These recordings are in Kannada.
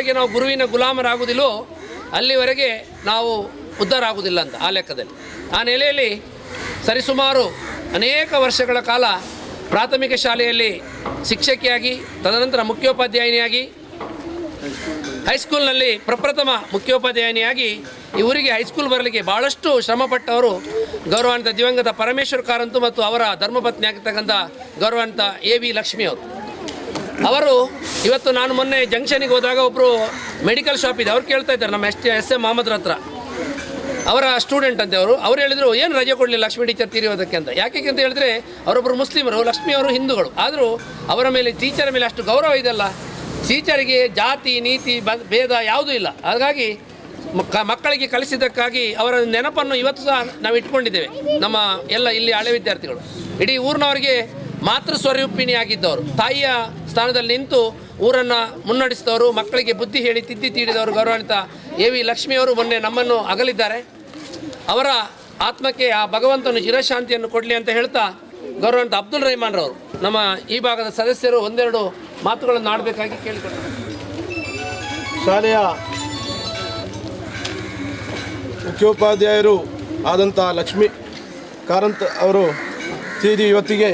ಎಲ್ಲಿವರೆಗೆ ನಾವು ಗುರುವಿನ ಗುಲಾಮರಾಗುವುದಿಲ್ಲೋ ಅಲ್ಲಿವರೆಗೆ ನಾವು ಉದ್ಧಾರ ಆಗುವುದಿಲ್ಲ ಅಂತ ಆ ಲೆಕ್ಕದಲ್ಲಿ. ಆ ನೆಲೆಯಲ್ಲಿ ಸರಿಸುಮಾರು ಅನೇಕ ವರ್ಷಗಳ ಕಾಲ ಪ್ರಾಥಮಿಕ ಶಾಲೆಯಲ್ಲಿ ಶಿಕ್ಷಕಿಯಾಗಿ, ತದನಂತರ ಮುಖ್ಯೋಪಾಧ್ಯಾಯಿನಿಯಾಗಿ, ಹೈಸ್ಕೂಲ್ನಲ್ಲಿ ಪ್ರಪ್ರಥಮ ಮುಖ್ಯೋಪಾಧ್ಯಾಯಿನಿಯಾಗಿ ಈ ಊರಿಗೆ ಹೈಸ್ಕೂಲ್ ಬರಲಿಕ್ಕೆ ಭಾಳಷ್ಟು ಶ್ರಮಪಟ್ಟವರು ಗೌರವಾನ್ವಿತ ದಿವಂಗತ ಪರಮೇಶ್ವರ್ ಕಾರಂತು ಮತ್ತು ಅವರ ಧರ್ಮಪತ್ನಿ ಆಗಿರ್ತಕ್ಕಂಥ ಗೌರವಾನ್ವಿತ AV ಲಕ್ಷ್ಮಿ ಅವರು. ಇವತ್ತು ನಾನು ಮೊನ್ನೆ ಜಂಕ್ಷನಿಗೆ ಹೋದಾಗ ಒಬ್ಬರು ಮೆಡಿಕಲ್ ಶಾಪ್ ಇದೆ, ಅವ್ರು ಕೇಳ್ತಾ ಇದ್ದಾರೆ ನಮ್ಮ SM ಮಹಮ್ಮದ್ರ ಹತ್ರ, ಅವರ ಸ್ಟೂಡೆಂಟ್ ಅಂತೆ ಅವ್ರು ಹೇಳಿದರು ಏನು ರಜೆ ಕೊಡಲಿಲ್ಲ ಲಕ್ಷ್ಮೀ ಟೀಚರ್ ತೀರಿಯೋದಕ್ಕೆ ಅಂತ. ಯಾಕೆ ಅಂತ ಹೇಳಿದ್ರೆ ಅವರೊಬ್ಬರು ಮುಸ್ಲಿಮರು, ಲಕ್ಷ್ಮಿ ಅವರು ಹಿಂದೂಗಳು, ಆದರೂ ಅವರ ಮೇಲೆ ಟೀಚರ್ ಮೇಲೆ ಅಷ್ಟು ಗೌರವ ಇದೆಯಲ್ಲ. ಟೀಚರಿಗೆ ಜಾತಿ ನೀತಿ ಭೇದ ಯಾವುದೂ ಇಲ್ಲ. ಹಾಗಾಗಿ ಮಕ್ಕಳಿಗೆ ಕಲಿಸಿದ್ದಕ್ಕಾಗಿ ಅವರ ನೆನಪನ್ನು ಇವತ್ತು ಸಹ ನಾವು ಇಟ್ಕೊಂಡಿದ್ದೇವೆ. ನಮ್ಮ ಎಲ್ಲ ಇಲ್ಲಿ ಹಳೆ ವಿದ್ಯಾರ್ಥಿಗಳು ಇಡೀ ಊರಿನವರಿಗೆ ಮಾತೃ ಸ್ವರೂಪಿಣಿಯಾಗಿದ್ದವರು, ತಾಯಿಯ ಸ್ಥಾನದಲ್ಲಿ ನಿಂತು ಊರನ್ನು ಮುನ್ನಡೆಸಿದವರು, ಮಕ್ಕಳಿಗೆ ಬುದ್ಧಿ ಹೇಳಿ ತಿದ್ದಿ ತೀಡಿದವರು ಗೌರವಾನ್ವಿತ AV ಲಕ್ಷ್ಮಿಯವರು ಮೊನ್ನೆ ನಮ್ಮನ್ನು ಅಗಲಿದ್ದಾರೆ. ಅವರ ಆತ್ಮಕ್ಕೆ ಆ ಭಗವಂತನು ಚಿರಶಾಂತಿಯನ್ನು ಕೊಡಲಿ ಅಂತ ಹೇಳ್ತಾ ಗೌರವಾನ್ವಿತ ಅಬ್ದುಲ್ ರೆಹಮಾನ್ ರವರು ನಮ್ಮ ಈ ಭಾಗದ ಸದಸ್ಯರು ಒಂದೆರಡು ಮಾತುಗಳನ್ನು ಆಡಬೇಕಾಗಿ ಕೇಳಿಕೊಳ್ತಾರೆ. ಶಾಲೆಯ ಮುಖ್ಯೋಪಾಧ್ಯಾಯರು ಆದಂಥ ಲಕ್ಷ್ಮೀ ಕಾರಂತ್ ಅವರು ತೀರಿ ಇವತ್ತಿಗೆ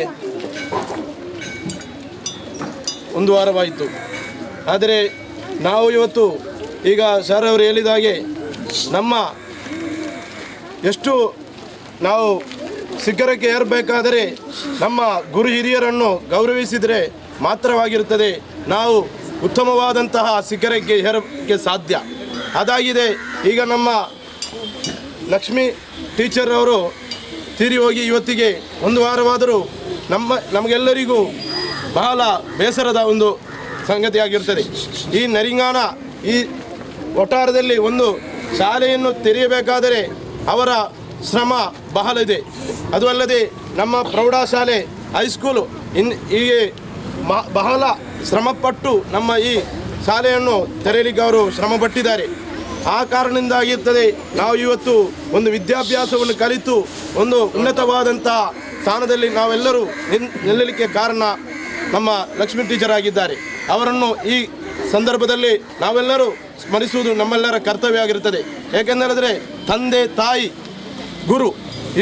ಒಂದು ವಾರವಾಯಿತು. ಆದರೆ ನಾವು ಇವತ್ತು ಈಗ ಸರ್ ಅವರು ಹೇಳಿದ ಹಾಗೆ ನಮ್ಮ ಎಷ್ಟು ನಾವು ಶಿಖರಕ್ಕೆ ಏರಬೇಕಾದರೆ ನಮ್ಮ ಗುರು ಹಿರಿಯರನ್ನು ಗೌರವಿಸಿದರೆ ಮಾತ್ರವಾಗಿರುತ್ತದೆ ನಾವು ಉತ್ತಮವಾದಂತಹ ಶಿಖರಕ್ಕೆ ಏರಕ್ಕೆ ಸಾಧ್ಯ. ಅದಾಗಿದೆ. ಈಗ ನಮ್ಮ ಲಕ್ಷ್ಮೀ ಟೀಚರ್ ಅವರು ತೀರಿ ಹೋಗಿ ಇವತ್ತಿಗೆ ಒಂದು ವಾರವಾದರೂ ನಮಗೆಲ್ಲರಿಗೂ ಬಹಳ ಬೇಸರದ ಒಂದು ಸಂಗತಿಯಾಗಿರ್ತದೆ. ಈ ನರಿಂಗಾನ ಈ ಒಟ್ಟಾರದಲ್ಲಿ ಒಂದು ಶಾಲೆಯನ್ನು ತೆರೆಯಬೇಕಾದರೆ ಅವರ ಶ್ರಮ ಬಹಳ ಇದೆ. ಅದು ಅಲ್ಲದೆ ನಮ್ಮ ಪ್ರೌಢಶಾಲೆ ಹೈಸ್ಕೂಲು ಹೀಗೆ ಬಹಳ ಶ್ರಮಪಟ್ಟು ನಮ್ಮ ಈ ಶಾಲೆಯನ್ನು ತೆರೆಯಲಿಕ್ಕೆ ಅವರು ಶ್ರಮಪಟ್ಟಿದ್ದಾರೆ. ಆ ಕಾರಣದಿಂದಾಗಿರ್ತದೆ ನಾವು ಇವತ್ತು ಒಂದು ವಿದ್ಯಾಭ್ಯಾಸವನ್ನು ಕಲಿತು ಒಂದು ಉನ್ನತವಾದಂಥ ಸ್ಥಾನದಲ್ಲಿ ನಾವೆಲ್ಲರೂ ನಿಲ್ಲಲಿಕ್ಕೆ ಕಾರಣ ನಮ್ಮ ಲಕ್ಷ್ಮೀ ಟೀಚರ್ ಆಗಿದ್ದಾರೆ. ಅವರನ್ನು ಈ ಸಂದರ್ಭದಲ್ಲಿ ನಾವೆಲ್ಲರೂ ಸ್ಮರಿಸುವುದು ನಮ್ಮೆಲ್ಲರ ಕರ್ತವ್ಯ ಆಗಿರುತ್ತದೆ. ಏಕೆಂದರೆ ತಂದೆ, ತಾಯಿ, ಗುರು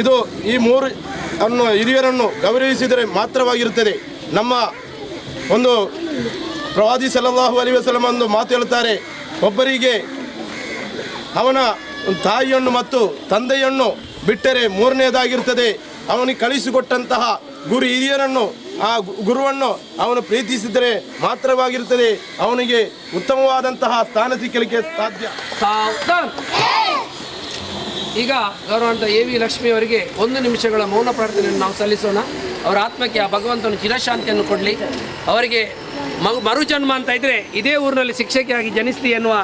ಇದು ಈ ಮೂರು ಹಿರಿಯರನ್ನು ಗೌರವಿಸಿದರೆ ಮಾತ್ರವಾಗಿರುತ್ತದೆ. ನಮ್ಮ ಒಂದು ಪ್ರವಾದಿ ಸಲ್ಲಲ್ಲಾಹು ಅಲೈಹಿ ವಸಲ್ಲಂ ಒಂದು ಮಾತು ಹೇಳುತ್ತಾರೆ, ಒಬ್ಬರಿಗೆ ಅವನ ತಾಯಿಯನ್ನು ಮತ್ತು ತಂದೆಯನ್ನು ಬಿಟ್ಟರೆ ಮೂರನೇದಾಗಿರ್ತದೆ ಅವನಿಗೆ ಕಳಿಸಿಕೊಟ್ಟಂತಹ ಗುರು ಹಿರಿಯರನ್ನು, ಆ ಗುರುವನ್ನು ಅವನು ಪ್ರೀತಿಸಿದರೆ ಮಾತ್ರವಾಗಿರುತ್ತದೆ ಅವನಿಗೆ ಉತ್ತಮವಾದಂತಹ ಸ್ಥಾನ ಸಿಕ್ಕಲಿಕ್ಕೆ ಸಾಧ್ಯ. ಈಗ ಗೌರವಾನ್ವಿತ AV ಲಕ್ಷ್ಮಿ ಅವರಿಗೆ 1 ನಿಮಿಷಗಳ ಮೌನ ಪ್ರಾರ್ಥನೆಯನ್ನು ನಾವು ಸಲ್ಲಿಸೋಣ. ಅವರ ಆತ್ಮಕ್ಕೆ ಆ ಭಗವಂತನು ಚಿರಶಾಂತಿಯನ್ನು ಕೊಡಲಿ. ಅವರಿಗೆ ಮರುಜನ್ಮ ಅಂತ ಇದ್ದರೆ ಇದೇ ಊರಿನಲ್ಲಿ ಶಿಕ್ಷಕಿಯಾಗಿ ಜನಿಸ್ಲಿ ಎನ್ನುವ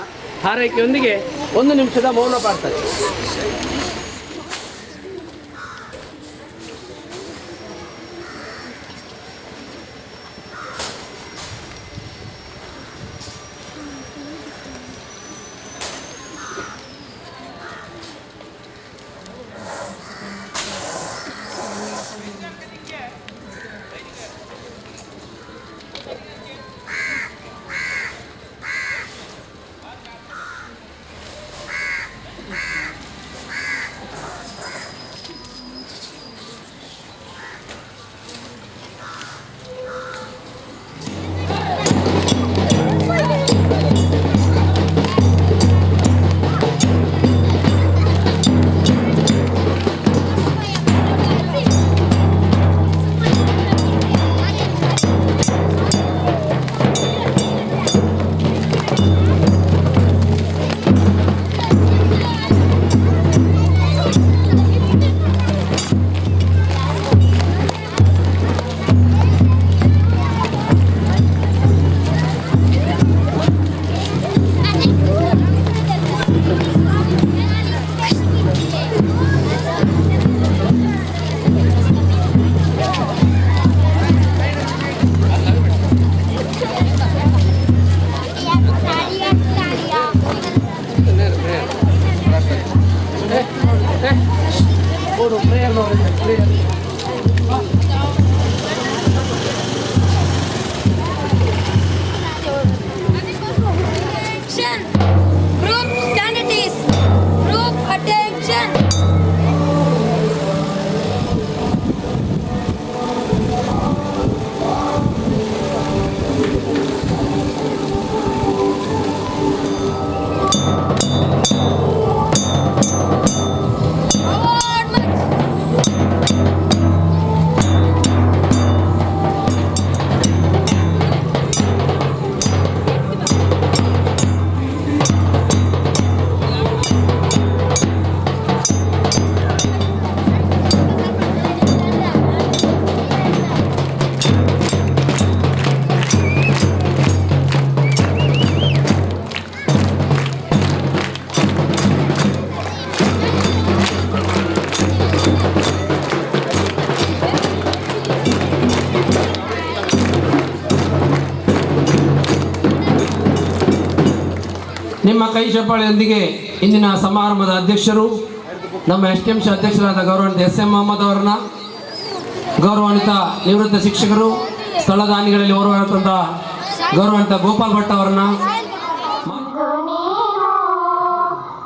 ಹಾರೈಕೆಯೊಂದಿಗೆ 1 ನಿಮಿಷದ ಮೌನ ಪ್ರಾರ್ಥನೆ. ನಿಮ್ಮ ಕೈ ಚಪ್ಪಾಳೆಯೊಂದಿಗೆ ಇಂದಿನ ಸಮಾರಂಭದ ಅಧ್ಯಕ್ಷರು ನಮ್ಮ STMC ಅಧ್ಯಕ್ಷರಾದ ಗೌರವಾನ್ವಿತ SM ಮೊಹಮ್ಮದ್ ಅವರನ್ನ, ಗೌರವಾನ್ವಿತ ನಿವೃತ್ತ ಶಿಕ್ಷಕರು ಸ್ಥಳದಾನಿಗಳಲ್ಲಿ ಓರ್ವರಾದಂಥ ಗೌರವಾನ್ವಿತ ಗೋಪಾಲ್ ಭಟ್ ಅವರನ್ನ,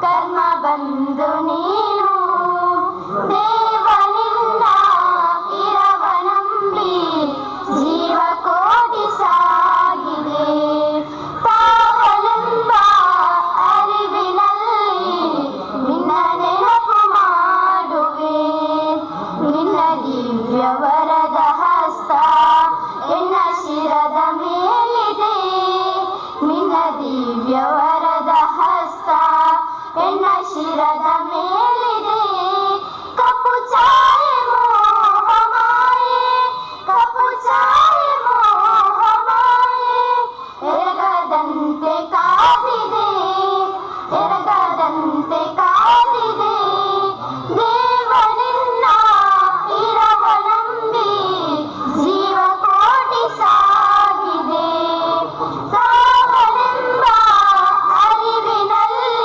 ಕರ್ಮ ಬಂದು ನೀನು ದೇವನಿಂದ ಇರವನಂಬಿ ಜೀವ ಕೋಟಿ ಸಾಗಿದೆ ತಾವನೆಂಬ ಅರಿವಿನಲ್ಲಿ ನಿನ್ನ ನೆನಪು ಮಾಡುವೆ ನಿನ್ನ ದಿವ್ಯ ವರದ ಹಸ್ತ ಎನ್ನ ಶಿರದ ಮೇಲಿದೆ ನಿನ್ನ ದಿವ್ಯ ವರದ ಹಸ್ತ ಎನ್ನ ಶಿರದ ಮೇಲಿದೆ ಕಪ್ಪು ಛಾಯೆ ಮೋಹಮಾಯೆ ಕಪ್ಪು ಛಾಯೆ ಮೋಹಮಾಯೆ ಎರಗದಂತೆ ಕಾದಿದೆ ಎರಗದಂತೆ ಕಾದಿದೆ ದೇವನಿನ್ನ ಇರವನಂಬಿ ಜೀವ ಕೋಟಿ ಸಾಗಿದೆ ತಾವನೆಂಬ ಅರಿವಿನಲ್ಲಿ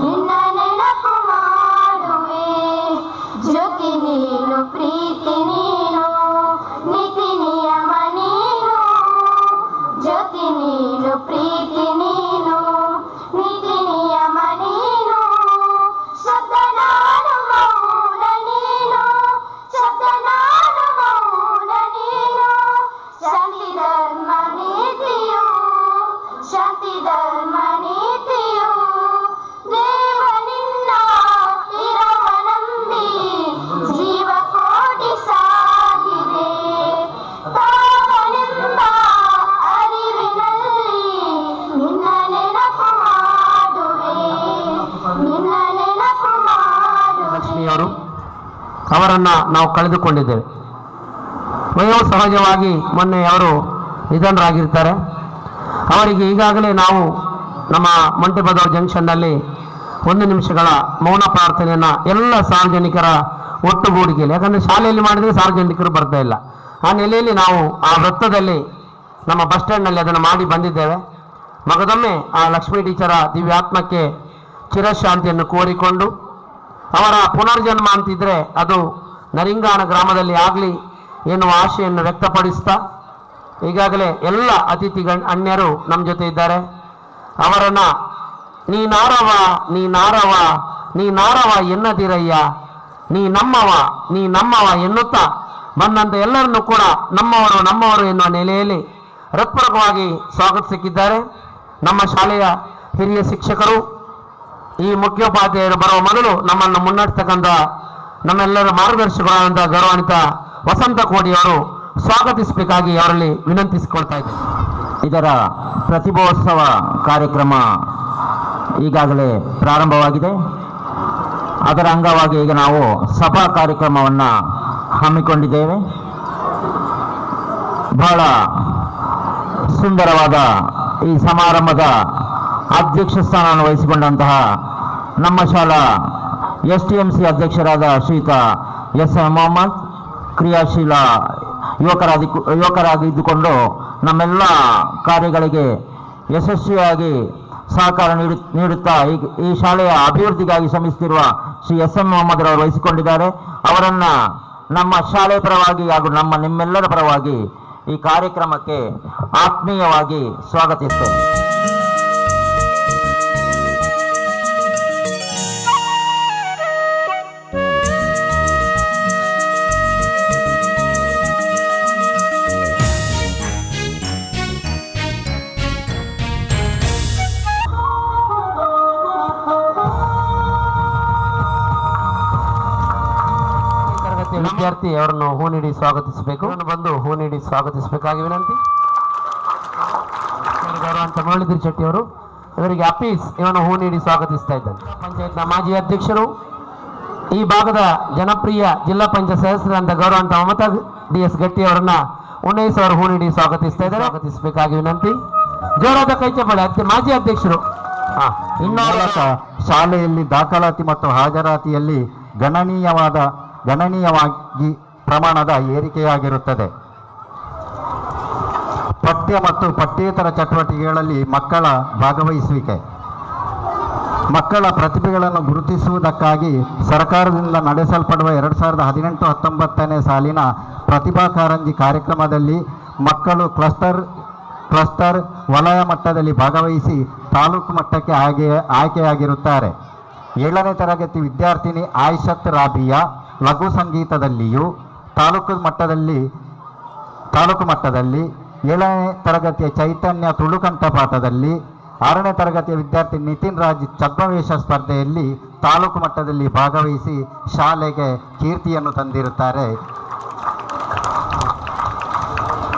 ನಿನ್ನ ನೆನಪು ಮಾಡುವೆ ಜ್ಯೋತಿ ನೀನು ಪ್ರೀತಿ ನೀನು ನೀತಿ ನಿಯಮ ನೀನು ಜ್ಯೋತಿ ನೀನು ಪ್ರೀತಿ ನೀನು ನೀತಿ ನಿಯಮ ನೀನು ಶಬ್ದ ನಾನು ಮೌನ ನೀನು ಶಬ್ದ ನಾನು ಮೌನ ನೀನು ಶಾಂತಿ ಧರ್ಮ ನೀತಿಯು ಶಾಂತಿ ಧರ್ಮ ನೀತಿಯು ದೇವನಿನ್ನ ಇರವನಂಬಿ ಜೀವ ಕೋಟಿ ಸಾಗಿದೆ ತಾವನೆಂಬ ಅರಿವಿನಲ್ಲಿ ನಿನ್ನ ನೆನಪು ಮಾಡುವೆ ನಿನ್ನ ನೆನಪು ಮಾಡುವೆ. ಲಕ್ಷ್ಮಿಯವರು ಅವರನ್ನು ನಾವು ಕಳೆದುಕೊಂಡಿದ್ದೇವೆ. ವಯೋಸಹಜವಾಗಿ ಮೊನ್ನೆ ಅವರು ನಿಧನರಾಗಿರ್ತಾರೆ. ಅವರಿಗೆ ಈಗಾಗಲೇ ನಾವು ನಮ್ಮ ಮಂಟೆಬದವ್ರ ಜಂಕ್ಷನ್ನಲ್ಲಿ 1 ನಿಮಿಷಗಳ ಮೌನ ಪ್ರಾರ್ಥನೆಯನ್ನು ಎಲ್ಲ ಸಾರ್ವಜನಿಕರ ಒಟ್ಟುಗೂಡಿಗೆಯಲ್ಲಿ, ಯಾಕಂದರೆ ಶಾಲೆಯಲ್ಲಿ ಮಾಡಿದರೆ ಸಾರ್ವಜನಿಕರು ಬರ್ತಾ ಇಲ್ಲ, ಆ ನೆಲೆಯಲ್ಲಿ ನಾವು ಆ ವೃತ್ತದಲ್ಲಿ ನಮ್ಮ ಬಸ್ ಸ್ಟ್ಯಾಂಡ್ನಲ್ಲಿ ಅದನ್ನು ಮಾಡಿ ಬಂದಿದ್ದೇವೆ. ಮಗದೊಮ್ಮೆ ಆ ಲಕ್ಷ್ಮೀ ಟೀಚರ ದಿವ್ಯಾತ್ಮಕ್ಕೆ ಚಿರಶಾಂತಿಯನ್ನು ಕೋರಿಕೊಂಡು ಅವರ ಪುನರ್ಜನ್ಮ ಅಂತಿದ್ರೆ ಅದು ನರಿಂಗಾನ ಗ್ರಾಮದಲ್ಲಿ ಆಗಲಿ ಎನ್ನುವ ಆಶೆಯನ್ನು ವ್ಯಕ್ತಪಡಿಸ್ತಾ ಈಗಾಗಲೇ ಎಲ್ಲ ಅತಿಥಿ ಅನ್ಯರು ನಮ್ಮ ಜೊತೆ ಇದ್ದಾರೆ. ಅವರನ್ನು ನೀನಾರವ ನೀನಾರವ ನೀನಾರವ ಎನ್ನದಿರಯ್ಯ ನೀ ನಮ್ಮವ ಎನ್ನುತ್ತಾ ಬಂದಂಥ ಎಲ್ಲರನ್ನೂ ಕೂಡ ನಮ್ಮವರು ಎನ್ನುವ ನೆಲೆಯಲ್ಲಿ ಹೃತ್ಪೂರ್ವಕವಾಗಿ ಸ್ವಾಗತಿಸಿದ್ದಾರೆ. ನಮ್ಮ ಶಾಲೆಯ ಹಿರಿಯ ಶಿಕ್ಷಕರು, ಈ ಮುಖ್ಯೋಪಾಧ್ಯಾಯರು ಬರುವ ಮೊದಲು ನಮ್ಮನ್ನು ಮುನ್ನಡೆಸ್ತಕ್ಕಂಥ ನಮ್ಮೆಲ್ಲರ ಮಾರ್ಗದರ್ಶಕರಾದಂಥ ಗೌರವಾನ್ವಿತ ವಸಂತ ಕೋಡಿಯವರು ಸ್ವಾಗತಿಸಬೇಕಾಗಿ ಅವರಲ್ಲಿ ವಿನಂತಿಸಿಕೊಳ್ತಾ ಇದ್ದಾರೆ. ಇದರ ಪ್ರತಿಭೋತ್ಸವ ಕಾರ್ಯಕ್ರಮ ಈಗಾಗಲೇ ಪ್ರಾರಂಭವಾಗಿದೆ. ಅದರ ಅಂಗವಾಗಿ ಈಗ ನಾವು ಸಭಾ ಕಾರ್ಯಕ್ರಮವನ್ನು ಹಮ್ಮಿಕೊಂಡಿದ್ದೇವೆ. ಬಹಳ ಸುಂದರವಾದ ಈ ಸಮಾರಂಭದ ಅಧ್ಯಕ್ಷ ಸ್ಥಾನವನ್ನು ವಹಿಸಿಕೊಂಡಂತಹ ನಮ್ಮ ಶಾಲಾ STMC ಅಧ್ಯಕ್ಷರಾದ ಶ್ರೀಯುತ SM ಮೊಹಮ್ಮದ್ ಕ್ರಿಯಾಶೀಲ ಯುವಕರಾಗಿದ್ದುಕೊಂಡು ನಮ್ಮೆಲ್ಲ ಕಾರ್ಯಗಳಿಗೆ ಯಶಸ್ವಿಯಾಗಿ ಸಹಕಾರ ನೀಡುತ್ತಾ ಈ ಶಾಲೆಯ ಅಭಿವೃದ್ಧಿಗಾಗಿ ಶ್ರಮಿಸುತ್ತಿರುವ ಶ್ರೀ SM ಮೊಹಮ್ಮದ್ ರವರು ವಹಿಸಿಕೊಂಡಿದ್ದಾರೆ. ಅವರನ್ನು ನಮ್ಮ ಶಾಲೆ ಪರವಾಗಿ ಹಾಗೂ ನಿಮ್ಮೆಲ್ಲರ ಪರವಾಗಿ ಈ ಕಾರ್ಯಕ್ರಮಕ್ಕೆ ಆತ್ಮೀಯವಾಗಿ ಸ್ವಾಗತಿಸ್ತೇನೆ. ವಿದ್ಯಾರ್ಥಿ ಅವರನ್ನು ಹೂ ನೀಡಿ ಸ್ವಾಗತಿಸಬೇಕು. ಬಂದು ಹೂ ನೀಡಿ ಸ್ವಾಗತಿಸಬೇಕಾಗಿ ವಿನಂತಿ. ಗೌರವಾನ್ವಿತ ಮುರಳೀಧರ್ ಶೆಟ್ಟಿ ಅವರು ಇವರಿಗೆ ಅಪೀಸ್ ಇವನು ಹೂ ನೀಡಿ ಸ್ವಾಗತಿಸ್ತಾ ಇದ್ದಾರೆ. ಪಂಚಾಯತ್ನ ಮಾಜಿ ಅಧ್ಯಕ್ಷರು, ಈ ಭಾಗದ ಜನಪ್ರಿಯ ಜಿಲ್ಲಾ ಪಂಚಾಯತ್ ಸದಸ್ಯರಾದ ಗೌರವಾನ್ವಿತ ಮಮತಾ DS ಗಟ್ಟಿ ಅವರನ್ನ ಉನ್ನಯಿಸಿ ಅವರು ಹೂ ನೀಡಿ ಸ್ವಾಗತಿಸ್ತಾ ಇದ್ದಾರೆ. ಸ್ವಾಗತಿಸಬೇಕಾಗಿ ವಿನಂತಿ. ಜೋರಾದ ಕೈ ಚಪ್ಪಾಳೆ. ಮಾಜಿ ಅಧ್ಯಕ್ಷರು. ಶಾಲೆಯಲ್ಲಿ ದಾಖಲಾತಿ ಮತ್ತು ಹಾಜರಾತಿಯಲ್ಲಿ ಗಣನೀಯವಾಗಿ ಪ್ರಮಾಣದ ಏರಿಕೆಯಾಗಿರುತ್ತದೆ. ಪಠ್ಯ ಮತ್ತು ಪಠ್ಯೇತರ ಚಟುವಟಿಕೆಗಳಲ್ಲಿ ಮಕ್ಕಳ ಭಾಗವಹಿಸುವಿಕೆ ಮಕ್ಕಳ ಪ್ರತಿಭೆಗಳನ್ನು ಗುರುತಿಸುವುದಕ್ಕಾಗಿ ಸರ್ಕಾರದಿಂದ ನಡೆಸಲ್ಪಡುವ 2018-19 ಸಾಲಿನ ಪ್ರತಿಭಾ ಕಾರಂಜಿ ಕಾರ್ಯಕ್ರಮದಲ್ಲಿ ಮಕ್ಕಳು ಕ್ಲಸ್ಟರ್ ವಲಯ ಮಟ್ಟದಲ್ಲಿ ಭಾಗವಹಿಸಿ ತಾಲೂಕು ಮಟ್ಟಕ್ಕೆ ಆಯ್ಕೆಯಾಗಿರುತ್ತಾರೆ. 7ನೇ ತರಗತಿ ವಿದ್ಯಾರ್ಥಿನಿ ಆಯಿಷತ್ ರಾಬಿಯಾ ಲಘು ಸಂಗೀತದಲ್ಲಿಯೂ ತಾಲೂಕು ಮಟ್ಟದಲ್ಲಿ 7ನೇ ತರಗತಿಯ ಚೈತನ್ಯ ತುಳುಕಂಠಪಾಠದಲ್ಲಿ, 6ನೇ ತರಗತಿಯ ವಿದ್ಯಾರ್ಥಿ ನಿತಿನ್ ರಾಜ್ ಛದ್ಮವೇಷ ಸ್ಪರ್ಧೆಯಲ್ಲಿ ತಾಲೂಕು ಮಟ್ಟದಲ್ಲಿ ಭಾಗವಹಿಸಿ ಶಾಲೆಗೆ ಕೀರ್ತಿಯನ್ನು ತಂದಿರುತ್ತಾರೆ.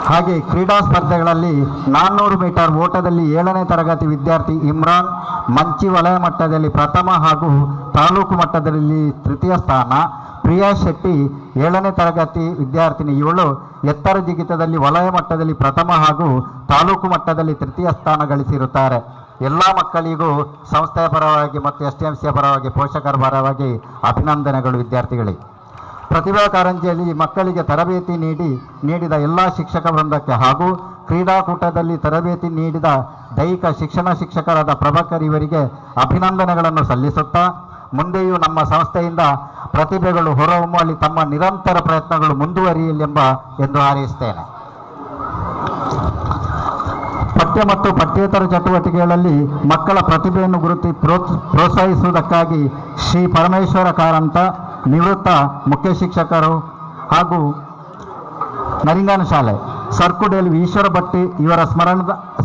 ಹಾಗೆ ಕ್ರೀಡಾ ಸ್ಪರ್ಧೆಗಳಲ್ಲಿ 400 ಮೀಟರ್ ಓಟದಲ್ಲಿ 7ನೇ ತರಗತಿ ವಿದ್ಯಾರ್ಥಿ ಇಮ್ರಾನ್ ಮಂಚಿ ವಲಯ ಮಟ್ಟದಲ್ಲಿ ಪ್ರಥಮ ಹಾಗೂ ತಾಲೂಕು ಮಟ್ಟದಲ್ಲಿ ತೃತೀಯ ಸ್ಥಾನ, ಪ್ರಿಯಾ ಶೆಟ್ಟಿ 7ನೇ ತರಗತಿ ವಿದ್ಯಾರ್ಥಿನಿ ಇವಳು ಎತ್ತರ ಜಿಗಿತದಲ್ಲಿ ವಲಯ ಮಟ್ಟದಲ್ಲಿ ಪ್ರಥಮ ಹಾಗೂ ತಾಲೂಕು ಮಟ್ಟದಲ್ಲಿ ತೃತೀಯ ಸ್ಥಾನ ಗಳಿಸಿರುತ್ತಾರೆ. ಎಲ್ಲ ಮಕ್ಕಳಿಗೂ ಸಂಸ್ಥೆಯ ಪರವಾಗಿ ಮತ್ತು STMCಯ ಪರವಾಗಿ ಪೋಷಕರ ಪರವಾಗಿ ಅಭಿನಂದನೆಗಳು ವಿದ್ಯಾರ್ಥಿಗಳಿಗೆ. ಪ್ರತಿಭಾ ಕಾರಂಜಿಯಲ್ಲಿ ಮಕ್ಕಳಿಗೆ ತರಬೇತಿ ನೀಡಿದ ಎಲ್ಲ ಶಿಕ್ಷಕ ವೃಂದಕ್ಕೆ ಹಾಗೂ ಕ್ರೀಡಾಕೂಟದಲ್ಲಿ ತರಬೇತಿ ನೀಡಿದ ದೈಹಿಕ ಶಿಕ್ಷಕರಾದ ಪ್ರಭಾಕರ್ ಇವರಿಗೆ ಅಭಿನಂದನೆಗಳನ್ನು ಸಲ್ಲಿಸುತ್ತಾ, ಮುಂದೆಯೂ ನಮ್ಮ ಸಂಸ್ಥೆಯಿಂದ ಪ್ರತಿಭೆಗಳು ಹೊರಹೊಮ್ಮಲಿ ತಮ್ಮ ನಿರಂತರ ಪ್ರಯತ್ನಗಳು ಮುಂದುವರಿಯಲಿ ಎಂದು ಹಾರೈಸುತ್ತೇನೆ. ಪಠ್ಯ ಮತ್ತು ಪಠ್ಯೇತರ ಚಟುವಟಿಕೆಗಳಲ್ಲಿ ಮಕ್ಕಳ ಪ್ರತಿಭೆಯನ್ನು ಪ್ರೋತ್ಸಾಹಿಸುವುದಕ್ಕಾಗಿ ಶ್ರೀ ಪರಮೇಶ್ವರ ಕಾರಂತ ನಿವೃತ್ತ ಮುಖ್ಯ ಶಿಕ್ಷಕರು ಹಾಗೂ ನರಿಂಗಾನ ಶಾಲೆ ಸರ್ಕುಡೇಲ್ ಈಶ್ವರ ಭಟ್ಟಿ ಇವರ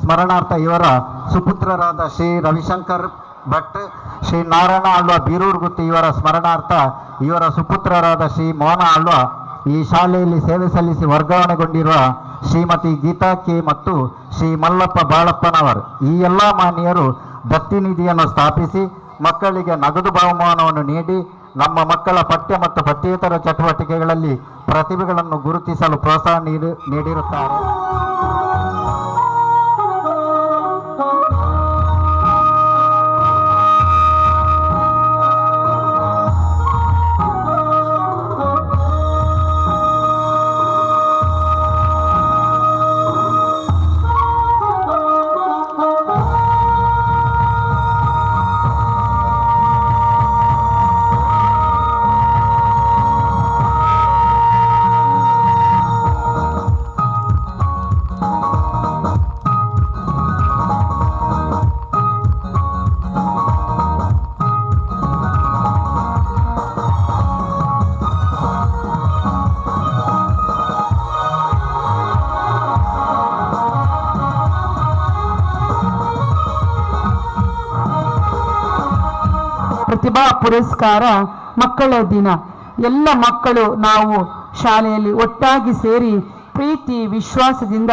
ಸ್ಮರಣಾರ್ಥ ಇವರ ಸುಪುತ್ರರಾದ ಶ್ರೀ ರವಿಶಂಕರ್ ಭಟ್, ಶ್ರೀ ನಾರಾಯಣ ಆಳ್ವ ಬೀರೂರ್ಗುತ್ತಿ ಇವರ ಸ್ಮರಣಾರ್ಥ ಇವರ ಸುಪುತ್ರರಾದ ಶ್ರೀ ಮೋಹನ ಆಳ್ವ, ಈ ಶಾಲೆಯಲ್ಲಿ ಸೇವೆ ಸಲ್ಲಿಸಿ ವರ್ಗಾವಣೆಗೊಂಡಿರುವ ಶ್ರೀಮತಿ ಗೀತಾ ಕೆ ಮತ್ತು ಶ್ರೀ ಮಲ್ಲಪ್ಪ ಬಾಳಪ್ಪನವರು, ಈ ಎಲ್ಲ ಮಾನ್ಯರು ದತ್ತಿ ನಿಧಿಯನ್ನು ಸ್ಥಾಪಿಸಿ ಮಕ್ಕಳಿಗೆ ನಗದು ಬಹುಮಾನವನ್ನು ನೀಡಿ ನಮ್ಮ ಮಕ್ಕಳ ಪಠ್ಯ ಮತ್ತು ಪಠ್ಯೇತರ ಚಟುವಟಿಕೆಗಳಲ್ಲಿ ಪ್ರತಿಭೆಗಳನ್ನು ಗುರುತಿಸಲು ಪ್ರೋತ್ಸಾಹ ನೀಡಿರುತ್ತಾರೆ. ಪ್ರತಿಭಾ ಪುರಸ್ಕಾರ ಮಕ್ಕಳ ದಿನ. ಎಲ್ಲ ಮಕ್ಕಳು ನಾವು ಶಾಲೆಯಲ್ಲಿ ಒಟ್ಟಾಗಿ ಸೇರಿ ಪ್ರೀತಿ ವಿಶ್ವಾಸದಿಂದ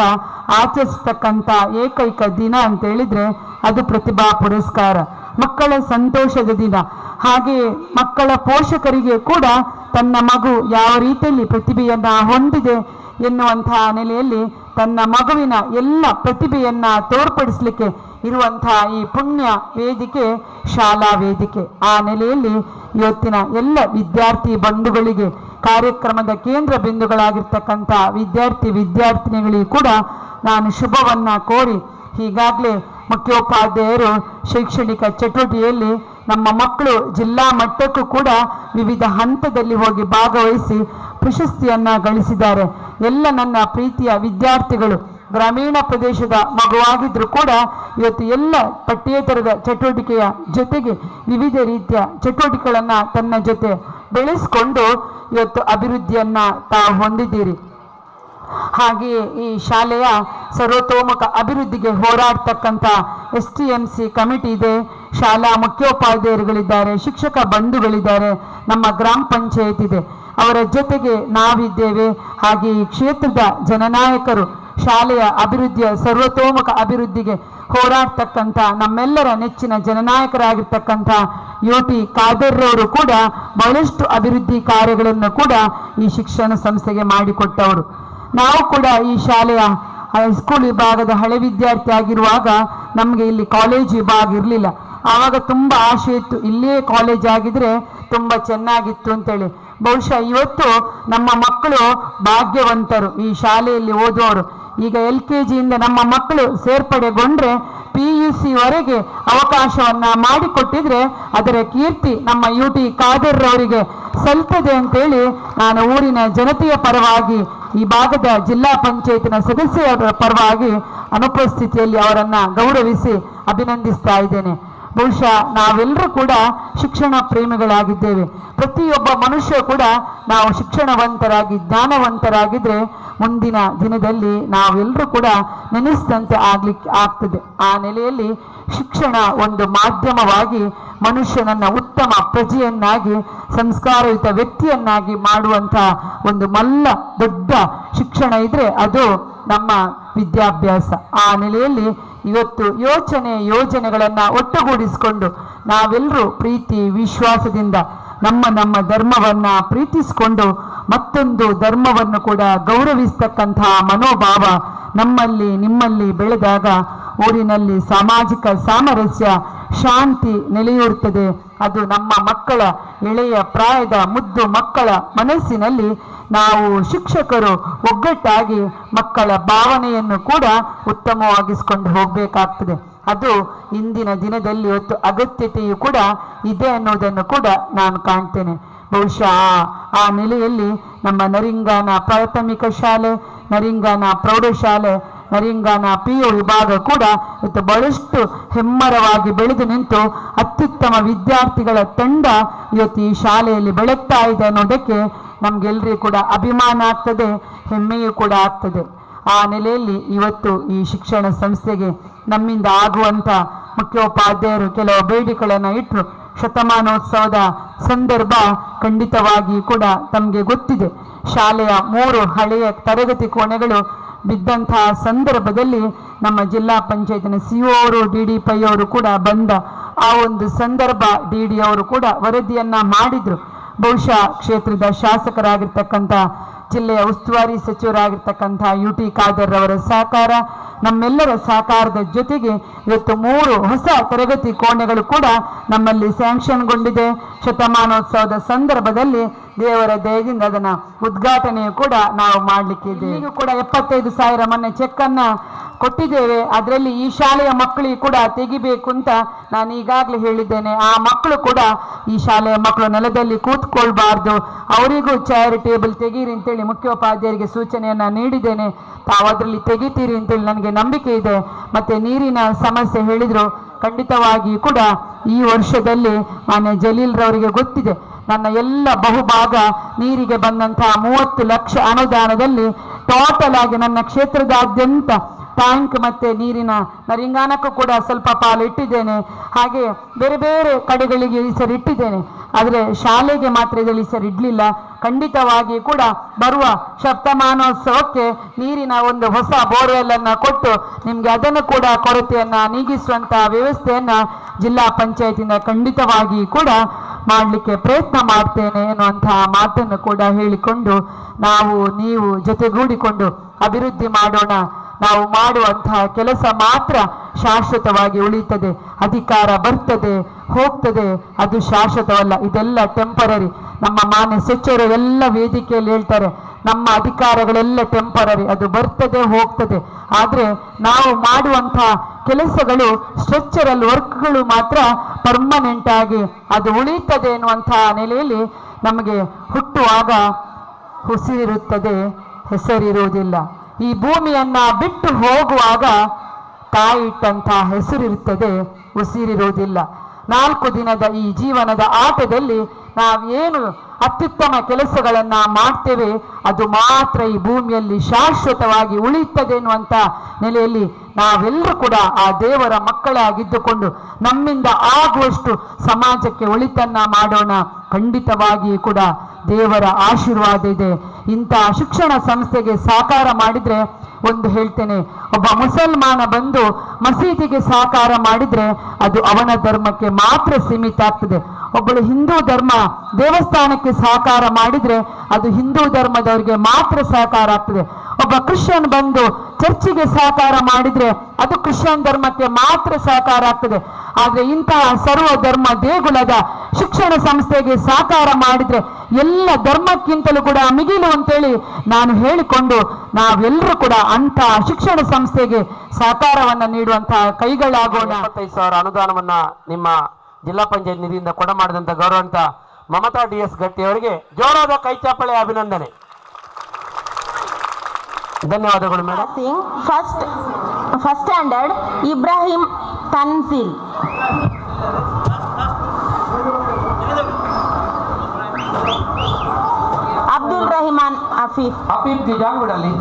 ಆಚರಿಸ್ತಕ್ಕಂಥ ಏಕೈಕ ದಿನ ಅಂತ ಹೇಳಿದ್ರೆ ಅದು ಪ್ರತಿಭಾ ಪುರಸ್ಕಾರ, ಮಕ್ಕಳ ಸಂತೋಷದ ದಿನ. ಹಾಗೆಯೇ ಮಕ್ಕಳ ಪೋಷಕರಿಗೆ ಕೂಡ ತನ್ನ ಮಗು ಯಾವ ರೀತಿಯಲ್ಲಿ ಪ್ರತಿಭೆಯನ್ನ ಹೊಂದಿದೆ ಎನ್ನುವಂತಹ ನೆಲೆಯಲ್ಲಿ ತನ್ನ ಮಗುವಿನ ಎಲ್ಲ ಪ್ರತಿಭೆಯನ್ನ ತೋರ್ಪಡಿಸಲಿಕ್ಕೆ ಇರುವಂತಹ ಈ ಪುಣ್ಯ ವೇದಿಕೆ ಶಾಲಾ ವೇದಿಕೆ. ಆ ನೆಲೆಯಲ್ಲಿ ಇವತ್ತಿನ ಎಲ್ಲ ವಿದ್ಯಾರ್ಥಿ ಬಂಧುಗಳಿಗೆ, ಕಾರ್ಯಕ್ರಮದ ಕೇಂದ್ರ ಬಿಂದುಗಳಾಗಿರ್ತಕ್ಕಂಥ ವಿದ್ಯಾರ್ಥಿನಿಗಳಿಗೆ ಕೂಡ ನಾನು ಶುಭವನ್ನ ಕೋರಿ, ಈಗಾಗಲೇ ಮುಖ್ಯೋಪಾಧ್ಯಾಯರು ಶೈಕ್ಷಣಿಕ ಚಟುವಟಿಕೆಯಲ್ಲಿ ನಮ್ಮ ಮಕ್ಕಳು ಜಿಲ್ಲಾ ಮಟ್ಟಕ್ಕೂ ಕೂಡ ವಿವಿಧ ಹಂತದಲ್ಲಿ ಹೋಗಿ ಭಾಗವಹಿಸಿ ಪ್ರಶಸ್ತಿಯನ್ನ ಗಳಿಸಿದ್ದಾರೆ. ಎಲ್ಲ ನನ್ನ ಪ್ರೀತಿಯ ವಿದ್ಯಾರ್ಥಿಗಳು ಗ್ರಾಮೀಣ ಪ್ರದೇಶದ ಮಗುವಾಗಿದ್ರೂ ಕೂಡ ಇವತ್ತು ಎಲ್ಲ ಪಠ್ಯೇತರದ ಚಟುವಟಿಕೆಯ ಜೊತೆಗೆ ವಿವಿಧ ರೀತಿಯ ಚಟುವಟಿಕೆಗಳನ್ನು ತನ್ನ ಜೊತೆ ಬೆಳೆಸಿಕೊಂಡು ಇವತ್ತು ಅಭಿವೃದ್ಧಿಯನ್ನ ತಾವು ಹೊಂದಿದ್ದೀರಿ. ಹಾಗೆಯೇ ಈ ಶಾಲೆಯ ಸರ್ವತೋಮುಖ ಅಭಿವೃದ್ಧಿಗೆ ಹೋರಾಡ್ತಕ್ಕಂಥ STMC ಕಮಿಟಿ ಇದೆ, ಶಾಲಾ ಮುಖ್ಯೋಪಾಧ್ಯಾಯರುಗಳಿದ್ದಾರೆ, ಶಿಕ್ಷಕ ಬಂಧುಗಳಿದ್ದಾರೆ, ನಮ್ಮ ಗ್ರಾಮ ಪಂಚಾಯತ್ ಇದೆ, ಅವರ ಜೊತೆಗೆ ನಾವಿದ್ದೇವೆ. ಹಾಗೆ ಈ ಕ್ಷೇತ್ರದ ಜನನಾಯಕರು ಶಾಲೆಯ ಅಭಿವೃದ್ಧಿಯ ಸರ್ವತೋಮುಖ ಅಭಿವೃದ್ಧಿಗೆ ಹೋರಾಡ್ತಕ್ಕಂಥ ನಮ್ಮೆಲ್ಲರ ನೆಚ್ಚಿನ ಜನನಾಯಕರಾಗಿರ್ತಕ್ಕಂಥ UT ಖಾದರ್ರವರು ಕೂಡ ಬಹಳಷ್ಟು ಅಭಿವೃದ್ಧಿ ಕಾರ್ಯಗಳನ್ನು ಕೂಡ ಈ ಶಿಕ್ಷಣ ಸಂಸ್ಥೆಗೆ ಮಾಡಿಕೊಟ್ಟವರು. ನಾವು ಕೂಡ ಈ ಶಾಲೆಯ ಹೈಸ್ಕೂಲ್ ವಿಭಾಗದ ಹಳೆ ವಿದ್ಯಾರ್ಥಿ ಆಗಿರುವಾಗ ನಮಗೆ ಇಲ್ಲಿ ಕಾಲೇಜ್ ವಿಭಾಗ ಇರಲಿಲ್ಲ. ಆವಾಗ ತುಂಬ ಆಸೆ ಇತ್ತು, ಇಲ್ಲಿಯೇ ಕಾಲೇಜ್ ಆಗಿದ್ರೆ ತುಂಬ ಚೆನ್ನಾಗಿತ್ತು ಅಂತೇಳಿ. ಬಹುಶಃ ಇವತ್ತು ನಮ್ಮ ಮಕ್ಕಳು ಭಾಗ್ಯವಂತರು, ಈ ಶಾಲೆಯಲ್ಲಿ ಓದುವವರು. ಈಗ LKG ಇಂದ ನಮ್ಮ ಮಕ್ಕಳು ಸೇರ್ಪಡೆಗೊಂಡ್ರೆ PUC ವರೆಗೆ ಅವಕಾಶವನ್ನ ಮಾಡಿಕೊಟ್ಟಿದ್ರೆ ಅದರ ಕೀರ್ತಿ ನಮ್ಮ UT ಖಾದರ್ ಅವರಿಗೆ ಸಲ್ತದೆ ಅಂತೇಳಿ ನಾನು ಊರಿನ ಜನತೆಯ ಪರವಾಗಿ ಈ ಭಾಗದ ಜಿಲ್ಲಾ ಪಂಚಾಯತ್ನ ಸದಸ್ಯರ ಪರವಾಗಿ ಅನುಪಸ್ಥಿತಿಯಲ್ಲಿ ಅವರನ್ನ ಗೌರವಿಸಿ ಅಭಿನಂದಿಸ್ತಾ ಇದ್ದೇನೆ. ಬಹುಶಃ ನಾವೆಲ್ಲರೂ ಕೂಡ ಶಿಕ್ಷಣ ಪ್ರೇಮಿಗಳಾಗಿದ್ದೇವೆ. ಪ್ರತಿಯೊಬ್ಬ ಮನುಷ್ಯ ಕೂಡ ನಾವು ಶಿಕ್ಷಣವಂತರಾಗಿ ಜ್ಞಾನವಂತರಾಗಿದ್ರೆ ಮುಂದಿನ ದಿನದಲ್ಲಿ ನಾವೆಲ್ಲರೂ ಕೂಡ ನೆನೆಸಿದಂತೆ ಆಗ್ತದೆ. ಆ ನೆಲೆಯಲ್ಲಿ ಶಿಕ್ಷಣ ಒಂದು ಮಾಧ್ಯಮವಾಗಿ ಮನುಷ್ಯನನ್ನ ಉತ್ತಮ ಪ್ರಜೆಯನ್ನಾಗಿ ಸಂಸ್ಕಾರಯುತ ವ್ಯಕ್ತಿಯನ್ನಾಗಿ ಮಾಡುವಂತ ಒಂದು ದೊಡ್ಡ ಶಿಕ್ಷಣ ಇದ್ರೆ ಅದು ನಮ್ಮ ವಿದ್ಯಾಭ್ಯಾಸ. ಆ ನೆಲೆಯಲ್ಲಿ ಇವತ್ತು ಯೋಜನೆಗಳನ್ನ ಒಟ್ಟುಗೂಡಿಸಿಕೊಂಡು ನಾವೆಲ್ಲರೂ ಪ್ರೀತಿ ವಿಶ್ವಾಸದಿಂದ ನಮ್ಮ ಧರ್ಮವನ್ನ ಪ್ರೀತಿಸಿಕೊಂಡು ಮತ್ತೊಂದು ಧರ್ಮವನ್ನು ಕೂಡ ಗೌರವಿಸ್ತಕ್ಕಂತಹ ಮನೋಭಾವ ನಮ್ಮಲ್ಲಿ ನಿಮ್ಮಲ್ಲಿ ಬೆಳೆದಾಗ ಊರಿನಲ್ಲಿ ಸಾಮಾಜಿಕ ಸಾಮರಸ್ಯ ಶಾಂತಿ ನೆಲೆಯೂರುತ್ತದೆ. ಅದು ನಮ್ಮ ಮಕ್ಕಳ ಎಳೆಯ ಪ್ರಾಯದ ಮುದ್ದು ಮಕ್ಕಳ ಮನಸ್ಸಿನಲ್ಲಿ ನಾವು ಶಿಕ್ಷಕರು ಒಗ್ಗಟ್ಟಾಗಿ ಮಕ್ಕಳ ಭಾವನೆಯನ್ನು ಕೂಡ ಉತ್ತಮವಾಗಿಸಿಕೊಂಡು ಹೋಗಬೇಕಾಗ್ತದೆ. ಅದು ಇಂದಿನ ದಿನದಲ್ಲಿ ಇವತ್ತು ಅಗತ್ಯತೆಯು ಕೂಡ ಇದೆ ಅನ್ನೋದನ್ನು ಕೂಡ ನಾನು ಕಾಣ್ತೇನೆ. ಬಹುಶಃ ಆ ನೆಲೆಯಲ್ಲಿ ನಮ್ಮ ನರಿಂಗಾನ ಪ್ರಾಥಮಿಕ ಶಾಲೆ, ನರಿಂಗಾನ ಪ್ರೌಢಶಾಲೆ, ನರಿಂಗಾನ PU ವಿಭಾಗ ಕೂಡ ಇವತ್ತು ಬಹಳಷ್ಟು ಹೆಮ್ಮರವಾಗಿ ಬೆಳೆದು ನಿಂತು ಅತ್ಯುತ್ತಮ ವಿದ್ಯಾರ್ಥಿಗಳ ತಂಡ ಇವತ್ತು ಈ ಶಾಲೆಯಲ್ಲಿ ಬೆಳಗ್ತಾ ಇದೆ ಅನ್ನೋದಕ್ಕೆ ನಮ್ಗೆಲ್ರಿಗೂ ಕೂಡ ಅಭಿಮಾನ ಆಗ್ತದೆ, ಹೆಮ್ಮೆಯೂ ಕೂಡ ಆಗ್ತದೆ. ಆ ನೆಲೆಯಲ್ಲಿ ಇವತ್ತು ಈ ಶಿಕ್ಷಣ ಸಂಸ್ಥೆಗೆ ನಮ್ಮಿಂದ ಆಗುವಂತ ಮುಖ್ಯೋಪಾಧ್ಯಾಯರು ಕೆಲವು ಬೇಡಿಕೆಗಳನ್ನು ಇಟ್ಟರು. ಶತಮಾನೋತ್ಸವದ ಸಂದರ್ಭ ಖಂಡಿತವಾಗಿ ಕೂಡ ತಮಗೆ ಗೊತ್ತಿದೆ. ಶಾಲೆಯ 3 ಹಳೆಯ ತರಗತಿ ಕೋಣೆಗಳು ಬಿದ್ದಂತಹ ಸಂದರ್ಭದಲ್ಲಿ ನಮ್ಮ ಜಿಲ್ಲಾ ಪಂಚಾಯತ್ನ CO ಅವರು DD5 ಅವರು ಕೂಡ ಬಂದ ಆ ಒಂದು ಸಂದರ್ಭ DD ಅವರು ಕೂಡ ವರದಿಯನ್ನ ಮಾಡಿದ್ರು. ಬಹುಶಃ ಕ್ಷೇತ್ರದ ಶಾಸಕರಾಗಿರ್ತಕ್ಕಂಥ ಜಿಲ್ಲೆಯ ಉಸ್ತುವಾರಿ ಸಚಿವರಾಗಿರ್ತಕ್ಕಂಥ UT ಖಾದರ್ ಅವರ ಸಹಕಾರ, ನಮ್ಮೆಲ್ಲರ ಸಹಕಾರದ ಜೊತೆಗೆ ಇವತ್ತು 3 ಹೊಸ ತರಗತಿ ಕೋಣೆಗಳು ಕೂಡ ನಮ್ಮಲ್ಲಿ ಸ್ಯಾಂಕ್ಷನ್ಗೊಂಡಿದೆ. ಶತಮಾನೋತ್ಸವದ ಸಂದರ್ಭದಲ್ಲಿ ದೇವರ ದಯದಿಂದ ಅದನ್ನ ಉದ್ಘಾಟನೆಯು ಕೂಡ ನಾವು ಮಾಡಲಿಕ್ಕೆ ಇದೆ. ಈಗ ಕೂಡ 75,000 ಮೊನ್ನೆ ಚೆಕ್ ಅನ್ನ ಕೊಟ್ಟಿದ್ದೇವೆ. ಅದರಲ್ಲಿ ಈ ಶಾಲೆಯ ಮಕ್ಕಳಿಗೆ ಕೂಡ ತೆಗಿಬೇಕು ಅಂತ ನಾನು ಈಗಾಗಲೇ ಹೇಳಿದ್ದೇನೆ. ಆ ಮಕ್ಕಳು ಕೂಡ ಈ ಶಾಲೆಯ ಮಕ್ಕಳು ನೆಲದಲ್ಲಿ ಕೂತ್ಕೊಳ್ಬಾರ್ದು, ಅವರಿಗೂ ಚೇರ್ ಟೇಬಲ್ ತೆಗೀರಿ ಅಂತೇಳಿ ಮುಖ್ಯೋಪಾಧ್ಯಾಯರಿಗೆ ಸೂಚನೆಯನ್ನ ನೀಡಿದ್ದೇನೆ. ತಾವು ಅದರಲ್ಲಿ ತೆಗಿತೀರಿ ಅಂತೇಳಿ ನನಗೆ ನಂಬಿಕೆ ಇದೆ. ಮತ್ತೆ ನೀರಿನ ಸಮಸ್ಯೆ ಹೇಳಿದ್ರು, ಖಂಡಿತವಾಗಿ ಕೂಡ ಈ ವರ್ಷದಲ್ಲಿ ಮಾನ್ಯ ಜಲೀಲ್ ರವರಿಗೆ ಗೊತ್ತಿದೆ, ನನ್ನ ಎಲ್ಲ ಬಹುಭಾಗ ನೀರಿಗೆ ಬಂದಂತಹ 30 ಲಕ್ಷ ಅನುದಾನದಲ್ಲಿ ಟೋಟಲ್ ಆಗಿ ನನ್ನ ಕ್ಷೇತ್ರದಾದ್ಯಂತ ಟ್ಯಾಂಕ್ ಮತ್ತೆ ನೀರಿನ ನರಿಂಗಾನಕ್ಕೂ ಕೂಡ ಸ್ವಲ್ಪ ಪಾಲು ಇಟ್ಟಿದ್ದೇನೆ. ಹಾಗೆ ಬೇರೆ ಬೇರೆ ಕಡೆಗಳಿಗೆ ಈ ಸರಿ ಇಟ್ಟಿದ್ದೇನೆ. ಆದರೆ ಶಾಲೆಗೆ ಮಾತ್ರ ಇದರಲ್ಲಿ ಈ ಸರಿ ಇಡ್ಲಿಲ್ಲ. ಖಂಡಿತವಾಗಿ ಕೂಡ ಬರುವ ಶತಮಾನೋತ್ಸವಕ್ಕೆ ನೀರಿನ ಒಂದು ಹೊಸ ಬೋರ್ವೆಲ್ ಅನ್ನ ಕೊಟ್ಟು ನಿಮ್ಗೆ ಅದನ್ನು ಕೂಡ ಕೊರತೆಯನ್ನ ನೀಗಿಸುವಂತಹ ವ್ಯವಸ್ಥೆಯನ್ನ ಜಿಲ್ಲಾ ಪಂಚಾಯತಿಂದ ಖಂಡಿತವಾಗಿ ಕೂಡ ಮಾಡಲಿಕ್ಕೆ ಪ್ರಯತ್ನ ಮಾಡ್ತೇನೆ ಎನ್ನುವಂತಹ ಮಾತನ್ನು ಕೂಡ ಹೇಳಿಕೊಂಡು ನಾವು ನೀವು ಜೊತೆಗೂಡಿಕೊಂಡು ಅಭಿವೃದ್ಧಿ ಮಾಡೋಣ. ನಾವು ಮಾಡುವಂತಹ ಕೆಲಸ ಮಾತ್ರ ಶಾಶ್ವತವಾಗಿ ಉಳಿಯುತ್ತದೆ. ಅಧಿಕಾರ ಬರ್ತದೆ ಹೋಗ್ತದೆ, ಅದು ಶಾಶ್ವತವಲ್ಲ, ಇದೆಲ್ಲ ಟೆಂಪರರಿ. ನಮ್ಮ ಮಾನ್ಯ ಸಚಿವರು ಎಲ್ಲ ವೇದಿಕೆಯಲ್ಲಿ ಹೇಳ್ತಾರೆ, ನಮ್ಮ ಅಧಿಕಾರಗಳೆಲ್ಲ ಟೆಂಪರರಿ, ಅದು ಬರ್ತದೆ ಹೋಗ್ತದೆ. ಆದರೆ ನಾವು ಮಾಡುವಂತಹ ಕೆಲಸಗಳು ಸ್ಟ್ರಕ್ಚರಲ್ ವರ್ಕ್ಗಳು ಮಾತ್ರ ಪರ್ಮನೆಂಟ್ ಆಗಿ ಅದು ಉಳಿಯುತ್ತದೆ ಎನ್ನುವಂತಹ ನೆಲೆಯಲ್ಲಿ ನಮಗೆ ಹುಟ್ಟುವಾಗ ಉಸಿರಿರುತ್ತದೆ, ಹೆಸರಿರುವುದಿಲ್ಲ. ಈ ಭೂಮಿಯನ್ನ ಬಿಟ್ಟು ಹೋಗುವಾಗ ತಾಯಿ ಇಟ್ಟಂತಹ ಹೆಸರಿರುತ್ತದೆ, ಉಸಿರಿರುವುದಿಲ್ಲ. 4 ದಿನದ ಈ ಜೀವನದ ಆಟದಲ್ಲಿ ನಾವೇನು ಅತ್ಯುತ್ತಮ ಕೆಲಸಗಳನ್ನ ಮಾಡ್ತೇವೆ ಅದು ಮಾತ್ರ ಈ ಭೂಮಿಯಲ್ಲಿ ಶಾಶ್ವತವಾಗಿ ಉಳಿಯುತ್ತದೆ ಎನ್ನುವಂತ ನೆಲೆಯಲ್ಲಿ ನಾವೆಲ್ಲರೂ ಕೂಡ ಆ ದೇವರ ಮಕ್ಕಳಾಗಿದ್ದುಕೊಂಡು ನಮ್ಮಿಂದ ಆಗುವಷ್ಟು ಸಮಾಜಕ್ಕೆ ಒಳಿತನ್ನ ಮಾಡೋಣ. ಖಂಡಿತವಾಗಿ ಕೂಡ ದೇವರ ಆಶೀರ್ವಾದ ಇದೆ. ಇಂತಹ ಶಿಕ್ಷಣ ಸಂಸ್ಥೆಗೆ ಸಹಕಾರ ಮಾಡಿದ್ರೆ, ಒಂದು ಹೇಳ್ತೇನೆ, ಒಬ್ಬ ಮುಸಲ್ಮಾನ ಬಂದು ಮಸೀದಿಗೆ ಸಹಕಾರ ಮಾಡಿದ್ರೆ ಅದು ಅವನ ಧರ್ಮಕ್ಕೆ ಮಾತ್ರ ಸೀಮಿತ ಆಗ್ತದೆ. ಒಬ್ಬಳು ಹಿಂದೂ ಧರ್ಮ ದೇವಸ್ಥಾನಕ್ಕೆ ಸಹಕಾರ ಮಾಡಿದ್ರೆ ಅದು ಹಿಂದೂ ಧರ್ಮದವರಿಗೆ ಮಾತ್ರ ಸಹಕಾರ ಆಗ್ತದೆ. ಒಬ್ಬ ಕ್ರಿಶ್ಚಿಯನ್ ಬಂದು ಚರ್ಚಿಗೆ ಸಹಕಾರ ಮಾಡಿದ್ರೆ ಅದು ಕ್ರಿಶ್ಚಿಯನ್ ಧರ್ಮಕ್ಕೆ ಮಾತ್ರ ಸಹಕಾರ ಆಗ್ತದೆ. ಆದ್ರೆ ಇಂತಹ ಸರ್ವ ಧರ್ಮ ದೇಗುಲದ ಶಿಕ್ಷಣ ಸಂಸ್ಥೆಗೆ ಸಹಕಾರ ಮಾಡಿದ್ರೆ ಎಲ್ಲ ಧರ್ಮಕ್ಕಿಂತಲೂ ಕೂಡ ಮಿಗಿಲು ಅಂತೇಳಿ ನಾನು ಹೇಳಿಕೊಂಡು ನಾವೆಲ್ಲರೂ ಕೂಡ ಅಂತಹ ಶಿಕ್ಷಣ ಸಂಸ್ಥೆಗೆ ಸಹಕಾರವನ್ನ ನೀಡುವಂತಹ ಕೈಗಳಾಗೋಣ. 25,000 ಅನುದಾನವನ್ನ ನಿಮ್ಮ ಜಿಲ್ಲಾ ಪಂಚಾಯತ್ ನಿಧಿಯಿಂದ ಕೊಡ ಮಾಡಿದಂತ ಗೌರವಾನ್ವಿತ ಮಮತಾ DS ಗಟ್ಟಿ ಅವರಿಗೆ ಜೋರಾದ ಕೈಚಾಪಳೆ ಅಭಿನಂದನೆ. ಧನ್ಯವಾದಗಳು madam. First standard Ibrahim Tansil. Abdul Rahiman Hafeef ಜಾಂಗುಡಲ್ಲಿ.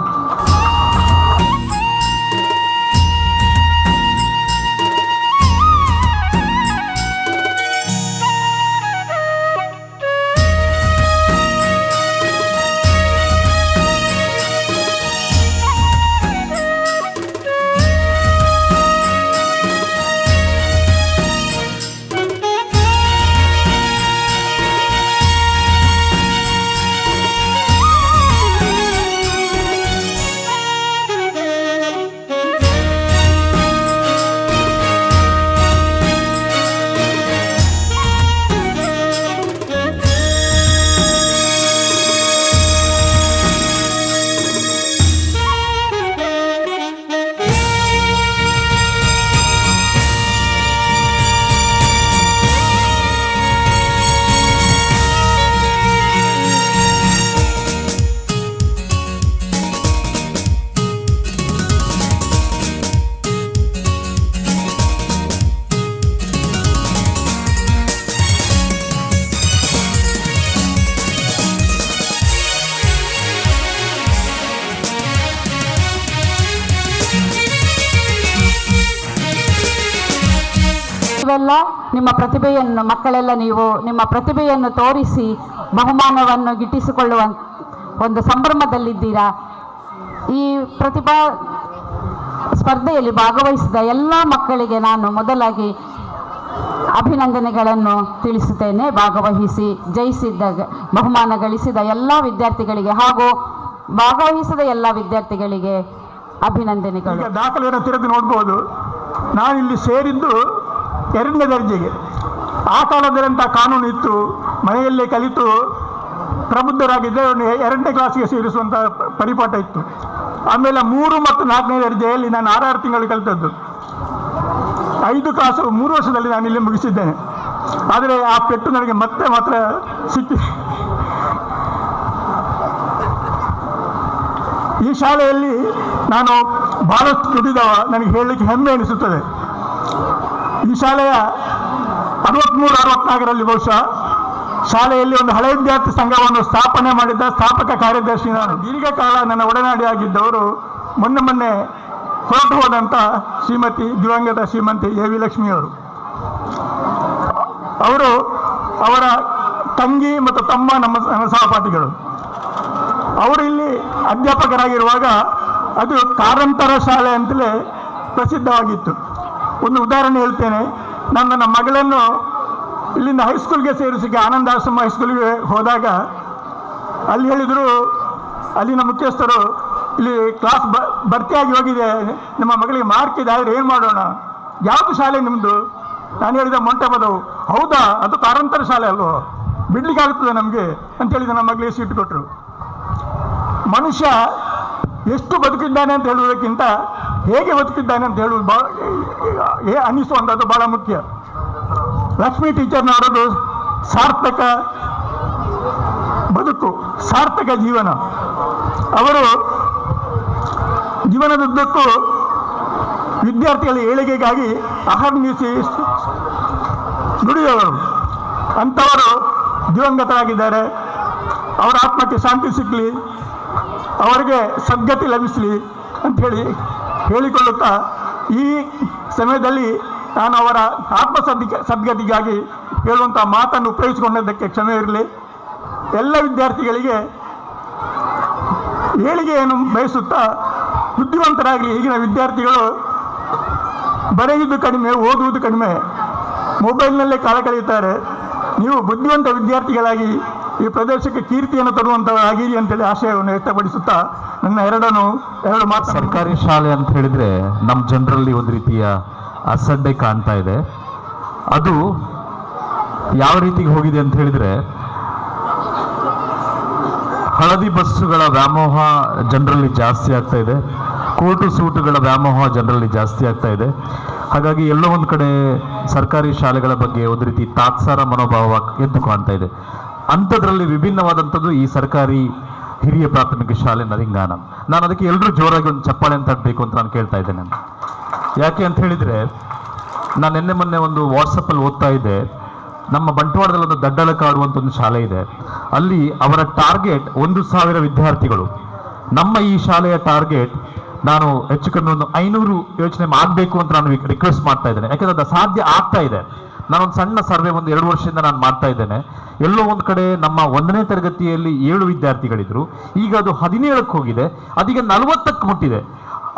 ಇವೆಲ್ಲ ನಿಮ್ಮ ಪ್ರತಿಭೆಯನ್ನು ಮಕ್ಕಳೆಲ್ಲ ನೀವು ನಿಮ್ಮ ಪ್ರತಿಭೆಯನ್ನು ತೋರಿಸಿ ಬಹುಮಾನವನ್ನು ಗಿಟ್ಟಿಸಿಕೊಳ್ಳುವ ಒಂದು ಸಂಭ್ರಮದಲ್ಲಿದ್ದೀರಾ. ಈ ಪ್ರತಿಭಾ ಸ್ಪರ್ಧೆಯಲ್ಲಿ ಭಾಗವಹಿಸಿದ ಎಲ್ಲ ಮಕ್ಕಳಿಗೆ ನಾನು ಮೊದಲಾಗಿ ಅಭಿನಂದನೆಗಳನ್ನು ತಿಳಿಸುತ್ತೇನೆ. ಭಾಗವಹಿಸಿ ಜಯಿಸಿದ್ದ ಬಹುಮಾನ ಗಳಿಸಿದ ಎಲ್ಲ ವಿದ್ಯಾರ್ಥಿಗಳಿಗೆ ಹಾಗೂ ಭಾಗವಹಿಸಿದ ಎಲ್ಲ ವಿದ್ಯಾರ್ಥಿಗಳಿಗೆ ಅಭಿನಂದನೆಗಳು. ದಾಖಲೆಯನ್ನು ತೆರೆದು ನೋಡ್ಬೋದು. ನಾನಿಲ್ಲಿ ಸೇರಿದ್ದು 2ನೇ ದರ್ಜೆಗೆ. ಆ ಕಾಲದಲ್ಲಂಥ ಕಾನೂನು ಇತ್ತು, ಮನೆಯಲ್ಲೇ ಕಲಿತು ಪ್ರಬುದ್ಧರಾಗಿದ್ದರೆ 2ನೇ ಕ್ಲಾಸಿಗೆ ಸೇರಿಸುವಂಥ ಪರಿಪಾಠ ಇತ್ತು. ಆಮೇಲೆ 3 ಮತ್ತು 4ನೇ ದರ್ಜೆಯಲ್ಲಿ ನಾನು 6 ತಿಂಗಳು ಕಲಿತದ್ದು. 5 ಕ್ಲಾಸು 3 ವರ್ಷದಲ್ಲಿ ನಾನು ಇಲ್ಲಿ ಮುಗಿಸಿದ್ದೇನೆ. ಆದರೆ ಆ ಪೆಟ್ಟು ನನಗೆ ಮತ್ತೆ ಮಾತ್ರ ಸಿಕ್ಕಿ. ಈ ಶಾಲೆಯಲ್ಲಿ ನಾನು ಬಹಳಷ್ಟು ದುಡಿದವ, ನನಗೆ ಹೇಳಲಿಕ್ಕೆ ಹೆಮ್ಮೆ ಅನಿಸುತ್ತದೆ. ಈ ಶಾಲೆಯ 63-64ರಲ್ಲಿ ಬಹುಶಃ ಶಾಲೆಯಲ್ಲಿ ಒಂದು ಹಳೆ ವಿದ್ಯಾರ್ಥಿ ಸಂಘವನ್ನು ಸ್ಥಾಪನೆ ಮಾಡಿದ್ದ ಸ್ಥಾಪಕ ಕಾರ್ಯದರ್ಶಿ ನಾನು. ದೀರ್ಘಕಾಲ ನನ್ನ ಒಡನಾಡಿಯಾಗಿದ್ದವರು ಮೊನ್ನೆ ಹೊರಟು ಹೋದಂಥ ಶ್ರೀಮತಿ ದಿವಂಗತ ಶ್ರೀಮತಿ AV ಲಕ್ಷ್ಮಿಯವರು. ಅವರು ಅವರ ತಂಗಿ ಮತ್ತು ತಮ್ಮ ನನ್ನ ಸಹಪಾಠಿಗಳು. ಅವರು ಇಲ್ಲಿ ಅಧ್ಯಾಪಕರಾಗಿರುವಾಗ ಅದು ಕಾರಂತರ ಶಾಲೆ ಅಂತಲೇ ಪ್ರಸಿದ್ಧವಾಗಿತ್ತು. ಒಂದು ಉದಾಹರಣೆ ಹೇಳ್ತೇನೆ. ನನ್ನ ಮಗಳನ್ನು ಇಲ್ಲಿಂದ ಹೈಸ್ಕೂಲ್ಗೆ ಸೇರಿಸಿಗೆ ಆನಂದಾಶ್ರಮ ಹೈಸ್ಕೂಲ್ಗೆ ಹೋದಾಗ ಅಲ್ಲಿ ಹೇಳಿದರು, ಅಲ್ಲಿನ ಮುಖ್ಯಸ್ಥರು, ಇಲ್ಲಿ ಕ್ಲಾಸ್ ಭರ್ತಿಯಾಗಿ ಹೋಗಿದೆ, ನಿಮ್ಮ ಮಗಳಿಗೆ ಮಾರ್ಕ್ ಇದೆ, ಆದರೆ ಏನು ಮಾಡೋಣ, ಯಾವುದು ಶಾಲೆ ನಿಮ್ಮದು? ನಾನು ಹೇಳಿದ ಮೊಂಟೆಬದವು. ಹೌದಾ, ಅದು ಕಾರಂತರ ಶಾಲೆ ಅಲ್ವೋ, ಬಿಡ್ಲಿಕ್ಕೆ ಆಗ್ತದೆ ನಮಗೆ ಅಂತೇಳಿ ನನ್ನ ಮಗಳಿಗೆ ಸೀಟ್ ಕೊಟ್ಟರು. ಮನುಷ್ಯ ಎಷ್ಟು ಬದುಕಿದ್ದಾನೆ ಅಂತ ಹೇಳುವುದಕ್ಕಿಂತ ಹೇಗೆ ಬದುಕಿದ್ದಾನೆ ಅಂತ ಹೇಳುವುದು ಅನ್ನಿಸುವಂಥದ್ದು ಭಾಳ ಮುಖ್ಯ. ಲಕ್ಷ್ಮೀ ಟೀಚರ್ನವರದು ಸಾರ್ಥಕ ಬದುಕು, ಸಾರ್ಥಕ ಜೀವನ. ಅವರು ಜೀವನದುದ್ದಕ್ಕೂ ವಿದ್ಯಾರ್ಥಿಗಳ ಏಳಿಗೆಗಾಗಿ ಅಹರ್ನಿಸಿ ದುಡಿದವರು. ಅಂಥವರು ದಿವಂಗತರಾಗಿದ್ದಾರೆ. ಅವರ ಆತ್ಮಕ್ಕೆ ಶಾಂತಿ ಸಿಗಲಿ, ಅವರಿಗೆ ಸದ್ಗತಿ ಲಭಿಸಲಿ ಅಂಥೇಳಿ ಹೇಳಿಕೊಳ್ಳುತ್ತಾ ಈ ಸಮಯದಲ್ಲಿ ನಾನು ಅವರ ಸದ್ಗತಿಗಾಗಿ ಹೇಳುವಂಥ ಮಾತನ್ನು ಉಪಯೋಗಿಸಿಕೊಂಡದ್ದಕ್ಕೆ ಕ್ಷಮೆ ಇರಲಿ. ಎಲ್ಲ ವಿದ್ಯಾರ್ಥಿಗಳಿಗೆ ಏಳಿಗೆಯನ್ನು ಬಯಸುತ್ತಾ ಬುದ್ಧಿವಂತರಾಗಲಿ. ಈಗಿನ ವಿದ್ಯಾರ್ಥಿಗಳು ಬರೆಯುವುದು ಕಡಿಮೆ, ಓದುವುದು ಕಡಿಮೆ, ಮೊಬೈಲ್ನಲ್ಲೇ ಕಾಲ ಕಳೆಯುತ್ತಾರೆ. ನೀವು ಬುದ್ಧಿವಂತ ವಿದ್ಯಾರ್ಥಿಗಳಾಗಿ ಈ ಪ್ರದೇಶಕ್ಕೆ ಕೀರ್ತಿಯನ್ನು ತರುವಂಥದ್ದಾಗಿರಿ ಅಂತೇಳಿ ಆಶಯವನ್ನು ವ್ಯಕ್ತಪಡಿಸುತ್ತಾ ನನ್ನ ಎರಡು ಮಾತು. ಸರ್ಕಾರಿ ಶಾಲೆ ಅಂತ ಹೇಳಿದ್ರೆ ನಮ್ಮ ಜನರಲ್ಲಿ ಒಂದು ರೀತಿಯ ಅಸಡ್ಡೆ ಕಾಣ್ತಾ ಇದೆ. ಅದು ಯಾವ ರೀತಿಗೆ ಹೋಗಿದೆ ಅಂತ ಹೇಳಿದ್ರೆ, ಹಳದಿ ಬಸ್ಸುಗಳ ವ್ಯಾಮೋಹ ಜನರಲ್ಲಿ ಜಾಸ್ತಿ ಆಗ್ತಾ ಇದೆ, ಕೋಟು ಸೂಟುಗಳ ವ್ಯಾಮೋಹ ಜನರಲ್ಲಿ ಜಾಸ್ತಿ ಆಗ್ತಾ ಇದೆ. ಹಾಗಾಗಿ ಎಲ್ಲೋ ಒಂದು ಕಡೆ ಸರ್ಕಾರಿ ಶಾಲೆಗಳ ಬಗ್ಗೆ ಒಂದು ರೀತಿ ತಾತ್ಸಾರ ಮನೋಭಾವ ಎದ್ದು ಕಾಣ್ತಾ ಇದೆ. ಅಂಥದ್ರಲ್ಲಿ ವಿಭಿನ್ನವಾದಂಥದ್ದು ಈ ಸರ್ಕಾರಿ ಹಿರಿಯ ಪ್ರಾಥಮಿಕ ಶಾಲೆ ನರಿಂಗಾನ. ನಾನು ಅದಕ್ಕೆ ಎಲ್ಲರೂ ಜೋರಾಗಿ ಒಂದು ಚಪ್ಪಾಳೆ ಅಂತ ತಟ್ಟಬೇಕು ಅಂತ ನಾನು ಕೇಳ್ತಾ ಇದ್ದೇನೆ. ಯಾಕೆ ಅಂತ ಹೇಳಿದರೆ, ನಾನು ನಿನ್ನೆ ಮೊನ್ನೆ ಒಂದು ವಾಟ್ಸಪ್ಪಲ್ಲಿ ಓದ್ತಾ ಇದ್ದೆ, ನಮ್ಮ ಬಂಟ್ವಾಳದಲ್ಲಿ ಒಂದು ದಡ್ಡಳಕಾಡು ಅಂತ ಒಂದು ಶಾಲೆ ಇದೆ. ಅಲ್ಲಿ ಅವರ ಟಾರ್ಗೆಟ್ 1,000 ವಿದ್ಯಾರ್ಥಿಗಳು. ನಮ್ಮ ಈ ಶಾಲೆಯ ಟಾರ್ಗೆಟ್ ನಾನು ಹೆಚ್ಚು ಕಮ್ಮಿ ಒಂದು 500 ಯೋಚನೆ ಮಾಡಬೇಕು ಅಂತ ನಾನು ರಿಕ್ವೆಸ್ಟ್ ಮಾಡ್ತಾ ಇದ್ದೇನೆ. ಯಾಕಂದ್ರೆ ಅದು ಸಾಧ್ಯ ಆಗ್ತಾ ಇದೆ. ನಾನೊಂದು ಸಣ್ಣ ಸರ್ವೆ ಒಂದು 2 ವರ್ಷದಿಂದ ನಾನು ಮಾಡ್ತಾ ಇದ್ದೇನೆ. ಎಲ್ಲೋ ಒಂದು ಕಡೆ ನಮ್ಮ 1ನೇ ತರಗತಿಯಲ್ಲಿ 7 ವಿದ್ಯಾರ್ಥಿಗಳಿದ್ರು, ಈಗ ಅದು 17ಕ್ಕೆ ಹೋಗಿದೆ, ಅದೀಗ 40ಕ್ಕೆ ಮುಟ್ಟಿದೆ.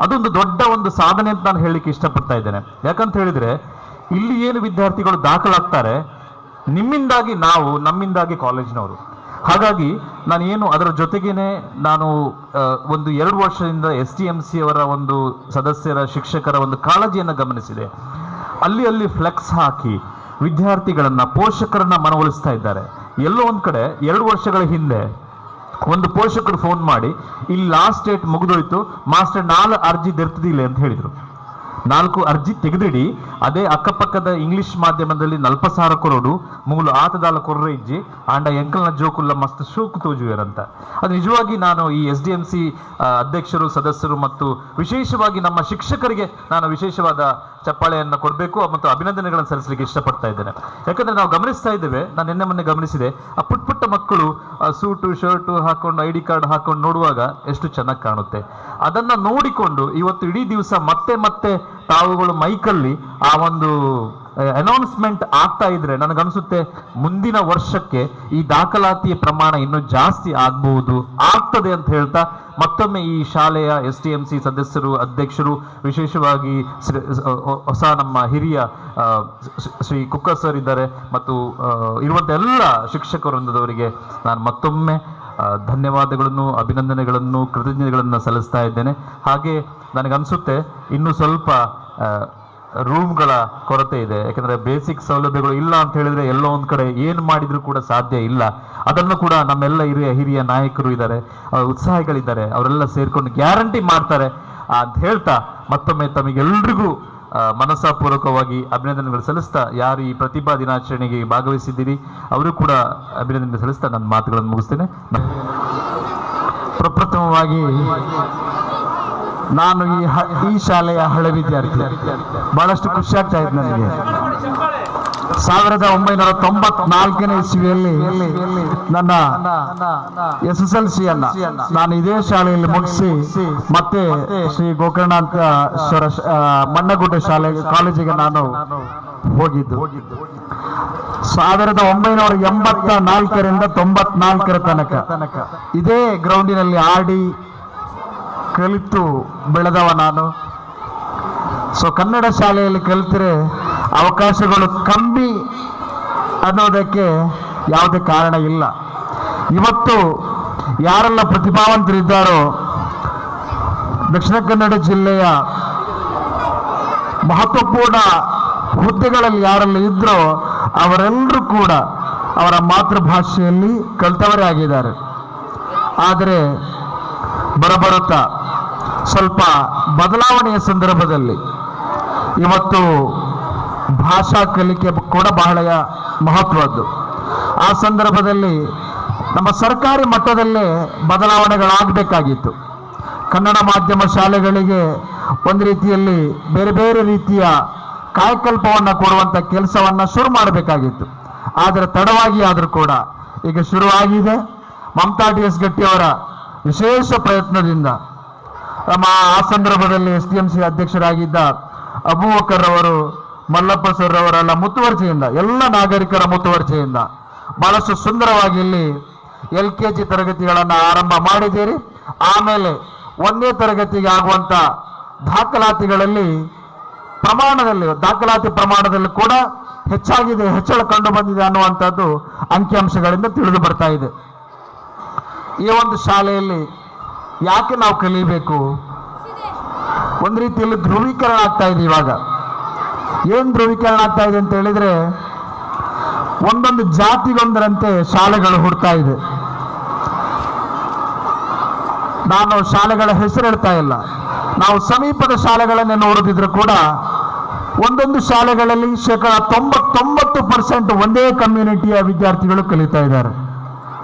ಅದೊಂದು ದೊಡ್ಡ ಒಂದು ಸಾಧನೆ ಅಂತ ನಾನು ಹೇಳಲಿಕ್ಕೆ ಇಷ್ಟಪಡ್ತಾ ಇದ್ದೇನೆ. ಯಾಕಂತ ಹೇಳಿದ್ರೆ, ಇಲ್ಲಿ ಏನು ವಿದ್ಯಾರ್ಥಿಗಳು ದಾಖಲಾಗ್ತಾರೆ, ನಿಮ್ಮಿಂದಾಗಿ ನಾವು, ನಮ್ಮಿಂದಾಗಿ ಕಾಲೇಜಿನವರು. ಹಾಗಾಗಿ ನಾನು ಅದರ ಜೊತೆಗೇನೆ ನಾನು ಒಂದು 2 ವರ್ಷದಿಂದ STMC ಅವರ ಒಂದು ಸದಸ್ಯರ ಶಿಕ್ಷಕರ ಒಂದು ಕಾಳಜಿಯನ್ನು ಗಮನಿಸಿದೆ. ಅಲ್ಲಿ ಫ್ಲೆಕ್ಸ್ ಹಾಕಿ ವಿದ್ಯಾರ್ಥಿಗಳನ್ನ, ಪೋಷಕರನ್ನ ಮನವೊಲಿಸ್ತಾ ಇದ್ದಾರೆ. ಎಲ್ಲೋ ಒಂದು ಕಡೆ 2 ವರ್ಷಗಳ ಹಿಂದೆ ಒಂದು ಪೋಷಕರು ಫೋನ್ ಮಾಡಿ, ಇಲ್ಲಿ ಲಾಸ್ಟ್ ಡೇಟ್ ಮುಗಿದೋಯ್ತು ಮಾಸ್ಟರ್, 4 ಅರ್ಜಿ ತೆರೆದಿಲ್ಲ ಅಂತ ಹೇಳಿದರು. 4 ಅರ್ಜಿ ತೆಗೆದಿಡಿ, ಅದೇ ಅಕ್ಕಪಕ್ಕದ ಇಂಗ್ಲಿಷ್ ಮಾಧ್ಯಮದಲ್ಲಿ 40,000 ಕೊರೋಡು ಮೂಲು ಆತದಾಲ ಕೊರ್ರೆ ಇಜ್ಜಿ ಆಂಡ ಎಂಕಲ್ನ ಜೋಕುಲ್ಲ ಮಸ್ತ್ ಶೋಕು ತೋಜುವೇರಂತ. ಅದು ನಿಜವಾಗಿ ನಾನು ಈ SDMC ಅಧ್ಯಕ್ಷರು, ಸದಸ್ಯರು ಮತ್ತು ವಿಶೇಷವಾಗಿ ನಮ್ಮ ಶಿಕ್ಷಕರಿಗೆ ನಾನು ವಿಶೇಷವಾದ ಚಪ್ಪಾಳೆಯನ್ನು ಕೊಡಬೇಕು ಮತ್ತು ಅಭಿನಂದನೆಗಳನ್ನು ಸಲ್ಲಿಸಲಿಕ್ಕೆ ಇಷ್ಟಪಡ್ತಾ ಇದ್ದೇನೆ. ಯಾಕಂದ್ರೆ ನಾವು ಗಮನಿಸ್ತಾ ಇದ್ದೇವೆ, ನಾನು ನಿನ್ನೆ ಮೊನ್ನೆ ಗಮನಿಸಿದೆ, ಆ ಪುಟ್ಟ ಮಕ್ಕಳು ಸೂಟು ಶರ್ಟು ಹಾಕೊಂಡು ID ಕಾರ್ಡ್ ಹಾಕೊಂಡು ನೋಡುವಾಗ ಎಷ್ಟು ಚೆನ್ನಾಗಿ ಕಾಣುತ್ತೆ. ಅದನ್ನ ನೋಡಿಕೊಂಡು ಇವತ್ತು ಇಡೀ ದಿವಸ ಮತ್ತೆ ತಾವುಗಳು ಮೈಕಲ್ಲಿ ಆ ಒಂದು ಅನೌನ್ಸ್ಮೆಂಟ್ ಆಗ್ತಾ ಇದ್ರೆ ನನಗನ್ಸುತ್ತೆ ಮುಂದಿನ ವರ್ಷಕ್ಕೆ ಈ ದಾಖಲಾತಿಯ ಪ್ರಮಾಣ ಇನ್ನೂ ಜಾಸ್ತಿ ಆಗ್ತದೆ ಅಂತ ಹೇಳ್ತಾ ಮತ್ತೊಮ್ಮೆ ಈ ಶಾಲೆಯ STMC ಸದಸ್ಯರು, ಅಧ್ಯಕ್ಷರು, ವಿಶೇಷವಾಗಿ ಹೊಸ ನಮ್ಮ ಹಿರಿಯ ಶ್ರೀ ಕುಕ್ಕ ಸರ್ ಇದ್ದಾರೆ ಮತ್ತು ಇರುವಂತ ಎಲ್ಲ ಶಿಕ್ಷಕ ವೃಂದದವರಿಗೆ ನಾನು ಮತ್ತೊಮ್ಮೆ ಧನ್ಯವಾದಗಳನ್ನು, ಅಭಿನಂದನೆಗಳನ್ನು, ಕೃತಜ್ಞತೆಗಳನ್ನು ಸಲ್ಲಿಸ್ತಾ ಇದ್ದೇನೆ. ಹಾಗೆ ನನಗನ್ಸುತ್ತೆ ಇನ್ನೂ ಸ್ವಲ್ಪ ರೂಮ್ಗಳ ಕೊರತೆ ಇದೆ. ಯಾಕಂದ್ರೆ ಬೇಸಿಕ್ ಸೌಲಭ್ಯಗಳು ಇಲ್ಲ ಅಂತ ಹೇಳಿದ್ರೆ ಎಲ್ಲೋ ಒಂದ್ ಕಡೆ ಏನು ಮಾಡಿದ್ರು ಕೂಡ ಸಾಧ್ಯ ಇಲ್ಲ. ಅದನ್ನು ಕೂಡ ನಮ್ಮೆಲ್ಲ ಹಿರಿಯ ನಾಯಕರು ಇದ್ದಾರೆ, ಉತ್ಸಾಹಿಗಳಿದ್ದಾರೆ, ಅವರೆಲ್ಲ ಸೇರ್ಕೊಂಡು ಗ್ಯಾರಂಟಿ ಮಾಡ್ತಾರೆ ಅಂತ ಹೇಳ್ತಾ ಮತ್ತೊಮ್ಮೆ ತಮಗೆಲ್ರಿಗೂ ಮನಸ್ಸಾಪೂರ್ವಕವಾಗಿ ಅಭಿನಂದನೆಗಳು ಸಲ್ಲಿಸ್ತಾ, ಯಾರು ಈ ಪ್ರತಿಭಾ ದಿನಾಚರಣೆಗೆ ಭಾಗವಹಿಸಿದ್ದೀರಿ ಅವರು ಕೂಡ ಅಭಿನಂದನೆ ಸಲ್ಲಿಸ್ತಾ ನನ್ನ ಮಾತುಗಳನ್ನು ಮುಗಿಸ್ತೇನೆ. ಪ್ರಪ್ರಥಮವಾಗಿ ನಾನು ಈ ಶಾಲೆಯ ಹಳೆ ವಿದ್ಯಾರ್ಥಿ. ಬಹಳಷ್ಟು ಖುಷಿ ಆಗ್ತಾ ಇತ್ತು ನನಗೆ. 1994ನೇ ಇಸ್ವಿಯಲ್ಲಿ ನನ್ನ SSLC ಅನ್ನ ನಾನು ಇದೇ ಶಾಲೆಯಲ್ಲಿ ಮುಗಿಸಿ ಮತ್ತೆ ಶ್ರೀ ಗೋಕರ್ಣಾಂತೇಶ್ವರ ಮಣ್ಣಗುಡ್ಡ ಕಾಲೇಜಿಗೆ ನಾನು ಹೋಗಿದ್ದು. 1984ರಿಂದ 94ರ ತನಕ ಇದೇ ಗ್ರೌಂಡಿನಲ್ಲಿ ಆಡಿ ಕಲಿತು ಬೆಳೆದವ ನಾನು. ಕನ್ನಡ ಶಾಲೆಯಲ್ಲಿ ಕಲಿತರೆ ಅವಕಾಶಗಳು ಕಮ್ಮಿ ಅನ್ನೋದಕ್ಕೆ ಯಾವುದೇ ಕಾರಣ ಇಲ್ಲ. ಇವತ್ತು ಯಾರೆಲ್ಲ ಪ್ರತಿಭಾವಂತರಿದ್ದಾರೋ, ದಕ್ಷಿಣ ಕನ್ನಡ ಜಿಲ್ಲೆಯ ಮಹತ್ವಪೂರ್ಣ ಹುದ್ದೆಗಳಲ್ಲಿ ಯಾರೆಲ್ಲ ಇದ್ರೋ ಅವರೆಲ್ಲರೂ ಕೂಡ ಅವರ ಮಾತೃಭಾಷೆಯಲ್ಲಿ ಕಲಿತವರೇ ಆಗಿದ್ದಾರೆ. ಆದರೆ ಬರಬರುತ್ತಾ ಸ್ವಲ್ಪ ಬದಲಾವಣೆಯ ಸಂದರ್ಭದಲ್ಲಿ ಇವತ್ತು ಭಾಷಾ ಕಲಿಕೆ ಕೂಡ ಬಹಳ ಮಹತ್ವದ್ದು. ಆ ಸಂದರ್ಭದಲ್ಲಿ ನಮ್ಮ ಸರ್ಕಾರಿ ಮಟ್ಟದಲ್ಲೇ ಬದಲಾವಣೆಗಳಾಗಬೇಕಾಗಿತ್ತು. ಕನ್ನಡ ಮಾಧ್ಯಮ ಶಾಲೆಗಳಿಗೆ ಒಂದು ರೀತಿಯಲ್ಲಿ ಬೇರೆ ಬೇರೆ ರೀತಿಯ ಕಾಯಕಲ್ಪವನ್ನು ಕೊಡುವಂಥ ಕೆಲಸವನ್ನು ಶುರು ಮಾಡಬೇಕಾಗಿತ್ತು. ಆದರೆ ತಡವಾಗಿ ಆದರೂ ಕೂಡ ಈಗ ಶುರುವಾಗಿದೆ. ಮಮತಾ DS ಗಟ್ಟಿ ಅವರ ವಿಶೇಷ ಪ್ರಯತ್ನದಿಂದ ನಮ್ಮ ಆ ಸಂದರ್ಭದಲ್ಲಿ STMC ಅಧ್ಯಕ್ಷರಾಗಿದ್ದ ಅಬೂಬಕರ್ ಅವರು, ಮಲ್ಲಪ್ಪ ಸರ್ ಅವರೆಲ್ಲ ಮುತುವರ್ಜಿಯಿಂದ, ಎಲ್ಲ ನಾಗರಿಕರ ಮುತುವರ್ಜಿಯಿಂದ ಬಹಳಷ್ಟು ಸುಂದರವಾಗಿ ಇಲ್ಲಿ LKG ತರಗತಿಗಳನ್ನು ಆರಂಭ ಮಾಡಿದ್ದೀರಿ. ಆಮೇಲೆ 1ನೇ ತರಗತಿಗೆ ಆಗುವಂತ ದಾಖಲಾತಿ ಪ್ರಮಾಣದಲ್ಲಿ ಕೂಡ ಹೆಚ್ಚಾಗಿದೆ, ಹೆಚ್ಚಳ ಕಂಡು ಬಂದಿದೆ ಅನ್ನುವಂಥದ್ದು ಅಂಕಿಅಂಶಗಳಿಂದ ತಿಳಿದು ಬರ್ತಾ ಇದೆ. ಈ ಒಂದು ಶಾಲೆಯಲ್ಲಿ ಯಾಕೆ ನಾವು ಕಲಿಬೇಕು? ಒಂದು ರೀತಿಯಲ್ಲಿ ಧ್ರುವೀಕರಣ ಆಗ್ತಾ ಇದೆ. ಇವಾಗ ಏನು ಧ್ರುವೀಕರಣ ಆಗ್ತಾ ಇದೆ ಅಂತ ಹೇಳಿದ್ರೆ, ಒಂದೊಂದು ಜಾತಿಗೊಂದರಂತೆ ಶಾಲೆಗಳು ಹುಡ್ತಾ ಇದೆ. ನಾನು ಶಾಲೆಗಳ ಹೆಸರು ಹೇಳ್ತಾ ಇಲ್ಲ, ನಾವು ಸಮೀಪದ ಶಾಲೆಗಳನ್ನೇ ನೋಡಿದ್ರು ಕೂಡ ಒಂದೊಂದು ಶಾಲೆಗಳಲ್ಲಿ 99% ಒಂದೇ ಕಮ್ಯುನಿಟಿಯ ವಿದ್ಯಾರ್ಥಿಗಳು ಕಲಿತಾ ಇದ್ದಾರೆ.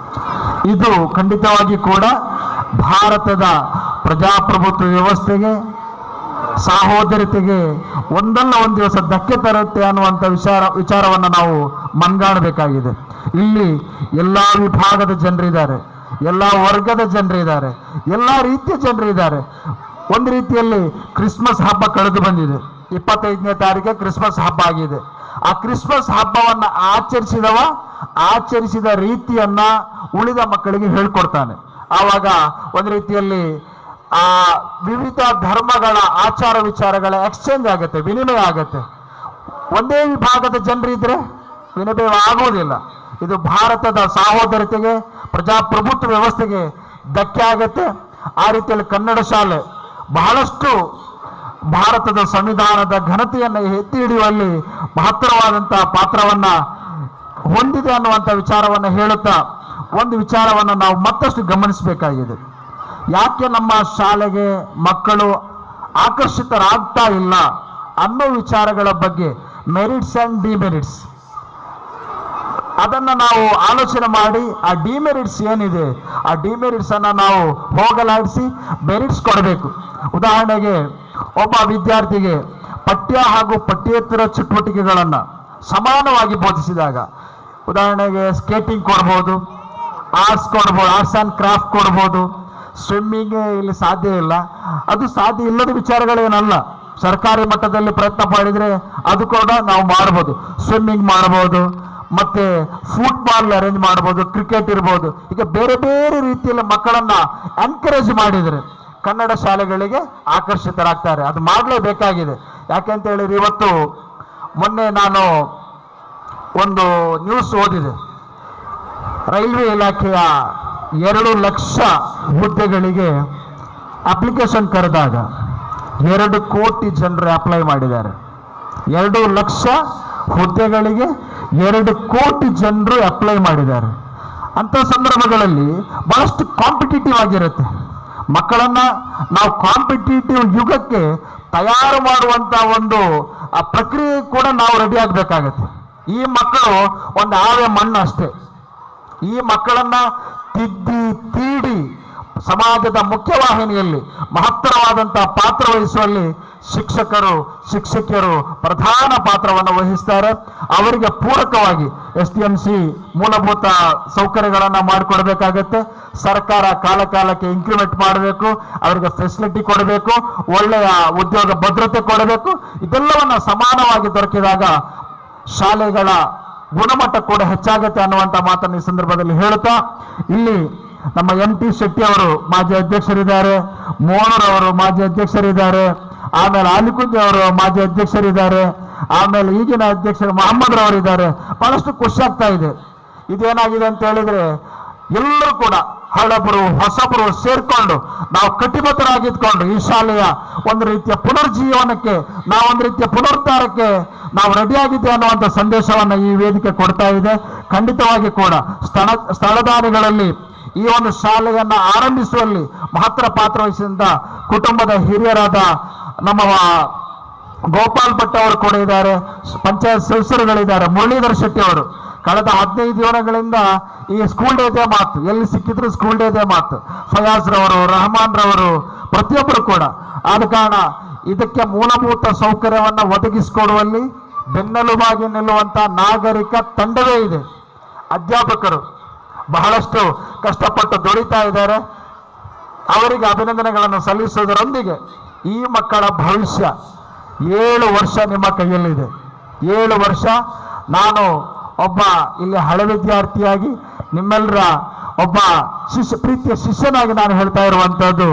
ಇದು ಖಂಡಿತವಾಗಿ ಕೂಡ ಭಾರತದ ಪ್ರಜಾಪ್ರಭುತ್ವ ವ್ಯವಸ್ಥೆಗೆ, ಸಹೋದರತೆಗೆ ಒಂದಲ್ಲ ಒಂದು ದಿವಸ ಧಕ್ಕೆ ತರುತ್ತೆ ಅನ್ನುವಂಥ ವಿಚಾರವನ್ನು ನಾವು ಮನಗಾಣಬೇಕಾಗಿದೆ. ಇಲ್ಲಿ ಎಲ್ಲ ವಿಭಾಗದ ಜನರಿದ್ದಾರೆ, ಎಲ್ಲ ವರ್ಗದ ಜನರಿದ್ದಾರೆ, ಎಲ್ಲ ರೀತಿಯ ಜನರಿದ್ದಾರೆ. ಒಂದು ರೀತಿಯಲ್ಲಿ ಕ್ರಿಸ್ಮಸ್ ಹಬ್ಬ ಕಳೆದು ಬಂದಿದೆ. 25ನೇ ತಾರೀಕಿಗೆ ಕ್ರಿಸ್ಮಸ್ ಹಬ್ಬ ಆಗಿದೆ. ಆ ಕ್ರಿಸ್ಮಸ್ ಹಬ್ಬವನ್ನು ಆಚರಿಸಿದ ರೀತಿಯನ್ನ ಉಳಿದ ಮಕ್ಕಳಿಗೆ ಹೇಳ್ಕೊಡ್ತಾನೆ. ಆವಾಗ ಒಂದು ರೀತಿಯಲ್ಲಿ ಆ ವಿವಿಧ ಧರ್ಮಗಳ ಆಚಾರ ವಿಚಾರಗಳ ಎಕ್ಸ್ಚೇಂಜ್ ಆಗುತ್ತೆ, ವಿನಿಮಯ ಆಗುತ್ತೆ. ಒಂದೇ ವಿಭಾಗದ ಜನರಿದ್ರೆ ವಿನಿಮಯ ಆಗುವುದಿಲ್ಲ. ಇದು ಭಾರತದ ಸಹೋದರತೆಗೆ, ಪ್ರಜಾಪ್ರಭುತ್ವ ವ್ಯವಸ್ಥೆಗೆ ಧಕ್ಕೆ ಆಗುತ್ತೆ. ಆ ರೀತಿಯಲ್ಲಿ ಕನ್ನಡ ಶಾಲೆ ಬಹಳಷ್ಟು ಭಾರತದ ಸಂವಿಧಾನದ ಘನತೆಯನ್ನು ಎತ್ತಿ ಹಿಡಿಯುವಲ್ಲಿ ಮಹತ್ತರವಾದಂತಹ ಪಾತ್ರವನ್ನ ಹೊಂದಿದೆ ಅನ್ನುವಂಥ ವಿಚಾರವನ್ನು ಹೇಳುತ್ತಾ ಒಂದು ವಿಚಾರವನ್ನು ನಾವು ಮತ್ತಷ್ಟು ಗಮನಿಸಬೇಕಾಗಿದೆ. ಯಾಕೆ ನಮ್ಮ ಶಾಲೆಗೆ ಮಕ್ಕಳು ಆಕರ್ಷಿತರಾಗ್ತಾ ಇಲ್ಲ ಅನ್ನೋ ವಿಚಾರಗಳ ಬಗ್ಗೆ, ಮೆರಿಟ್ಸ್ ಆ್ಯಂಡ್ ಡಿಮೆರಿಟ್ಸ್, ಅದನ್ನು ನಾವು ಆಲೋಚನೆ ಮಾಡಿ ಆ ಡಿಮೆರಿಟ್ಸ್ ಏನಿದೆ ಆ ಡಿಮೆರಿಟ್ಸ್ ಅನ್ನು ನಾವು ಹೋಗಲಾಡಿಸಿ ಮೆರಿಟ್ಸ್ ಕೊಡಬೇಕು. ಉದಾಹರಣೆಗೆ ಒಬ್ಬ ವಿದ್ಯಾರ್ಥಿಗೆ ಪಠ್ಯ ಹಾಗೂ ಪಠ್ಯೇತರ ಚಟುವಟಿಕೆಗಳನ್ನು ಸಮಾನವಾಗಿ ಬೋಧಿಸಿದಾಗ, ಉದಾಹರಣೆಗೆ ಸ್ಕೇಟಿಂಗ್ ಕೊಡ್ಬೋದು, ಆರ್ಟ್ಸ್ ಆ್ಯಂಡ್ ಕ್ರಾಫ್ಟ್ ಕೊಡ್ಬೋದು. ಸ್ವಿಮ್ಮಿಂಗ್ ಇಲ್ಲಿ ಸಾಧ್ಯ ಇಲ್ಲ, ಅದು ಸಾಧ್ಯ ಇಲ್ಲದ ವಿಚಾರಗಳೇನಲ್ಲ. ಸರ್ಕಾರಿ ಮಟ್ಟದಲ್ಲಿ ಪ್ರಯತ್ನ ಮಾಡಿದರೆ ಅದು ಕೂಡ ನಾವು ಮಾಡ್ಬೋದು. ಸ್ವಿಮ್ಮಿಂಗ್ ಮಾಡ್ಬೋದು, ಮತ್ತೆ ಫುಟ್ಬಾಲ್ ಅರೇಂಜ್ ಮಾಡ್ಬೋದು, ಕ್ರಿಕೆಟ್ ಇರ್ಬೋದು. ಈಗ ಬೇರೆ ಬೇರೆ ರೀತಿಯಲ್ಲಿ ಮಕ್ಕಳನ್ನ ಎನ್ಕರೇಜ್ ಮಾಡಿದರೆ ಕನ್ನಡ ಶಾಲೆಗಳಿಗೆ ಆಕರ್ಷಿತರಾಗ್ತಾರೆ. ಅದು ಮಾಡಲೇಬೇಕಾಗಿದೆ. ಯಾಕೆಂತ ಹೇಳಿದ್ರೆ, ಇವತ್ತು ಮೊನ್ನೆ ನಾನು ಒಂದು ನ್ಯೂಸ್ ಓದಿದೆ. ರೈಲ್ವೆ ಇಲಾಖೆಯ 2 ಲಕ್ಷ ಹುದ್ದೆಗಳಿಗೆ ಅಪ್ಲಿಕೇಶನ್ ಕರೆದಾಗ 2 ಕೋಟಿ ಜನರು ಅಪ್ಲೈ ಮಾಡಿದ್ದಾರೆ. 2 ಲಕ್ಷ ಹುದ್ದೆಗಳಿಗೆ 2 ಕೋಟಿ ಜನರು ಅಪ್ಲೈ ಮಾಡಿದ್ದಾರೆ. ಅಂಥ ಸಂದರ್ಭಗಳಲ್ಲಿ ಬಹಳಷ್ಟು ಕಾಂಪಿಟೇಟಿವ್ ಆಗಿರುತ್ತೆ. ಮಕ್ಕಳನ್ನ ನಾವು ಕಾಂಪಿಟೇಟಿವ್ ಯುಗಕ್ಕೆ ತಯಾರು ಮಾಡುವಂತ ಒಂದು ಪ್ರಕ್ರಿಯೆ ಕೂಡ ನಾವು ರೆಡಿ ಆಗಬೇಕಾಗತ್ತೆ. ಈ ಮಕ್ಕಳು ಒಂದು ಆವೆ ಮಣ್ಣು ಅಷ್ಟೇ. ಈ ಮಕ್ಕಳನ್ನ ತಿದ್ದಿ ತೀಡಿ ಸಮಾಜದ ಮುಖ್ಯವಾಹಿನಿಯಲ್ಲಿ ಮಹತ್ತರವಾದಂತಹ ಪಾತ್ರ ವಹಿಸುವಲ್ಲಿ ಶಿಕ್ಷಕರು ಶಿಕ್ಷಕಿಯರು ಪ್ರಧಾನ ಪಾತ್ರವನ್ನು ವಹಿಸ್ತಾರೆ. ಅವರಿಗೆ ಪೂರಕವಾಗಿ STMC ಮೂಲಭೂತ ಸೌಕರ್ಯಗಳನ್ನು ಮಾಡಿಕೊಡ್ಬೇಕಾಗತ್ತೆ. ಸರ್ಕಾರ ಕಾಲಕ್ಕೆ ಇನ್ಕ್ರಿಮೆಂಟ್ ಮಾಡಬೇಕು, ಅವರಿಗೆ ಫೆಸಿಲಿಟಿ ಕೊಡಬೇಕು, ಒಳ್ಳೆಯ ಉದ್ಯೋಗ ಭದ್ರತೆ ಕೊಡಬೇಕು. ಇದೆಲ್ಲವನ್ನ ಸಮಾನವಾಗಿ ದೊರಕಿದಾಗ ಶಾಲೆಗಳ ಗುಣಮಟ್ಟ ಕೂಡ ಹೆಚ್ಚಾಗುತ್ತೆ ಅನ್ನುವಂಥ ಮಾತನ್ನು ಈ ಸಂದರ್ಭದಲ್ಲಿ ಹೇಳುತ್ತಾ, ಇಲ್ಲಿ ನಮ್ಮ MT ಶೆಟ್ಟಿ ಅವರು ಮಾಜಿ ಅಧ್ಯಕ್ಷರಿದ್ದಾರೆ, ಮೋಹನ್ ಅವರು ಮಾಜಿ ಅಧ್ಯಕ್ಷರಿದ್ದಾರೆ, ಆಮೇಲೆ ಆಲಿಕುಂಜಿ ಅವರು ಮಾಜಿ ಅಧ್ಯಕ್ಷರಿದ್ದಾರೆ, ಆಮೇಲೆ ಈಗಿನ ಅಧ್ಯಕ್ಷರು ಮೊಹಮ್ಮದ್ ರವರಿದ್ದಾರೆ. ಬಹಳಷ್ಟು ಖುಷಿ ಆಗ್ತಾ ಇದೆ. ಇದೇನಾಗಿದೆ ಅಂತ ಹೇಳಿದ್ರೆ, ಎಲ್ಲರೂ ಕೂಡ ಹಳಬರು ಹೊಸಬರು ಸೇರ್ಕೊಂಡು ನಾವು ಕಟಿಬದ್ಧರಾಗಿದ್ಕೊಂಡು ಈ ಶಾಲೆಯ ಒಂದು ರೀತಿಯ ಪುನರ್ಜೀವನಕ್ಕೆ, ನಾವೊಂದು ರೀತಿಯ ಪುನರುದ್ಧಾರಕ್ಕೆ ನಾವು ರೆಡಿಯಾಗಿದ್ದೆ ಅನ್ನುವಂಥ ಸಂದೇಶವನ್ನು ಈ ವೇದಿಕೆ ಕೊಡ್ತಾ ಇದೆ. ಖಂಡಿತವಾಗಿ ಕೂಡ ಸ್ಥಳದಾನಿಗಳಲ್ಲಿ ಈ ಒಂದು ಶಾಲೆಯನ್ನು ಆರಂಭಿಸುವಲ್ಲಿ ಮಹತ್ತರ ಪಾತ್ರ ವಹಿಸಿದ ಕುಟುಂಬದ ಹಿರಿಯರಾದ ನಮ್ಮ ಗೋಪಾಲ್ ಭಟ್ ಅವರು ಕೂಡ ಇದ್ದಾರೆ, ಪಂಚಾಯತ್ ಸದಸ್ಯರುಗಳಿದ್ದಾರೆ, ಮುರಳೀಧರ್ ಶೆಟ್ಟಿ ಅವರು. ಕಳೆದ 15 ದಿನಗಳಿಂದ ಈ ಸ್ಕೂಲ್ ಡೇದೇ ಮಾತು, ಎಲ್ಲಿ ಸಿಕ್ಕಿದ್ರು ಸ್ಕೂಲ್ ಡೇದೇ ಮಾತು. ಫಯಾಜ್ ರವರು, ರಹಮಾನ್ ರವರು, ಪ್ರತಿಯೊಬ್ಬರು ಕೂಡ. ಆದ ಕಾರಣ ಇದಕ್ಕೆ ಮೂಲಭೂತ ಸೌಕರ್ಯವನ್ನು ಒದಗಿಸಿಕೊಡುವಲ್ಲಿ ಬೆನ್ನೆಲುಬಾಗಿ ನಿಲ್ಲುವಂತ ನಾಗರಿಕ ತಂಡವೇ ಇದೆ. ಅಧ್ಯಾಪಕರು ಬಹಳಷ್ಟು ಕಷ್ಟಪಟ್ಟು ದುಡಿತಾ ಇದ್ದಾರೆ. ಅವರಿಗೆ ಅಭಿನಂದನೆಗಳನ್ನು ಸಲ್ಲಿಸುವುದರೊಂದಿಗೆ ಈ ಮಕ್ಕಳ ಭವಿಷ್ಯ 7 ವರ್ಷ ನಿಮ್ಮ ಕೈಯಲ್ಲಿದೆ. 7 ವರ್ಷ ನಾನು ಒಬ್ಬ ಇಲ್ಲಿ ಹಳೆ ವಿದ್ಯಾರ್ಥಿಯಾಗಿ ನಿಮ್ಮೆಲ್ಲರ ಒಬ್ಬ ಪ್ರೀತಿಯ ಶಿಷ್ಯನಾಗಿ ನಾನು ಹೇಳ್ತಾ ಇರುವಂತಹದ್ದು,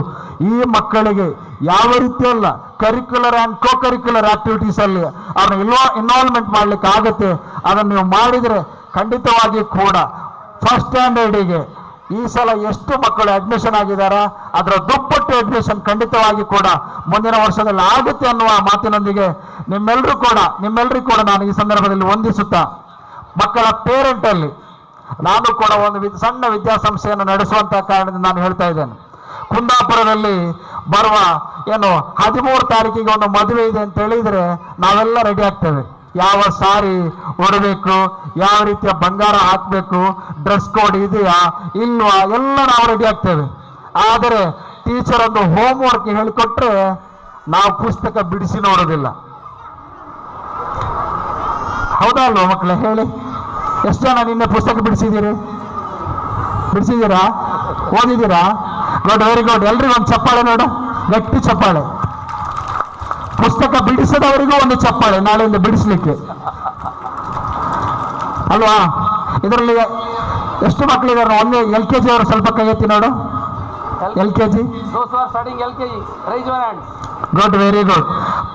ಈ ಮಕ್ಕಳಿಗೆ ಯಾವ ರೀತಿಯಲ್ಲ ಕರಿಕ್ಯುಲರ್ ಆ್ಯಂಡ್ ಕೋ ಕರಿಕ್ಯುಲರ್ ಆಕ್ಟಿವಿಟೀಸಲ್ಲಿ ಅವ್ರನ್ನ ಇನ್ವಾಲ್ವ್ಮೆಂಟ್ ಮಾಡಲಿಕ್ಕೆ ಆಗುತ್ತೆ. ಅದನ್ನು ನೀವು ಮಾಡಿದರೆ ಖಂಡಿತವಾಗಿ ಕೂಡ ಫಸ್ಟ್ ಸ್ಟ್ಯಾಂಡರ್ಡಿಗೆ ಈ ಸಲ ಎಷ್ಟು ಮಕ್ಕಳು ಅಡ್ಮಿಷನ್ ಆಗಿದ್ದಾರೆ ಅದರ ದುಪ್ಪಟ್ಟು ಅಡ್ಮಿಷನ್ ಖಂಡಿತವಾಗಿ ಕೂಡ ಮುಂದಿನ ವರ್ಷದಲ್ಲಿ ಆಗುತ್ತೆ ಅನ್ನುವ ಮಾತಿನೊಂದಿಗೆ ನಿಮ್ಮೆಲ್ಲರಿಗೂ ಕೂಡ ನಾನು ಈ ಸಂದರ್ಭದಲ್ಲಿ ವಂದಿಸುತ್ತಾ, ಮಕ್ಕಳ ಪೇರೆಂಟಲ್ಲಿ ನಾನು ಕೂಡ ಒಂದು ಸಣ್ಣ ವಿದ್ಯಾಸಂಸ್ಥೆಯನ್ನು ನಡೆಸುವಂತ ಕಾರಣದಿಂದ ನಾನು ಹೇಳ್ತಾ ಇದ್ದೇನೆ. ಕುಂದಾಪುರದಲ್ಲಿ ಬರುವ 13 ತಾರೀಕಿಗೆ ಒಂದು ಮದುವೆ ಇದೆ ಅಂತ ಹೇಳಿದ್ರೆ ನಾವೆಲ್ಲ ರೆಡಿ ಆಗ್ತೇವೆ. ಯಾವ ಸಾರಿ ಉಡಬೇಕು, ಯಾವ ರೀತಿಯ ಬಂಗಾರ ಹಾಕಬೇಕು, ಡ್ರೆಸ್ ಕೋಡ್ ಇದೆಯಾ ಇಲ್ವಾ ಎಲ್ಲ ನಾವು ರೆಡಿ ಆಗ್ತೇವೆ. ಆದರೆ ಟೀಚರ್ ಒಂದು ಹೋಮ್ ವರ್ಕ್ ಹೇಳಿಕೊಟ್ರೆ ನಾವು ಪುಸ್ತಕ ಬಿಡಿಸಿ ನೋಡೋದಿಲ್ಲ. ಹೌದಾ ಅಲ್ವಾ ಮಕ್ಕಳೇ? ಹೇಳಿ, ಎಷ್ಟು ಜನ ನಿನ್ನೆ ಪುಸ್ತಕ ಬಿಡಿಸಿದ್ದೀರಾ? ಓದಿದ್ದೀರಾ? Good, very good. ಎಲ್ರಿಗೂ ಒಂದು ಚಪ್ಪಾಳೆ ನೋಡು, ಗಟ್ಟಿ ಚಪ್ಪಾಳೆ. ಪುಸ್ತಕ ಬಿಡಿಸದವರಿಗೂ ಒಂದು ಚಪ್ಪಾಳೆ ನಾಳೆಯಿಂದ ಬಿಡಿಸ್ಲಿಕ್ಕೆ ಅಲ್ವಾ? ಇದರಲ್ಲಿ ಎಷ್ಟು ಮಕ್ಕಳಿದ್ದಾರೆ? ಒಂದೇ LKG ಅವರು ಸ್ವಲ್ಪ ಕೈ ಎತ್ತಿ ನೋಡು. LKG, good, very good.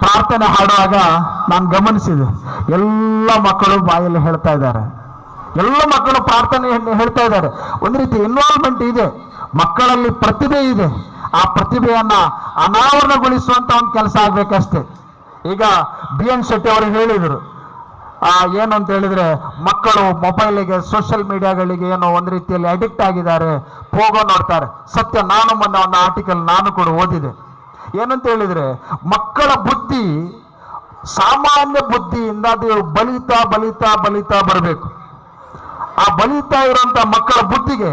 ಪ್ರಾರ್ಥನೆ ಹಾಡುವಾಗ ನಾನು ಗಮನಿಸಿದೆ, ಎಲ್ಲ ಮಕ್ಕಳು ಬಾಯಲ್ಲಿ ಹೇಳ್ತಾ ಇದ್ದಾರೆ. ಎಲ್ಲ ಮಕ್ಕಳು ಪ್ರಾರ್ಥನೆ ಹೇಳ್ತಾ ಇದ್ದಾರೆ. ಒಂದು ರೀತಿ ಇನ್ವಾಲ್ವ್ಮೆಂಟ್ ಇದೆ, ಮಕ್ಕಳಲ್ಲಿ ಪ್ರತಿಭೆ ಇದೆ. ಆ ಪ್ರತಿಭೆಯನ್ನ ಅನಾವರಣಗೊಳಿಸುವಂತ ಒಂದು ಕೆಲಸ ಆಗ್ಬೇಕಷ್ಟೇ. ಈಗ BN ಶೆಟ್ಟಿ ಅವರು ಹೇಳಿದರು, ಏನು ಅಂತ ಹೇಳಿದ್ರೆ ಮಕ್ಕಳು ಮೊಬೈಲಿಗೆ ಸೋಷಿಯಲ್ ಮೀಡಿಯಾಗಳಿಗೆ ಏನೋ ಒಂದು ರೀತಿಯಲ್ಲಿ ಅಡಿಕ್ಟ್ ಆಗಿದ್ದಾರೆ, ಪೋಗೋ ನೋಡ್ತಾರೆ. ಸತ್ಯ, ನಾನು ಮೊನ್ನೆ ಒಂದು ಆರ್ಟಿಕಲ್ ನಾನು ಕೂಡ ಓದಿದೆ. ಏನಂತ ಹೇಳಿದ್ರೆ ಮಕ್ಕಳ ಬುದ್ಧಿ ಸಾಮಾನ್ಯ ಬುದ್ಧಿಯಿಂದ ಅದು ಬಲಿತಾ ಬಲಿತಾ ಬಲಿತಾ ಬರಬೇಕು. ಆ ಬಲಿತಾ ಇರುವಂತ ಮಕ್ಕಳ ಬುದ್ಧಿಗೆ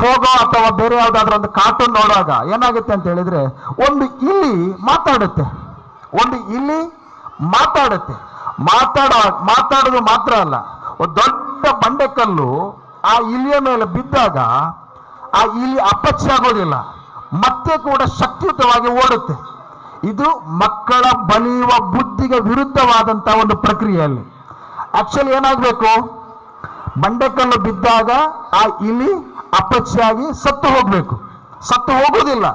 ಪೋಗೋ ಅಥವಾ ಬೇರೆ ಯಾವ್ದಾದ್ರು ಒಂದು ಕಾರ್ಟೂನ್ ನೋಡುವಾಗ ಏನಾಗುತ್ತೆ ಅಂತ ಹೇಳಿದ್ರೆ, ಒಂದು ಇಲಿ ಮಾತಾಡುತ್ತೆ. ಮಾತಾಡೋದು ಮಾತ್ರ ಅಲ್ಲ, ಒಂದು ದೊಡ್ಡ ಬಂಡೆಕಲ್ಲು ಆ ಇಲಿಯ ಮೇಲೆ ಬಿದ್ದಾಗ ಆ ಇಲಿ ಅಪಚ್ಚಿ ಆಗೋದಿಲ್ಲ, ಮತ್ತೆ ಕೂಡ ಶಕ್ತಿಯುತವಾಗಿ ಓಡುತ್ತೆ. ಇದು ಮಕ್ಕಳ ಬಲಿಯುವ ಬುದ್ಧಿಗೆ ವಿರುದ್ಧವಾದಂತ ಒಂದು ಪ್ರಕ್ರಿಯೆಯಲ್ಲಿ. ಆಕ್ಚುಲಿ ಏನಾಗಬೇಕು, ಬಂಡೆಕಲ್ಲು ಬಿದ್ದಾಗ ಆ ಇಲಿ ಅಪಚ್ಚಿಯಾಗಿ ಸತ್ತು ಹೋಗ್ಬೇಕು, ಸತ್ತು ಹೋಗುವುದಿಲ್ಲ.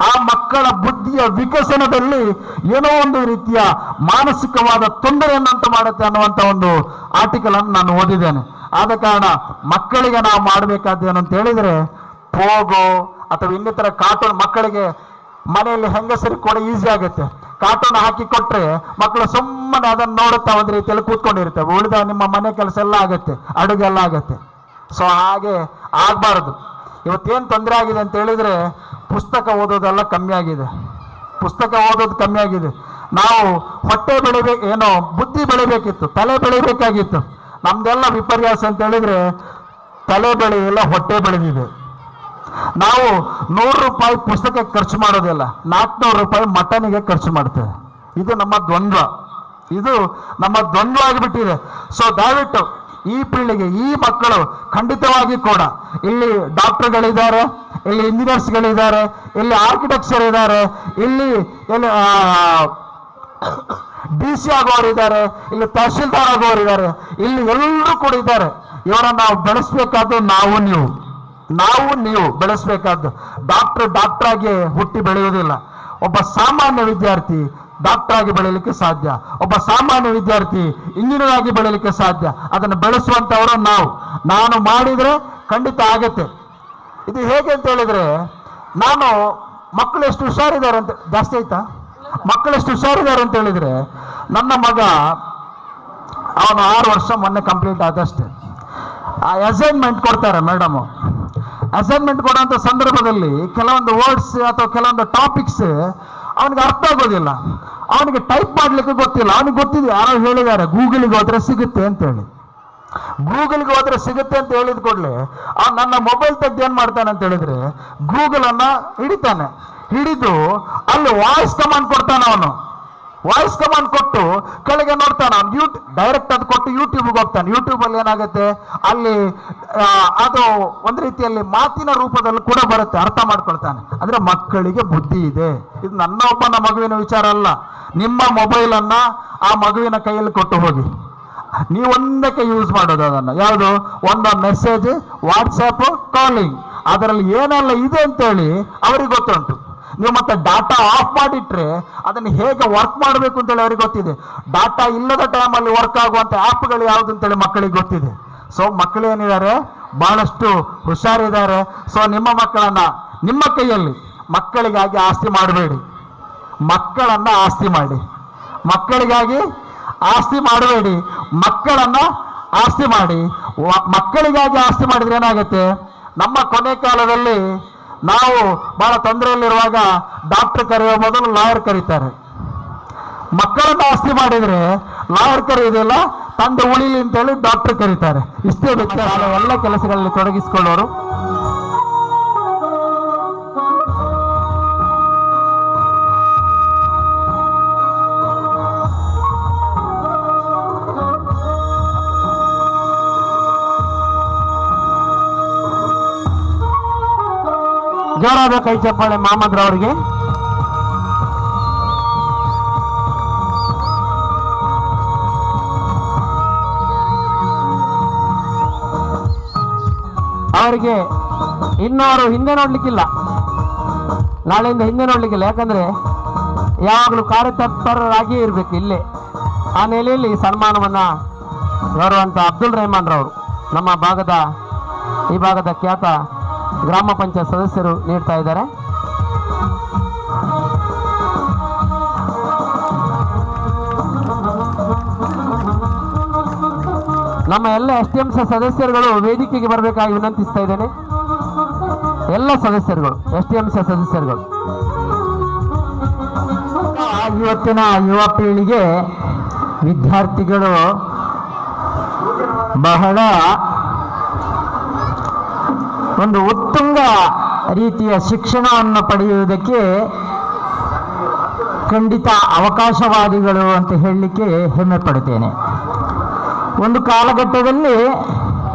ಆ ಮಕ್ಕಳ ಬುದ್ಧಿಯ ವಿಕಸನದಲ್ಲಿ ಏನೋ ಒಂದು ರೀತಿಯ ಮಾನಸಿಕವಾದ ತೊಂದರೆಯನ್ನುಂಟು ಮಾಡುತ್ತೆ ಅನ್ನುವಂಥ ಒಂದು ಆರ್ಟಿಕಲ್ ಅನ್ನು ನಾನು ಓದಿದ್ದೇನೆ. ಆದ ಕಾರಣ ಮಕ್ಕಳಿಗೆ ನಾವು ಮಾಡಬೇಕಾದ ಏನಂತ ಹೇಳಿದ್ರೆ, ಪೋಗೋ ಅಥವಾ ಇನ್ನಿತರ ಕಾರ್ಟೂನ್ ಮಕ್ಕಳಿಗೆ ಮನೆಯಲ್ಲಿ ಹೆಂಗಸರಿಗೆ ಕೂಡ ಈಸಿ ಆಗುತ್ತೆ. ಕಾರ್ಟೂನ್ ಹಾಕಿ ಕೊಟ್ರೆ ಮಕ್ಕಳು ಸುಮ್ಮನೆ ಅದನ್ನು ನೋಡುತ್ತಾ ಒಂದು ರೀತಿಯಲ್ಲಿ ಕೂತ್ಕೊಂಡಿರ್ತವೆ. ಉಳಿದ ನಿಮ್ಮ ಮನೆ ಕೆಲಸ ಎಲ್ಲ ಆಗುತ್ತೆ, ಅಡುಗೆ ಎಲ್ಲ ಆಗುತ್ತೆ. ಸೊ ಹಾಗೆ ಆಗಬಾರದು. ಇವತ್ತೇನು ತೊಂದರೆ ಆಗಿದೆ ಅಂತ ಹೇಳಿದ್ರೆ, ಪುಸ್ತಕ ಓದೋದೆಲ್ಲ ಕಮ್ಮಿ ಆಗಿದೆ. ನಾವು ಹೊಟ್ಟೆ ಬುದ್ಧಿ ಬೆಳಿಬೇಕಿತ್ತು, ತಲೆ ಬೆಳಿಬೇಕಾಗಿತ್ತು. ನಮ್ದೆಲ್ಲ ವಿಪರ್ಯಾಸ ಅಂತ ಹೇಳಿದ್ರೆ ತಲೆ ಬೆಳೆಯಿಲ್ಲ, ಹೊಟ್ಟೆ ಬೆಳೆದಿದೆ. ನಾವು 100 ರೂಪಾಯಿ ಪುಸ್ತಕಕ್ಕೆ ಖರ್ಚು ಮಾಡೋದಿಲ್ಲ, 400 ರೂಪಾಯಿ ಮಟನಿಗೆ ಖರ್ಚು ಮಾಡ್ತೇವೆ. ಇದು ನಮ್ಮ ದ್ವಂದ್ವ ಆಗಿಬಿಟ್ಟಿದೆ. ಸೊ ದಯವಿಟ್ಟು ಈ ಪೀಳಿಗೆ, ಈ ಮಕ್ಕಳು ಖಂಡಿತವಾಗಿ ಕೂಡ ಇಲ್ಲಿ ಡಾಕ್ಟರ್ಗಳಿದ್ದಾರೆ, ಇಲ್ಲಿ ಇಂಜಿನಿಯರ್ಸ್ಗಳಿದ್ದಾರೆ, ಇಲ್ಲಿ ಆರ್ಕಿಟೆಕ್ಚರ್ ಇದ್ದಾರೆ, ಇಲ್ಲಿ DC ಆಗೋರಿದ್ದಾರೆ, ಇಲ್ಲಿ ತಹಶೀಲ್ದಾರ್ ಆಗೋರಿದ್ದಾರೆ, ಇಲ್ಲಿ ಎಲ್ಲರೂ ಕೂಡ ಇದ್ದಾರೆ. ಇವರನ್ನು ನಾವು ಬೆಳೆಸ್ಬೇಕಾದ್ದು ನಾವು ನೀವು ಬೆಳೆಸಬೇಕಾದ್ದು. ಡಾಕ್ಟರ್ ಆಗಿ ಹುಟ್ಟಿ ಬೆಳೆಯುವುದಿಲ್ಲ. ಒಬ್ಬ ಸಾಮಾನ್ಯ ವಿದ್ಯಾರ್ಥಿ ಡಾಕ್ಟರ್ ಆಗಿ ಬೆಳೆಯಲಿಕ್ಕೆ ಸಾಧ್ಯ, ಒಬ್ಬ ಸಾಮಾನ್ಯ ವಿದ್ಯಾರ್ಥಿ ಇಂಜಿನಿಯರ್ ಆಗಿ ಬೆಳೆಯಲಿಕ್ಕೆ ಸಾಧ್ಯ. ಅದನ್ನು ಬೆಳೆಸುವಂತವರು ನಾನು ಮಾಡಿದ್ರೆ ಖಂಡಿತ ಆಗತ್ತೆ. ಇದು ಹೇಗೆ ಅಂತ ಹೇಳಿದ್ರೆ, ನಾನು ಮಕ್ಕಳು ಎಷ್ಟು ಹುಷಾರಿದ್ದಾರೆ ಅಂತ ಜಾಸ್ತಿ ಆಯ್ತಾ, ಮಕ್ಕಳು ಎಷ್ಟು ಹುಷಾರಿದ್ದಾರೆ ಅಂತ ಹೇಳಿದ್ರೆ, ನನ್ನ ಮಗ ಅವನು 6 ವರ್ಷ ಮೊನ್ನೆ ಕಂಪ್ಲೀಟ್ ಆದಷ್ಟೇ. ಆ ಅಸೈನ್ಮೆಂಟ್ ಕೊಡ್ತಾರೆ ಮೇಡಮ್. ಅಸೈನ್ಮೆಂಟ್ ಕೊಡುವಂಥ ಸಂದರ್ಭದಲ್ಲಿ ಕೆಲವೊಂದು ವರ್ಡ್ಸ್ ಅಥವಾ ಕೆಲವೊಂದು ಟಾಪಿಕ್ಸ್ ಅವನಿಗೆ ಅರ್ಥ ಆಗೋದಿಲ್ಲ, ಅವನಿಗೆ ಟೈಪ್ ಮಾಡ್ಲಿಕ್ಕೆ ಗೊತ್ತಿಲ್ಲ. ಅವನಿಗೆ ಗೊತ್ತಿದೆ, ಯಾರೋ ಹೇಳಿದ್ದಾರೆ ಗೂಗಲ್ಗೆ ಹೋದ್ರೆ ಸಿಗುತ್ತೆ ಅಂತ ಹೇಳಿ. ಗೂಗಲ್ಗೆ ಹೋದ್ರೆ ಸಿಗುತ್ತೆ ಅಂತ ಹೇಳಿದ ಕೂಡಲೇ ಅವ್ನು ನನ್ನ ಮೊಬೈಲ್ ತೆಗೆದು ಏನ್ ಮಾಡ್ತಾನೆ ಅಂತ ಹೇಳಿದ್ರೆ, ಗೂಗಲ್ ಅನ್ನ ಹಿಡಿದು ಅಲ್ಲಿ ವಾಯ್ಸ್ ಕಮಾಂಡ್ ಕೊಡ್ತಾನೆ. ಅವನು ವಾಯ್ಸ್ ಕಮಾಂಡ್ ಕೊಟ್ಟು ಕೆಳಗೆ ನೋಡ್ತಾನೆ. ಅವ್ನು ಡೈರೆಕ್ಟ್ ಅದು ಕೊಟ್ಟು ಯೂಟ್ಯೂಬ್ಗೆ ಹೋಗ್ತಾನೆ. ಯೂಟ್ಯೂಬ್ ಅಲ್ಲಿ ಏನಾಗುತ್ತೆ, ಅಲ್ಲಿ ಅದು ಒಂದು ರೀತಿಯಲ್ಲಿ ಮಾತಿನ ರೂಪದಲ್ಲಿ ಕೂಡ ಬರುತ್ತೆ, ಅರ್ಥ ಮಾಡ್ಕೊಳ್ತಾನೆ. ಅಂದ್ರೆ ಮಕ್ಕಳಿಗೆ ಬುದ್ಧಿ ಇದೆ. ಇದು ನನ್ನ ಒಬ್ಬನ ಮಗುವಿನ ವಿಚಾರ ಅಲ್ಲ. ನಿಮ್ಮ ಮೊಬೈಲ್ ಅನ್ನ ಆ ಮಗುವಿನ ಕೈಯಲ್ಲಿ ಕೊಟ್ಟು ಹೋಗಿ, ನೀವು ಒಂದಕ್ಕೆ ಯೂಸ್ ಮಾಡೋದು ಅದನ್ನು. ಯಾವುದು? ಒಂದು ಮೆಸೇಜ್, ವಾಟ್ಸ್ಆಪ್, ಕಾಲಿಂಗ್, ಅದರಲ್ಲಿ ಏನೆಲ್ಲ ಇದೆ ಅಂತೇಳಿ ಅವರಿಗೆ ಗೊತ್ತುಂಟು. ನೀವು ಮತ್ತೆ ಡಾಟಾ ಆಫ್ ಮಾಡಿಟ್ರೆ ಅದನ್ನು ಹೇಗೆ ವರ್ಕ್ ಮಾಡಬೇಕು ಅಂತೇಳಿ ಅವ್ರಿಗೆ ಗೊತ್ತಿದೆ. ಡಾಟಾ ಇಲ್ಲದ ಟೈಮಲ್ಲಿ ವರ್ಕ್ ಆಗುವಂಥ ಆ್ಯಪ್ಗಳು ಯಾವುದು ಅಂತೇಳಿ ಮಕ್ಕಳಿಗೆ ಗೊತ್ತಿದೆ. ಸೊ ಮಕ್ಕಳು ಏನಿದ್ದಾರೆ ಬಹಳಷ್ಟು ಹುಷಾರಿದ್ದಾರೆ. ಸೊ ನಿಮ್ಮ ಮಕ್ಕಳನ್ನ ನಿಮ್ಮ ಕೈಯಲ್ಲಿ ಮಕ್ಕಳಿಗಾಗಿ ಆಸ್ತಿ ಮಾಡಬೇಡಿ, ಮಕ್ಕಳನ್ನ ಆಸ್ತಿ ಮಾಡಿ. ಮಕ್ಕಳಿಗಾಗಿ ಆಸ್ತಿ ಮಾಡಬೇಡಿ, ಮಕ್ಕಳನ್ನ ಆಸ್ತಿ ಮಾಡಿ. ಮಕ್ಕಳಿಗಾಗಿ ಆಸ್ತಿ ಮಾಡಿದ್ರೆ ಏನಾಗುತ್ತೆ, ನಮ್ಮ ಕೊನೆ ಕಾಲದಲ್ಲಿ ನಾವು ಬಹಳ ತೊಂದರೆಯಲ್ಲಿರುವಾಗ ಡಾಕ್ಟರ್ ಕರೆಯುವ ಮೊದಲು ಲಾಯರ್ ಕರೀತಾರೆ. ಮಕ್ಕಳನ್ನ ಆಸ್ತಿ ಮಾಡಿದ್ರೆ ಲಾಯರ್ ಕರೆಯುವುದಿಲ್ಲ, ತಂದೆ ಉಳಿಲಿ ಅಂತೇಳಿ ಡಾಕ್ಟರ್ ಕರೀತಾರೆ. ಇಷ್ಟೇ ವ್ಯತ್ಯಾಸ. ಎಲ್ಲ ಕೆಲಸಗಳಲ್ಲಿ ತೊಡಗಿಸಿಕೊಳ್ಳೋರು. ಜೋರಾದ ಕೈ ಚಪ್ಪಾಳೆ ಮಹಮ್ಮದ್ರವರಿಗೆ. ಅವರಿಗೆ ಇನ್ನು ಅವರು ಹಿಂದೆ ನೋಡ್ಲಿಕ್ಕಿಲ್ಲ, ನಾಳೆಯಿಂದ ಹಿಂದೆ ನೋಡ್ಲಿಕ್ಕಿಲ್ಲ. ಯಾಕಂದ್ರೆ ಯಾವಾಗಲೂ ಕಾರ್ಯತತ್ಪರರಾಗಿ ಇರಬೇಕು ಇಲ್ಲೇ. ಆ ನೆಲೆಯಲ್ಲಿ ಸನ್ಮಾನವನ್ನ ಗೌರವಂತ ಅಬ್ದುಲ್ ರೆಹಮಾನ್ ರವರು, ನಮ್ಮ ಈ ಭಾಗದ ಖ್ಯಾತ ಗ್ರಾಮ ಪಂಚಾಯತ್ ಸದಸ್ಯರು ನೀಡ್ತಾ ಇದ್ದಾರೆ. ನಮ್ಮ ಎಲ್ಲ STMC ಸದಸ್ಯರುಗಳು ವೇದಿಕೆಗೆ ಬರಬೇಕಾಗಿ ವಿನಂತಿಸ್ತಾ ಇದ್ದೇನೆ. ಎಲ್ಲ ಸದಸ್ಯರುಗಳು, STMC ಸದಸ್ಯರುಗಳು. ಇವತ್ತಿನ ಯುವ ಪೀಳಿಗೆ ವಿದ್ಯಾರ್ಥಿಗಳು ಬಹಳ ಒಂದು ಉತ್ತುಂಗ ರೀತಿಯ ಶಿಕ್ಷಣವನ್ನು ಪಡೆಯುವುದಕ್ಕೆ ಖಂಡಿತ ಅವಕಾಶವಾದಿಗಳು ಅಂತ ಹೇಳಲಿಕ್ಕೆ ಹೆಮ್ಮೆ ಪಡುತ್ತೇನೆ. ಒಂದು ಕಾಲಘಟ್ಟದಲ್ಲಿ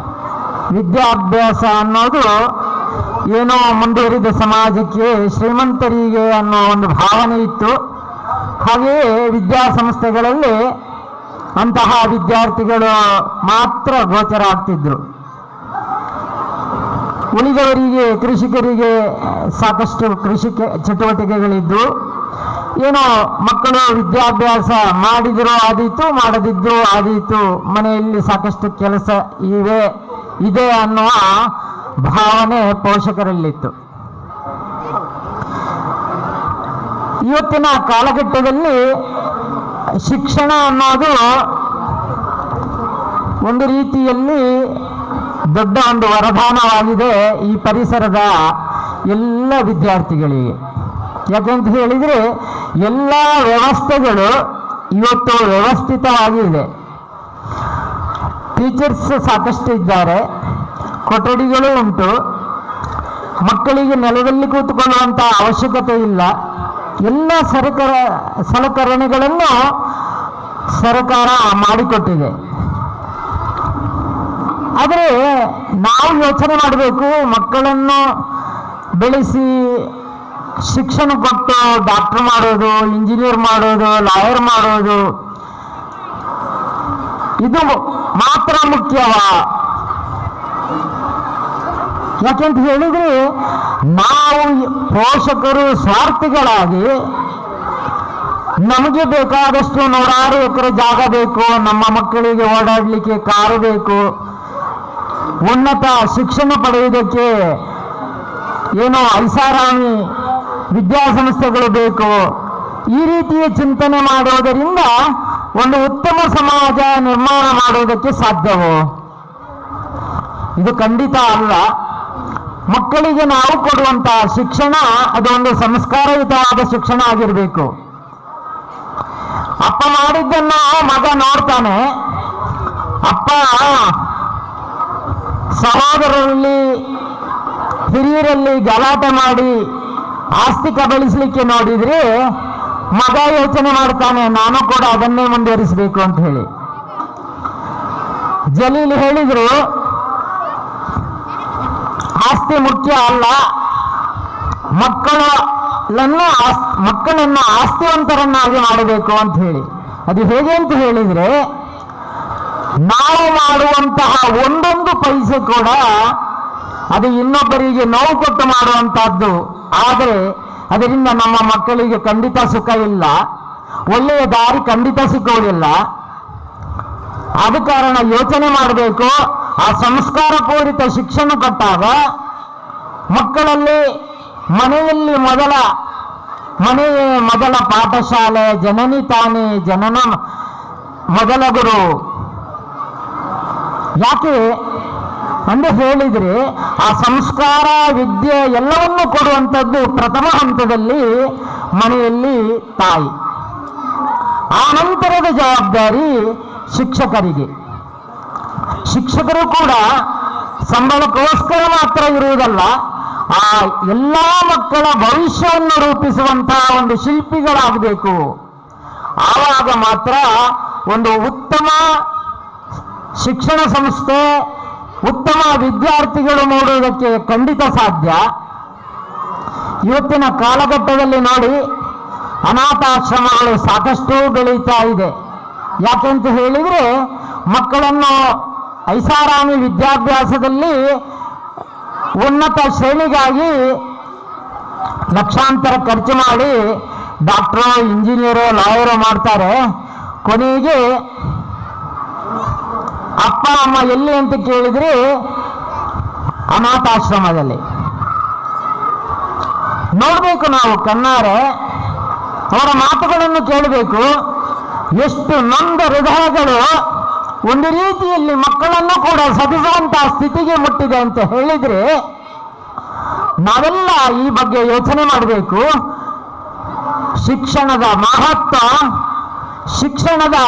ವಿದ್ಯಾಭ್ಯಾಸ ಅನ್ನೋದು ಏನೋ ಮುಂದುವರಿದ ಸಮಾಜಕ್ಕೆ, ಶ್ರೀಮಂತರಿಗೆ ಅನ್ನೋ ಒಂದು ಭಾವನೆ ಇತ್ತು. ಹಾಗೆಯೇ ವಿದ್ಯಾಸಂಸ್ಥೆಗಳಲ್ಲಿ ಅಂತಹ ವಿದ್ಯಾರ್ಥಿಗಳು ಮಾತ್ರ ಗೋಚರ ಆಗ್ತಿದ್ರು. ಉಳಿದವರಿಗೆ, ಕೃಷಿಕರಿಗೆ ಸಾಕಷ್ಟು ಕೃಷಿ ಚಟುವಟಿಕೆಗಳಿದ್ದು, ಏನೋ ಮಕ್ಕಳು ವಿದ್ಯಾಭ್ಯಾಸ ಮಾಡಿದರೂ ಆದೀತು, ಮಾಡದಿದ್ದರೂ ಆದೀತು, ಮನೆಯಲ್ಲಿ ಸಾಕಷ್ಟು ಕೆಲಸ ಇದೆ ಅನ್ನುವ ಭಾವನೆ ಪೋಷಕರಲ್ಲಿತ್ತು. ಇವತ್ತಿನ ಕಾಲಘಟ್ಟದಲ್ಲಿ ಶಿಕ್ಷಣ ಅನ್ನೋದು ಒಂದು ರೀತಿಯಲ್ಲಿ ದೊಡ್ಡ ಒಂದು ವರದಾನವಾಗಿದೆ ಈ ಪರಿಸರದ ಎಲ್ಲ ವಿದ್ಯಾರ್ಥಿಗಳಿಗೆ. ಯಾಕಂತ ಹೇಳಿದರೆ ಎಲ್ಲ ವ್ಯವಸ್ಥೆಗಳು ಇವತ್ತು ವ್ಯವಸ್ಥಿತವಾಗಿದೆ. ಟೀಚರ್ಸ್ ಸಾಕಷ್ಟು ಇದ್ದಾರೆ, ಕೊಠಡಿಗಳು ಉಂಟು, ಮಕ್ಕಳಿಗೆ ನೆಲದಲ್ಲಿ ಕೂತ್ಕೊಳ್ಳುವಂಥ ಅವಶ್ಯಕತೆ ಇಲ್ಲ. ಎಲ್ಲ ಸಲಕರಣೆಗಳನ್ನು ಸರ್ಕಾರ ಮಾಡಿಕೊಟ್ಟಿದೆ. ಆದರೆ ನಾವು ಯೋಚನೆ ಮಾಡಬೇಕು, ಮಕ್ಕಳನ್ನು ಬೆಳೆಸಿ ಶಿಕ್ಷಣ ಕೊಟ್ಟು ಡಾಕ್ಟರ್ ಮಾಡೋದು, ಇಂಜಿನಿಯರ್ ಮಾಡೋದು, ಲಾಯರ್ ಮಾಡೋದು ಇದು ಮಾತ್ರ ಮುಖ್ಯವಾ? ಯಾಕೆಂತ ಹೇಳಿದ್ರೆ ನಾವು ಪೋಷಕರು ಸ್ವಾರ್ಥಿಗಳಾಗಿ ನಮಗೆ ಬೇಕಾದಷ್ಟು 100 ಎಕರೆ ಜಾಗ ಬೇಕು, ನಮ್ಮ ಮಕ್ಕಳಿಗೆ ಓಡಾಡಲಿಕ್ಕೆ ಕಾರು ಬೇಕು, ಉನ್ನತ ಶಿಕ್ಷಣ ಪಡೆಯುವುದಕ್ಕೆ ಏನೋ ಐಷಾರಾಮಿ ವಿದ್ಯಾಸಂಸ್ಥೆಗಳು ಬೇಕು, ಈ ರೀತಿಯ ಚಿಂತನೆ ಮಾಡುವುದರಿಂದ ಒಂದು ಉತ್ತಮ ಸಮಾಜ ನಿರ್ಮಾಣ ಮಾಡುವುದಕ್ಕೆ ಸಾಧ್ಯವೋ? ಇದು ಖಂಡಿತ ಅಲ್ಲ. ಮಕ್ಕಳಿಗೆ ನಾವು ಕೊಡುವಂತಹ ಶಿಕ್ಷಣ ಅದೊಂದು ಸಂಸ್ಕಾರಯುತವಾದ ಶಿಕ್ಷಣ ಆಗಿರಬೇಕು. ಅಪ್ಪ ಮಾಡಿದ್ದನ್ನು ಮಗ ನೋಡ್ತಾನೆ. ಅಪ್ಪ ಸಹೋದರರಲ್ಲಿ ಹಿರಿಯರಲ್ಲಿ ಗಲಾಟೆ ಮಾಡಿ ಆಸ್ತಿ ಕಬಳಿಸಲಿಕ್ಕೆ ನೋಡಿದ್ರೆ ಮಗ ಯೋಚನೆ ಮಾಡ್ತಾನೆ, ನಾನು ಕೂಡ ಅದನ್ನೇ ಮುಂದುವರಿಸಬೇಕು ಅಂತ ಹೇಳಿ. ಜಲೀಲ್ ಹೇಳಿದ್ರು, ಆಸ್ತಿ ಮುಖ್ಯ ಅಲ್ಲ, ಮಕ್ಕಳನ್ನು ಆಸ್ತಿವಂತರನ್ನಾಗಿ ಮಾಡಬೇಕು ಅಂತ ಹೇಳಿ. ಅದು ಹೇಗೆ ಅಂತ ಹೇಳಿದ್ರೆ, ನಾವು ಮಾಡುವಂತಹ ಒಂದೊಂದು ಪೈಸೆ ಕೂಡ ಅದು ಇನ್ನೊಬ್ಬರಿಗೆ ನೋವು ಕೊಟ್ಟು ಮಾಡುವಂತಹದ್ದು. ಆದರೆ ಅದರಿಂದ ನಮ್ಮ ಮಕ್ಕಳಿಗೆ ಖಂಡಿತ ಸುಖ ಇಲ್ಲ, ಒಳ್ಳೆಯ ದಾರಿ ಖಂಡಿತ ಸಿಕ್ಕುವುದಿಲ್ಲ. ಆದ ಕಾರಣ ಯೋಚನೆ ಮಾಡಬೇಕು. ಆ ಸಂಸ್ಕಾರ ಪೂರಿತ ಶಿಕ್ಷಣ ಕೊಟ್ಟಾಗ ಮಕ್ಕಳಲ್ಲಿ ಮನೆಯಲ್ಲಿ ಮೊದಲ ಪಾಠಶಾಲೆ, ಜನನಿ ತಾನೇ ಜನನ ಮೊದಲ ಗುರು. ಯಾಕೆ ಅಂತ ಹೇಳಿದ್ರೆ ಆ ಸಂಸ್ಕಾರ, ವಿದ್ಯೆ ಎಲ್ಲವನ್ನೂ ಕೊಡುವಂಥದ್ದು ಪ್ರಥಮ ಹಂತದಲ್ಲಿ ಮನೆಯಲ್ಲಿ ತಾಯಿ. ಆ ನಂತರದ ಜವಾಬ್ದಾರಿ ಶಿಕ್ಷಕರಿಗೆ. ಶಿಕ್ಷಕರು ಕೂಡ ಸಂಬಳಕ್ಕೋಸ್ಕರ ಮಾತ್ರ ಇರುವುದಲ್ಲ, ಆ ಎಲ್ಲ ಮಕ್ಕಳ ಭವಿಷ್ಯವನ್ನು ರೂಪಿಸುವಂತಹ ಒಂದು ಶಿಲ್ಪಿಗಳಾಗಬೇಕು. ಆವಾಗ ಮಾತ್ರ ಒಂದು ಉತ್ತಮ ಶಿಕ್ಷಣ ಸಂಸ್ಥೆ, ಉತ್ತಮ ವಿದ್ಯಾರ್ಥಿಗಳು ಮೂಡುವುದಕ್ಕೆ ಖಂಡಿತ ಸಾಧ್ಯ. ಇವತ್ತಿನ ಕಾಲಘಟ್ಟದಲ್ಲಿ ನೋಡಿ, ಅನಾಥಾಶ್ರಮಗಳು ಸಾಕಷ್ಟು ಬೆಳೀತಾ ಇದೆ. ಯಾಕೆಂತ ಹೇಳಿದರೆ ಮಕ್ಕಳನ್ನು ಐಷಾರಾಮಿ ವಿದ್ಯಾಭ್ಯಾಸದಲ್ಲಿ ಉನ್ನತ ಶ್ರೇಣಿಗಾಗಿ ಲಕ್ಷಾಂತರ ಖರ್ಚು ಮಾಡಿ ಡಾಕ್ಟ್ರು, ಇಂಜಿನಿಯರು, ಲಾಯರು ಮಾಡ್ತಾರೆ. ಕೊನೆಗೆ ಅಪ್ಪ ಅಮ್ಮ ಎಲ್ಲಿ ಅಂತ ಕೇಳಿದ್ರೆ ಅನಾಥಾಶ್ರಮದಲ್ಲಿ. ನೋಡಬೇಕು ನಾವು ಕಣ್ಣಾರೆ, ಅವರ ಮಾತುಗಳನ್ನು ಕೇಳಬೇಕು. ಎಷ್ಟು ನೊಂದ ಹೃದಯಗಳು ಒಂದು ರೀತಿಯಲ್ಲಿ ಮಕ್ಕಳನ್ನು ಕೂಡ ಸದಿಸುವಂತಹ ಸ್ಥಿತಿಗೆ ಮುಟ್ಟಿದೆ ಅಂತ ಹೇಳಿದ್ರೆ ನಾವೆಲ್ಲ ಈ ಬಗ್ಗೆ ಯೋಚನೆ ಮಾಡಬೇಕು. ಶಿಕ್ಷಣದ ಮಹತ್ವ, ಶಿಕ್ಷಣದ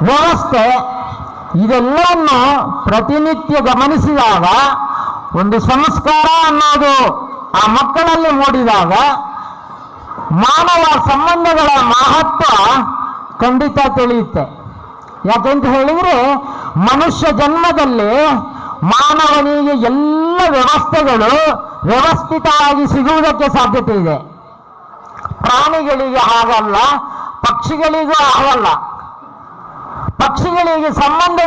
ವ್ಯವಸ್ಥೆ ಇದೆಲ್ಲವನ್ನು ಪ್ರತಿನಿತ್ಯ ಗಮನಿಸಿದಾಗ, ಒಂದು ಸಂಸ್ಕಾರ ಅನ್ನೋದು ಆ ಮಕ್ಕಳಲ್ಲಿ ಮೂಡಿದಾಗ ಮಾನವ ಸಂಬಂಧಗಳ ಮಹತ್ವ ಖಂಡಿತ ತಿಳಿಯುತ್ತೆ. ಯಾಕೆಂತ ಹೇಳಿದರೆ ಮನುಷ್ಯ ಜನ್ಮದಲ್ಲಿ ಮಾನವನಿಗೆ ಎಲ್ಲ ವ್ಯವಸ್ಥೆಗಳು ವ್ಯವಸ್ಥಿತವಾಗಿ ಸಿಗುವುದಕ್ಕೆ ಸಾಧ್ಯತೆ ಇದೆ. ಪ್ರಾಣಿಗಳಿಗೆ ಹಾಗಲ್ಲ, ಪಕ್ಷಿಗಳಿಗೂ ಆಗಲ್ಲ. ಪಕ್ಷಿಗಳಿಗೆ ಸಂಬಂಧ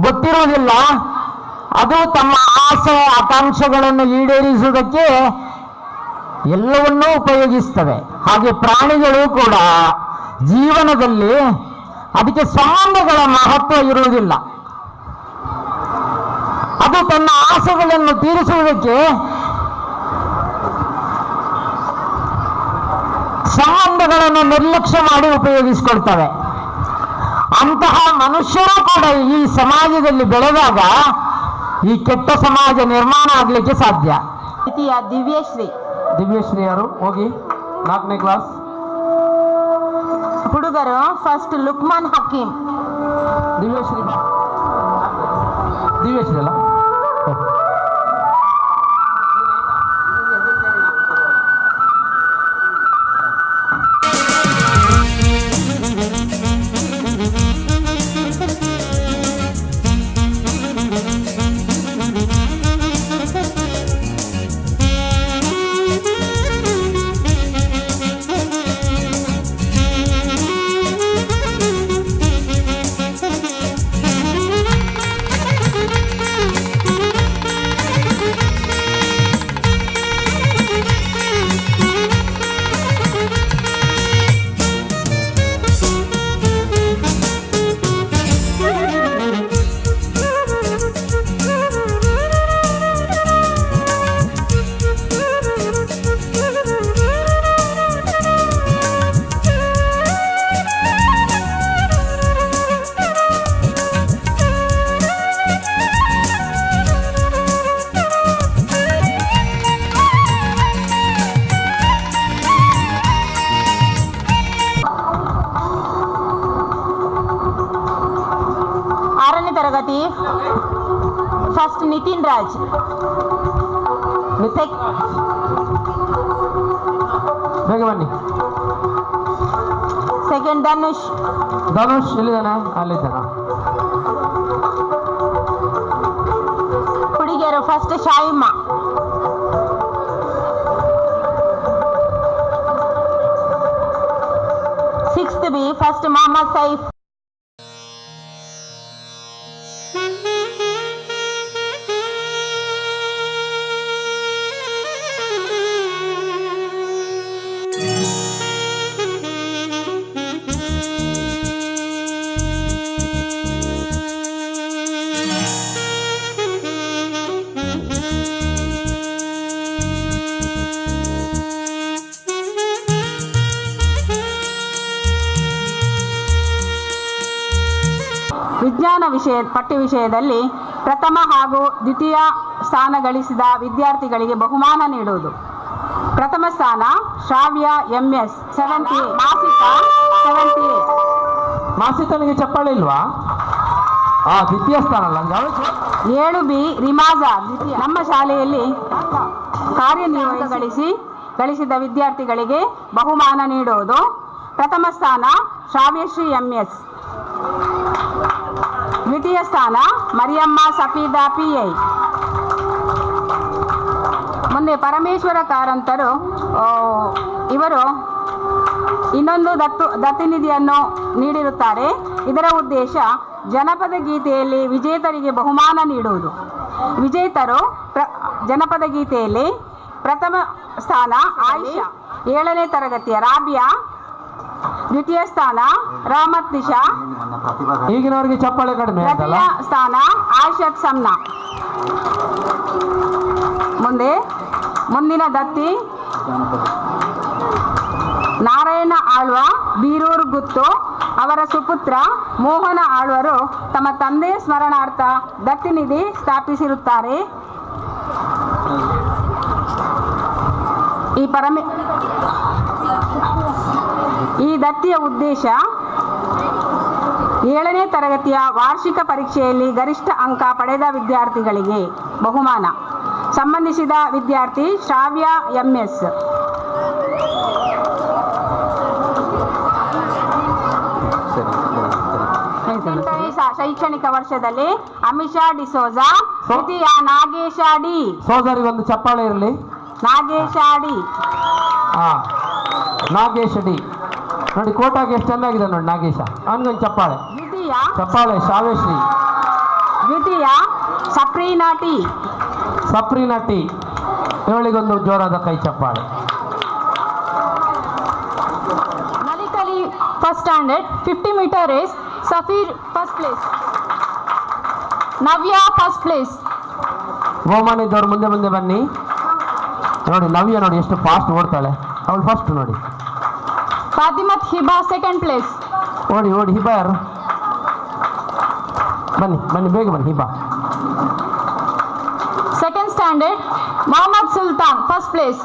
ಗೊತ್ತಿರುವುದಿಲ್ಲ, ಅದು ತಮ್ಮ ಆಸೆ ಆಕಾಂಕ್ಷೆಗಳನ್ನು ಈಡೇರಿಸುವುದಕ್ಕೆ ಎಲ್ಲವನ್ನೂ ಉಪಯೋಗಿಸ್ತವೆ. ಹಾಗೆ ಪ್ರಾಣಿಗಳು ಕೂಡ ಜೀವನದಲ್ಲಿ ಅದಕ್ಕೆ ಸಂಬಂಧಗಳ ಮಹತ್ವ ಇರುವುದಿಲ್ಲ. ಅದು ತನ್ನ ಆಸೆಗಳನ್ನು ತೀರಿಸುವುದಕ್ಕೆ ಸಂಬಂಧಗಳನ್ನು ನಿರ್ಲಕ್ಷ್ಯ ಮಾಡಿ ಉಪಯೋಗಿಸಿಕೊಳ್ತವೆ. ಅಂತಹ ಮನುಷ್ಯರು ಕೂಡ ಈ ಸಮಾಜದಲ್ಲಿ ಬೆಳೆದಾಗ ಈ ಕೆಟ್ಟ ಸಮಾಜ ನಿರ್ಮಾಣ ಆಗಲಿಕ್ಕೆ ಸಾಧ್ಯ. ದ್ವಿತೀಯ ದಿವ್ಯಶ್ರೀ. ದಿವ್ಯಶ್ರೀ ಯಾರು? ಹೋಗಿ 4ನೇ ಕ್ಲಾಸ್. ಹುಡುಗರು ಫಸ್ಟ್ ಲುಕ್ಮಾನ್ ಹಕೀಂ. ದಿವ್ಯಶ್ರೀ ಅಲ್ಲ? ತರಗತಿ ಫಸ್ಟ್ ನಿತಿನ್ ರಾಜ್. ಬೇಗ ಬನ್ನಿ. ಸೆಕೆಂಡ್ ಧನುಷ್. ಧನುಷ್ ಎಲ್ಲಿದ್ದಾನೆ? ಅಲ್ಲಿದ್ದಾನ. ಹುಡುಗಿಯರು first Shaima. Sixth B first Mohammed Saif. ವಿಜ್ಞಾನ ಪಠ್ಯ ವಿಷಯದಲ್ಲಿ ಪ್ರಥಮ ಹಾಗೂ ದ್ವಿತೀಯ ಸ್ಥಾನ ಗಳಿಸಿದ ವಿದ್ಯಾರ್ಥಿಗಳಿಗೆ ಬಹುಮಾನ ನೀಡುವುದು. ಪ್ರಥಮ ಸ್ಥಾನ ಶ್ರಾವ್ಯ MS 78, ಮಾಸಿಕ 78. ಮಾಸಿತನಿಗೆ ಚಪ್ಪಾಳೆ ಇಲ್ವಾ? ದ್ವಿತೀಯ ಸ್ಥಾನ ಅಲ್ಲ. 7B ರಿಮಾಜಾ ದ್ವಿತೀಯ. ನಮ್ಮ ಶಾಲೆಯಲ್ಲಿ ಗಳಿಸಿದ ವಿದ್ಯಾರ್ಥಿಗಳಿಗೆ ಬಹುಮಾನ ನೀಡುವುದು. ಪ್ರಥಮ ಸ್ಥಾನ ಶ್ರಾವ್ಯಶ್ರೀ MS, ದ್ವಿತೀಯ ಸ್ಥಾನ ಮರಿಯಮ್ಮ ಸಫೀದಾ PI. ಮುಂದೆ ಪರಮೇಶ್ವರ ಕಾರಂತರು ಇವರು ಇನ್ನೊಂದು ದತ್ತಿನಿಧಿಯನ್ನು ನೀಡಿರುತ್ತಾರೆ. ಇದರ ಉದ್ದೇಶ ಜನಪದ ಗೀತೆಯಲ್ಲಿ ವಿಜೇತರಿಗೆ ಬಹುಮಾನ ನೀಡುವುದು. ವಿಜೇತರು ಜನಪದ ಗೀತೆಯಲ್ಲಿ ಪ್ರಥಮ ಸ್ಥಾನ ಆಯಿಷಾ 7ನೇ ತರಗತಿಯ ರಾಬಿಯಾ, ದ್ವಿತೀಯ ಸ್ಥಾನ ರಹಮತ್ ನಿಶಾ, ಈಗಿನವರಿಗೆ ಚಪ್ಪಾಳೆ ಕಡಿಮೆ. ತೃತೀಯ ಸ್ಥಾನ ಆಯಿಷತ್ ಸಮ್ನಾ. ಮುಂದಿನ ದತ್ತಿ ನಾರಾಯಣ ಆಳ್ವ ಬೀರೂರು ಗುತ್ತು. ಅವರ ಸುಪುತ್ರ ಮೋಹನ ಆಳ್ವರು ತಮ್ಮ ತಂದೆ ಸ್ಮರಣಾರ್ಥ ದತ್ತಿನಿಧಿ ಸ್ಥಾಪಿಸಿರುತ್ತಾರೆ. ಈ ದತ್ತಿಯ ಉದ್ದೇಶ 7ನೇ ತರಗತಿಯ ವಾರ್ಷಿಕ ಪರೀಕ್ಷೆಯಲ್ಲಿ ಗರಿಷ್ಠ ಅಂಕ ಪಡೆದ ವಿದ್ಯಾರ್ಥಿಗಳಿಗೆ ಬಹುಮಾನ. ಸಂಬಂಧಿಸಿದ ವಿದ್ಯಾರ್ಥಿ ಶ್ರಾವ್ಯ MS. ಶೈಕ್ಷಣಿಕ ವರ್ಷದಲ್ಲಿ ಅಮಿಷಾ ಡಿಸೋಜಾ, ದ್ವಿತೀಯ ನಾಗೇಶ D. ಸೋದರಿಗೊಂದು ಚಪ್ಪಾಳೆ ಇರಲಿ. ನಾಗೇಶ D. ನಾಗೇಶ D ನೋಡಿ, ಕೋಟಾಗೆ ಎಷ್ಟು ಚೆನ್ನಾಗಿದೆ ನೋಡಿ ನಾಗೇಶ. ಅವನಿಗೊಂದು ಚಪ್ಪಾಳೆ. ಚಪ್ಪಾಳೆ ಶಾವೇಶ್ರೀ. ದ್ವಿತೀಯ ಸಪ್ರೀನಾ T. ಸಪ್ರೀನಾ T. ಇವಳಿಗೊಂದು ಜೋರಾದ ಕೈ ಚಪ್ಪಾಳೆ. ಮಲಿಕಲಿ first standard 50 metre race, Safeer first place, Navya first place. ಬಹುಮಾನ ಇದ್ದವ್ರು ಮುಂದೆ ಬನ್ನಿ. ನೋಡಿ ನವ್ಯ ನೋಡಿ ಎಷ್ಟು ಫಾಸ್ಟ್ ಓಡ್ತಾಳೆ, ಅವಳು ಫಸ್ಟ್ ನೋಡಿ. Fathimath Hiba second place. ಓಡಿ ಹಿಬಾ ಯಾರು? ಬನ್ನಿ ಬೇಗ ಬನ್ನಿ. Hiba second standard Mohammed Sultan first place.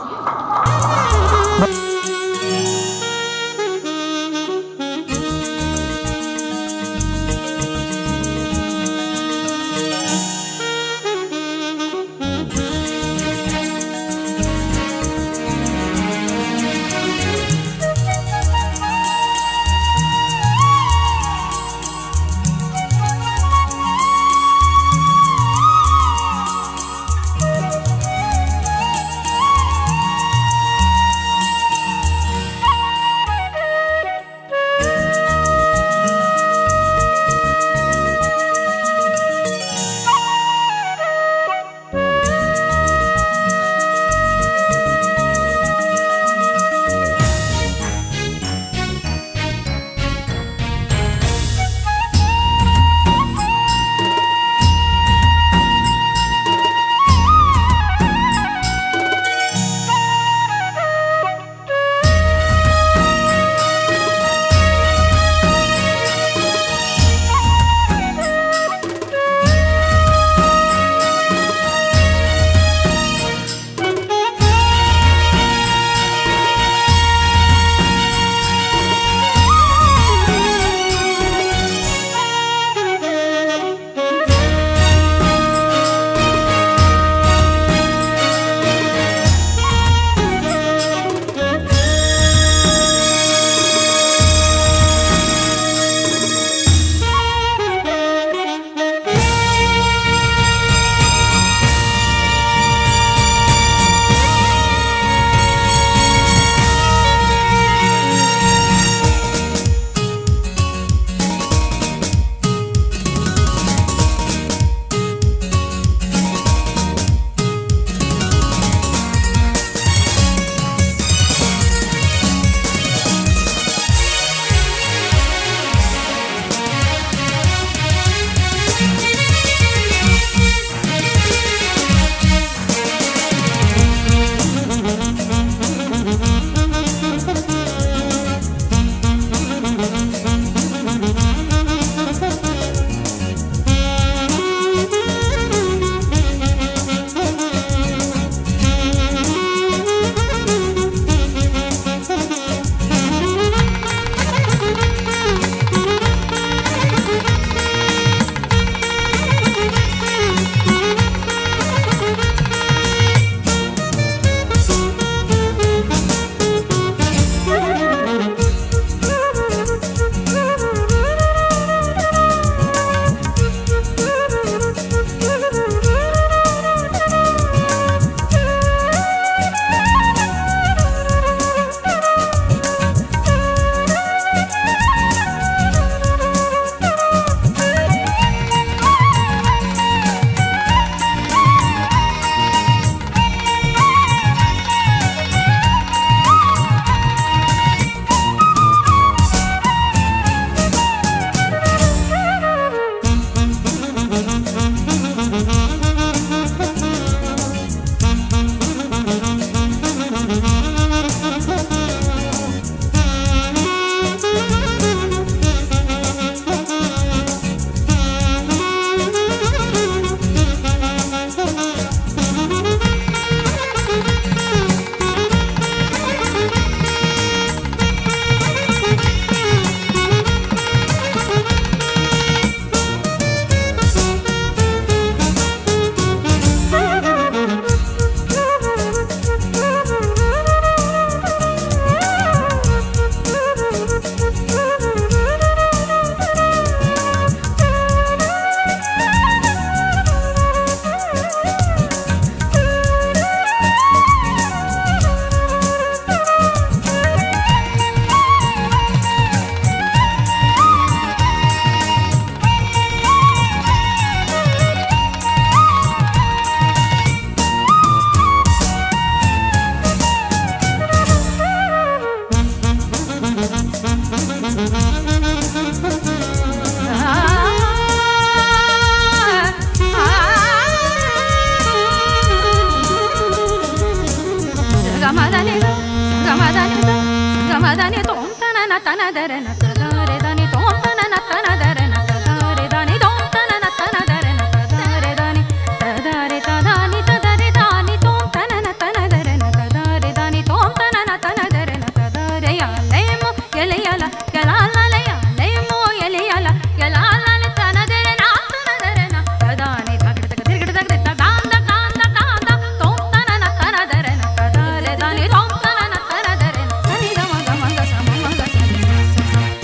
ತನದರನ ತದರೆ ದಾನಿ ತೋಂ ತನನ ತನದರನ ತದರೆ ದಾನಿ ತೋಂ ತನನ ತನದರನ ತದರೆ ದಾನಿ ತದರೆ ತದಾನಿ ತದರೆ ದಾನಿ ತೋಂ ತನನ ತನದರನ ತದರೆ ದಾನಿ ತೋಂ ತನನ ತನದರನ ತದರೆ ಯಾಲೇಮೋ ಎಳೆಯಲ ಯಲಾಲಯ ಲೇಮೋ ಎಳೆಯಲ ಯಲಾಲಲ ತನದರನ ತನದರನ ತದಾನಿ ತಗಡ ತಗಡ ತಗಡ ತದಾಂದ ಕಾಂದ ಕಾಂದ ತೋಂ ತನನ ತನದರನ ತದರೆ ದಾನಿ ತೋಂ ತನನ ತನದರನ ಸನಿ ಗ ಮಗ ಮಗ ಸಮ ಮಗ ಸನಿ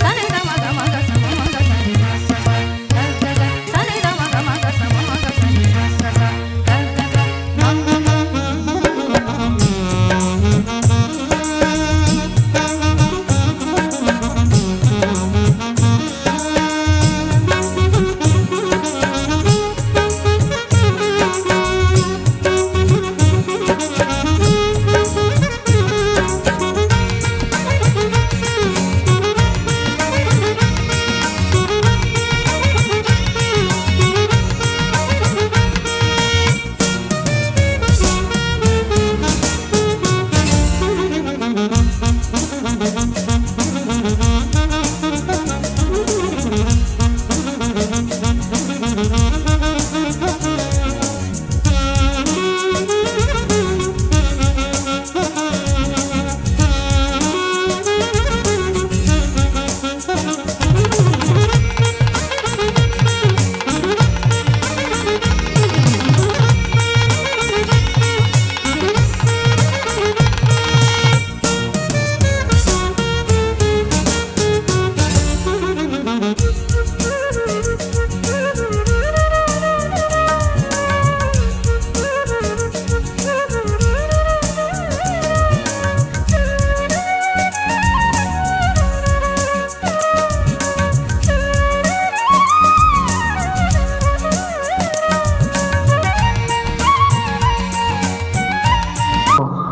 ಸನಿ ಗ ಮಗ ಮಗ ಸಮ ಮಗ ಸನಿ ಸನಿ ಗ ಮಗ ಮಗ ಸಮ ಮಗ ಸನಿ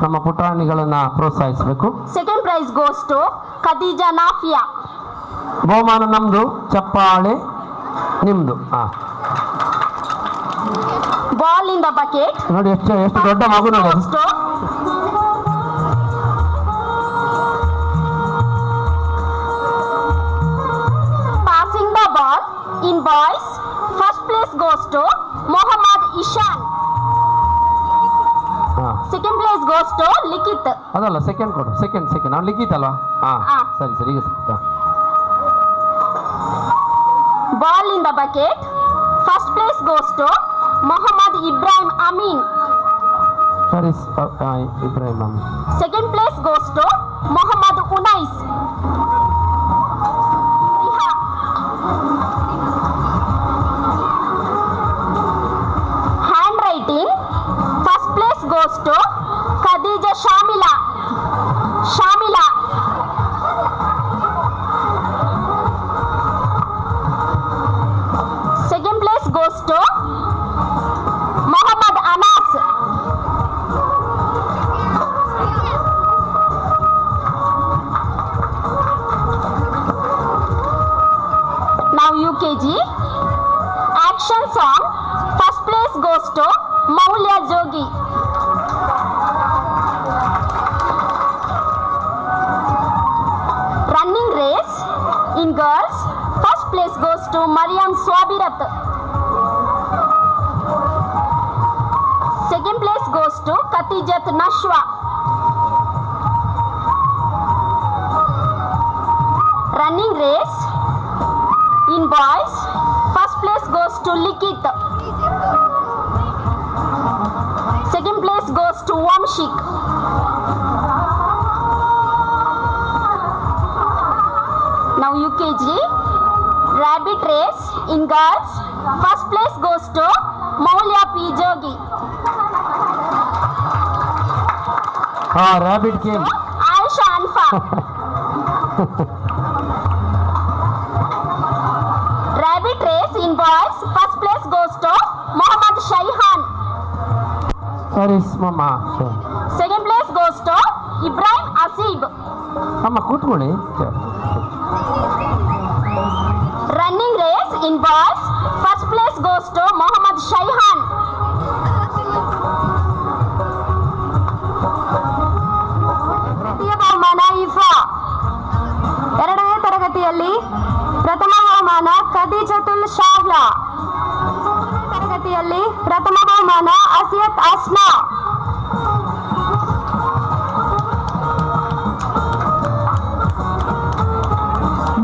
ನಮ್ಮ ಪುಟಾಣಿಗಳನ್ನ ಪ್ರೋತ್ಸಾಹಿಸಬೇಕು. Second prize goes to Khadeeja Nafiya. ಬಹುಮಾನ ನಮ್ದು, ಚಪ್ಪಾಳೆ ನಿಮ್ದು. Ball in the bucket. ನೋಡಿ ಎಷ್ಟು ಎಷ್ಟು ದೊಡ್ಡ ಮಗು ನೋಡಿ ಅದು. Passing the ball in boys first place goes to Mohammed Ishan. Second place goes to Likhith. ಅದಲ್ಲ, ಸೆಕೆಂಡ್ ಕೊಡು. ಸೆಕೆಂಡ್ ಅವ್ನು ಲಿಖಿತ್ ಅಲ್ವಾ? ಸರಿ ಸರಿ, ಈಗ ball in the bucket first place goes to Mohammed Ibrahim Ameen. Ibrahim Ameen. Second place goes to Mohammed Unais. Handwriting first place goes to Khadeeja Shamila. Second place goes to Muhammad Anas. Now UKG. Action song. First place goes to Maulya Jogi. Running race in girls. First place goes to Mariam Swabirat. Second place goes to Katijat Nashwa. Running race in boys. First place goes to Likit. Second place goes to Wamshik. Now UKG. Rabbit race in girls. First place goes to Maulya P. Jogi. Rabbit game. Aisha Anfa. Rabbit race in boys. First place goes to Muhammad Shaihan. Mama. Second place goes to Ibrahim Asib. Amma ಕೂತ್ಕೊಳ್ಳಿ. Running race in boys. First place goes to Muhammad Shaihan. Manaifa. ಖದೀಜತುಲ್ ಶಾವ್ಲಾ. ತರಗತಿಯಲ್ಲಿ ಪ್ರಥಮ ಬಹುಮಾನ ಅಸಿಯತ್ ಅಸ್ಮಾ.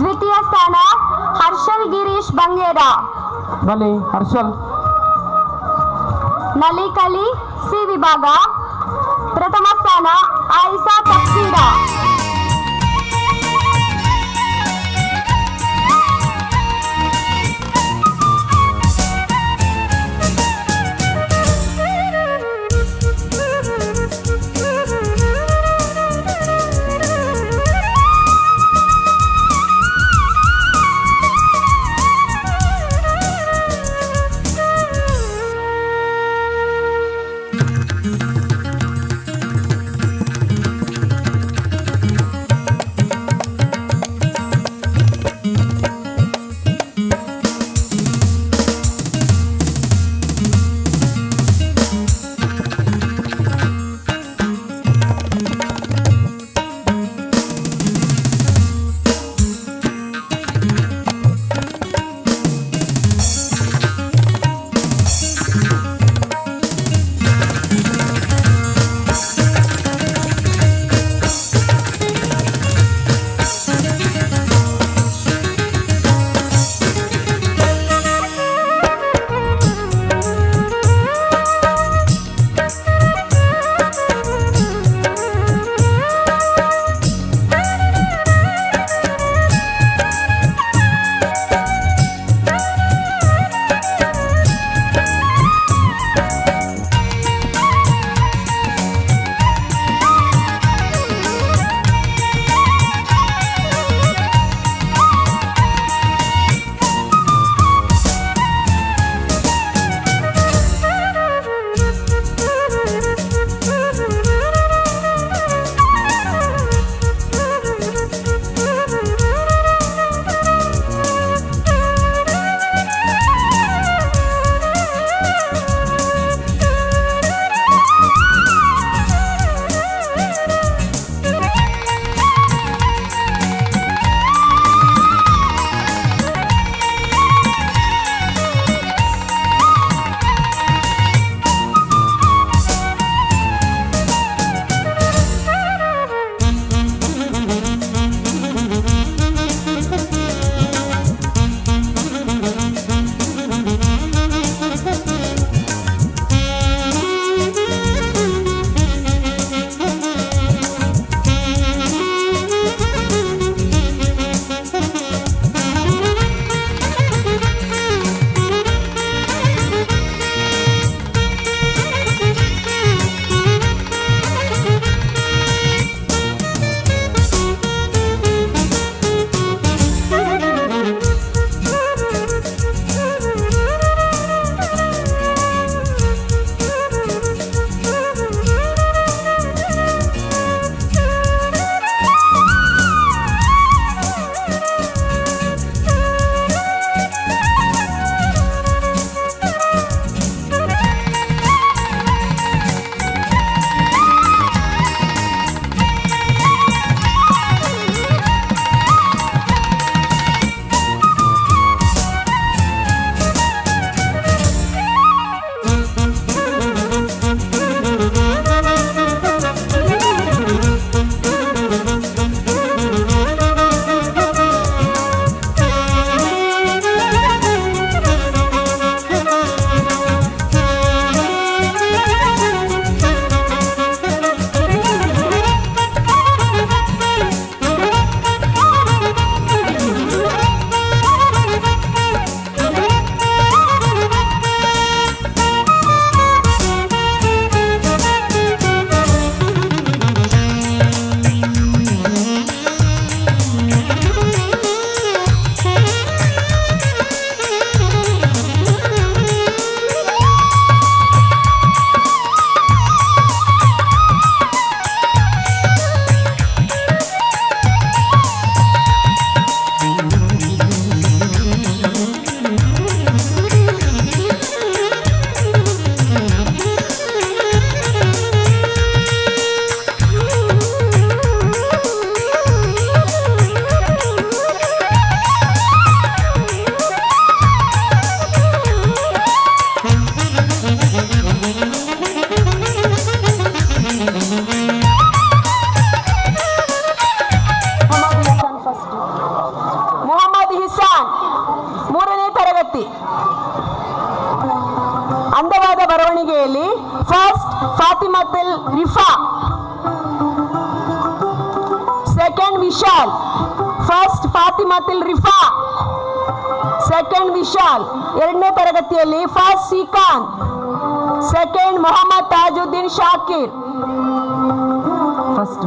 ದ್ವಿತೀಯ ಸ್ಥಾನ ಹರ್ಷಲ್ ಗಿರೀಶ್ ಬಂಗೇರ. ಬನ್ನಿ ಹರ್ಷಲ್. ನಲಿಕಲಿ ಸಿ ವಿಭಾಗ ಪ್ರಥಮ ಸ್ಥಾನ ಆಯಿಸಾ ತಫ್ಸೀರ. ಬರವಣಿಗೆಯಲ್ಲಿ first Fathimathul Rifa, second Vishal. First Fathimathul Rifa, second Vishal. ಎರಡನೇ ತರಗತಿಯಲ್ಲಿ first Srikanth, second Mohammed Tajuddeen Shakir. First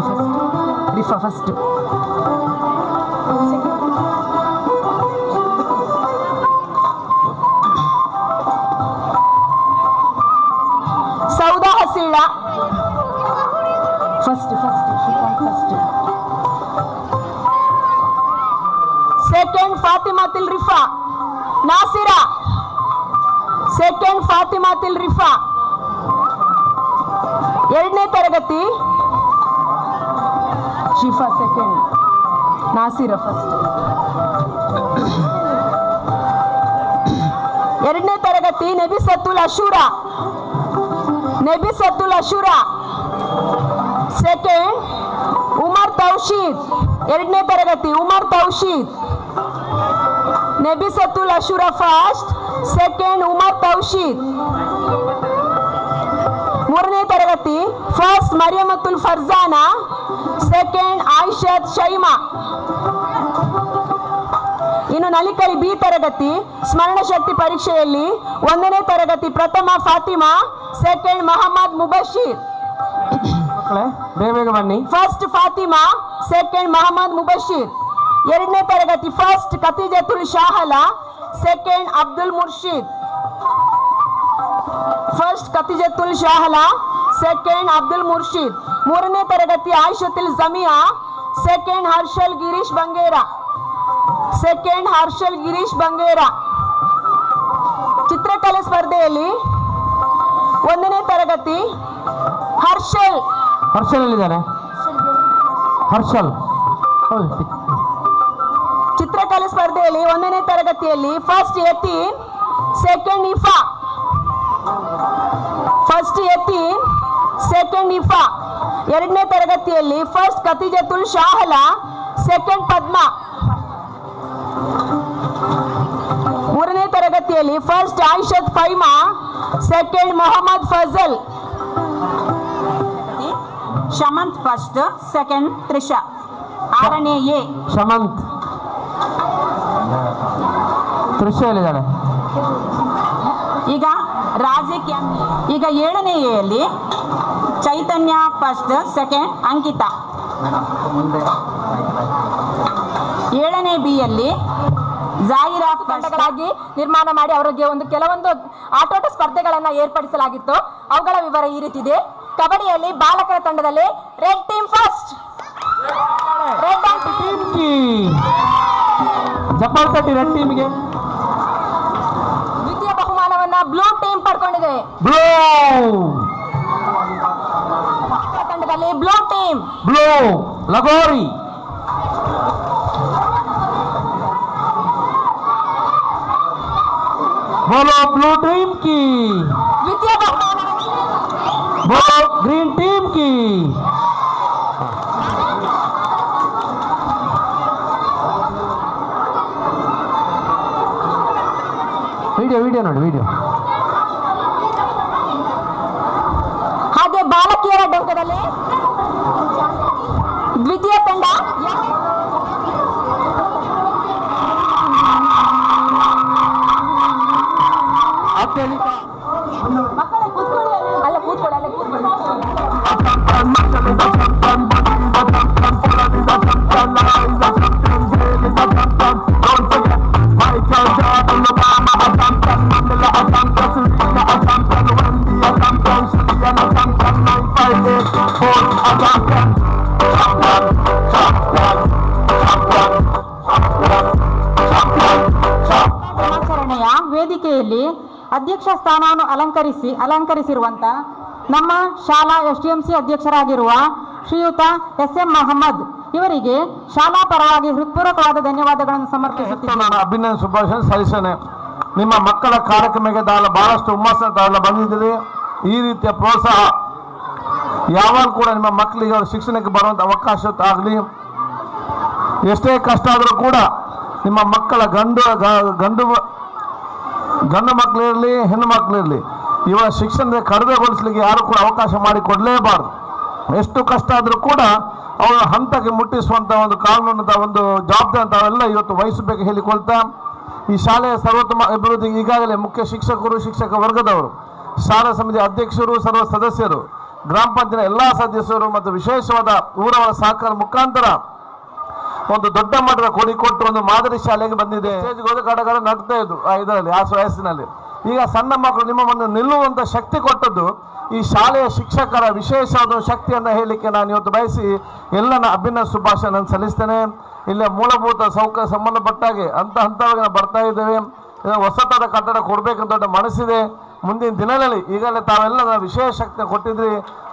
Rifa first. Sauda Haseela first Srikanth first. Second Fathimathul Rifa Nasira, second Fathimathul Rifa. ಎರಡನೇ ತರಗತಿ ಶಿಫಾ ಸೆಕೆಂಡ್, ನಾಸಿರಾ ಫಸ್ಟ್. ಎರಡನೇ ತರಗತಿ ನಬಿಸತ್ತುಲ್ ಅಶೂರಾ, ನಬಿಸತ್ತುಲ್ ಅಶೂರಾ. ಸೆಕೆಂಡ್ ಉಮರ್ ತೌಶೀದ್, ಎರಡನೇ ತರಗತಿ ಉಮರ್ ತೌಶೀದ್. Nabisathul Ashura first, second Umar Taushid. ಮೂರನೇ ತರಗತಿ ಫಸ್ಟ್ ಮರಿಯಮತುಲ್ ಫರ್ಜಾನಾ, ಸೆಕೆಂಡ್ ಆಯಿಷತ್ ಶೈಮಾ. ಇನ್ನು ನಲಿಕಲಿ ಬಿ ತರಗತಿ ಸ್ಮರಣ ಶಕ್ತಿ ಪರೀಕ್ಷೆಯಲ್ಲಿ 1ನೇ ತರಗತಿ ಪ್ರಥಮ ಫಾತಿಮಾ, ಸೆಕೆಂಡ್ ಮೊಹಮ್ಮದ್ ಮುಬಶೀರ್. ಬೇಗ ಬನ್ನಿ. First Fathima, second Mohammed Mubasheer. ಎರಡನೇ ತರಗತಿ first Khatheejathul Shahala, second Abdul Murshid. First Khatheejathul Shahala, second Abdul Murshid. ಮೂರನೇ ತರಗತಿ ಆಯಿಷತುಲ್ ಜಮಿಯಾ, ಸೆಕೆಂಡ್ ಹರ್ಷಲ್ ಗಿರೀಶ್ ಬಂಗೇರಾ, ಸೆಕೆಂಡ್ ಹರ್ಷಲ್ ಗಿರೀಶ್ ಬಂಗೇರಾ. ಚಿತ್ರಕಲೆ ಸ್ಪರ್ಧೆಯಲ್ಲಿ 1ನೇ ತರಗತಿ ಹರ್ಷಲ್ ಎಲ್ಲಿದ್ದಾನೆ? ಹರ್ಷಲ್. ಚಿತ್ರಕಲೆ ಸ್ಪರ್ಧೆಯಲ್ಲಿ 1ನೇ ತರಗತಿಯಲ್ಲಿ first Yathin, second Ifa. First Yathin, second Ifa. ಎರಡನೇ ತರಗತಿಯಲ್ಲಿ ಫಸ್ಟ್ ಖತೀಜತುಲ್ ಶಾಹಲಾ, ಸೆಕೆಂಡ್ ಪದ್ಮಾ. ಮೂರನೇ ತರಗತಿಯಲ್ಲಿ first Ayishath Faima, second Mohammed Fazal. Shamanth first, second Trisha. 6ನೇ ಎ ಶಮಂತ್. ತ್ರಿಷಾ ಎಲ್ಲಿದ್ದಾಳೆ? ಈಗ ರಾಜಕೀಯ. ಈಗ 7ನೇ ಎಯಲ್ಲಿ ಚೈತನ್ಯ ಫಸ್ಟ್, ಸೆಕೆಂಡ್ ಅಂಕಿತಾ. 7ನೇ ಬಿಯಲ್ಲಿ ಜಾಹಿರಾ ತಂಡಗಳಾಗಿ ನಿರ್ಮಾಣ ಮಾಡಿ ಅವರಿಗೆ ಕೆಲವೊಂದು ಆಟೋಟ ಸ್ಪರ್ಧೆಗಳನ್ನು ಏರ್ಪಡಿಸಲಾಗಿತ್ತು. ಅವುಗಳ ವಿವರ ಈ ರೀತಿ ಇದೆ. ಕಬಡ್ಡಿಯಲ್ಲಿ ಬಾಲಕರ ತಂಡದಲ್ಲಿ ರೆಡ್ ಟೀಮ್ ಫಸ್ಟ್. ಜಪಾಲ್ ತಟ್ಟಿ ರೆಡ್ ಟೀಮ್ಗೆ. ದ್ವಿತೀಯ ಬಹುಮಾನವನ್ನ ಬ್ಲೂ ಟೀಮ್ ಪಡ್ಕೊಂಡಿದೆ. ಬ್ಲೂ ತಂಡದಲ್ಲಿ ಬ್ಲೂ ಟೀಮ್. ಬ್ಲೂ ಲಗೋರಿ. बोलो ब्लू टीम की, द्वितीय ಬಹುಮಾನ बोलो ग्रीन टीम की. ವಿಡಿಯೋ ನೋಡಿ ವಿಡಿಯೋ. ಹಾಗೆ ಬಾಲಕಿಯರ ಡಂಕದಲ್ಲಿ ದ್ವಿತೀಯ ತಂಡ ಮಕ್ಕಳೇ ಕೂತ್ಕೊಳ್ಳಿ, ಅಲ್ಲ ಕೂತ್ಕೊಳ್ಳಿ, ಅಲ್ಲೇ ಕೂತ್ಕೊಳ್ಳಿ. ದಿನಾಚರಣೆಯ ವೇದಿಕೆಯಲ್ಲಿ ಅಧ್ಯಕ್ಷ ಸ್ಥಾನವನ್ನು ಅಲಂಕರಿಸಿರುವಂತ ನಮ್ಮ ಶಾಲಾ SDMC ಅಧ್ಯಕ್ಷರಾಗಿರುವ ಶ್ರೀಯುತ SM ಮಹಮ್ಮದ್ ಇವರಿಗೆ ಶಾಲಾ ಪರವಾಗಿ ಹೃತ್ಪೂರ್ವಕವಾದ ಧನ್ಯವಾದಗಳನ್ನು ಸಮರ್ಪಿಸುತ್ತೇನೆ. ನಾನು ಅಭಿನಂದನೆ ಶುಭಾಶಯ ಸಲ್ಲಿಸೇನೆ. ನಿಮ್ಮ ಮಕ್ಕಳ ಕಾರ್ಯಕ್ರಮಕ್ಕೆ ಬಹಳಷ್ಟು ಹುಮ್ಮಸ್ಸು ಬಂದಿದ್ದೀರಿ. ಈ ರೀತಿಯ ಪ್ರೋತ್ಸಾಹ ಯಾವಾಗ ಕೂಡ ನಿಮ್ಮ ಮಕ್ಕಳಿಗೆ ಅವ್ರ ಶಿಕ್ಷಣಕ್ಕೆ ಬರುವಂಥ ಅವಕಾಶ ಆಗಲಿ. ಎಷ್ಟೇ ಕಷ್ಟ ಆದರೂ ಕೂಡ ನಿಮ್ಮ ಮಕ್ಕಳ ಗಂಡು ಮಕ್ಕಳಿರಲಿ ಹೆಣ್ಣು ಮಕ್ಕಳಿರಲಿ ಇವರ ಶಿಕ್ಷಣ ಕಡಿಮೆಗೊಳಿಸಲಿಕ್ಕೆ ಯಾರು ಕೂಡ ಅವಕಾಶ ಮಾಡಿಕೊಡಲೇಬಾರದು. ಎಷ್ಟು ಕಷ್ಟ ಆದರೂ ಕೂಡ ಅವರ ಹಂತಕ್ಕೆ ಮುಟ್ಟಿಸುವಂಥ ಒಂದು ಕಾನೂನದ ಒಂದು ಜವಾಬ್ದಾರಿ ತಾವೆಲ್ಲ ಇವತ್ತು ವಹಿಸಬೇಕು ಹೇಳಿಕೊಳ್ತಾ, ಈ ಶಾಲೆಯ ಸರ್ವೋತ್ತಮ ಅಭಿವೃದ್ಧಿಗೆ ಈಗಾಗಲೇ ಮುಖ್ಯ ಶಿಕ್ಷಕರು, ಶಿಕ್ಷಕ ವರ್ಗದವರು, ಶಾಲಾ ಸಮಿತಿ ಅಧ್ಯಕ್ಷರು, ಸರ್ವ ಸದಸ್ಯರು, ಗ್ರಾಮ ಪಂಚಾಯತ್ ಎಲ್ಲ ಸದಸ್ಯರು ಮತ್ತು ವಿಶೇಷವಾದ ಊರವರ ಸಹಕಾರ ಮುಖಾಂತರ ಒಂದು ದೊಡ್ಡ ಮಟ್ಟದ ಕೊಡಿ ಕೊಟ್ಟು ಒಂದು ಮಾದರಿ ಶಾಲೆಗೆ ಬಂದಿದೆ. ಗೋದಕಾಟಗಾರ ನಡ್ತಾ ಇದ್ರು ಇದರಲ್ಲಿ ಆ ವಯಸ್ಸಿನಲ್ಲಿ. ಈಗ ಸಣ್ಣ ಮಕ್ಕಳು ನಿಮ್ಮ ಮುಂದೆ ನಿಲ್ಲುವಂಥ ಶಕ್ತಿ ಕೊಟ್ಟದ್ದು ಈ ಶಾಲೆಯ ಶಿಕ್ಷಕರ ವಿಶೇಷವಾದ ಶಕ್ತಿಯನ್ನು ಹೇಳಲಿಕ್ಕೆ ನಾನು ಇವತ್ತು ಬಯಸಿ ಎಲ್ಲನ ಅಭಿನಂದನೆ ಶುಭಾಶಯ ಸಲ್ಲಿಸ್ತೇನೆ. ಇಲ್ಲೇ ಮೂಲಭೂತ ಸೌಕರ್ಯ ಸಂಬಂಧಪಟ್ಟಾಗೆ ಹಂತವಾಗಿ ನಾವು ಬರ್ತಾ ಇದ್ದೇವೆ. ಹೊಸತಾದ ಕಟ್ಟಡ ಕೊಡಬೇಕಂತ ದೊಡ್ಡ ಮನಸ್ಸಿದೆ. ಮುಂದಿನ ದಿನಗಳಲ್ಲಿ ಈಗಲೇ ತಾವೆಲ್ಲ ವಿಶೇಷ ಶಕ್ತಿ ಕೊಟ್ಟಿದ್ರಿ,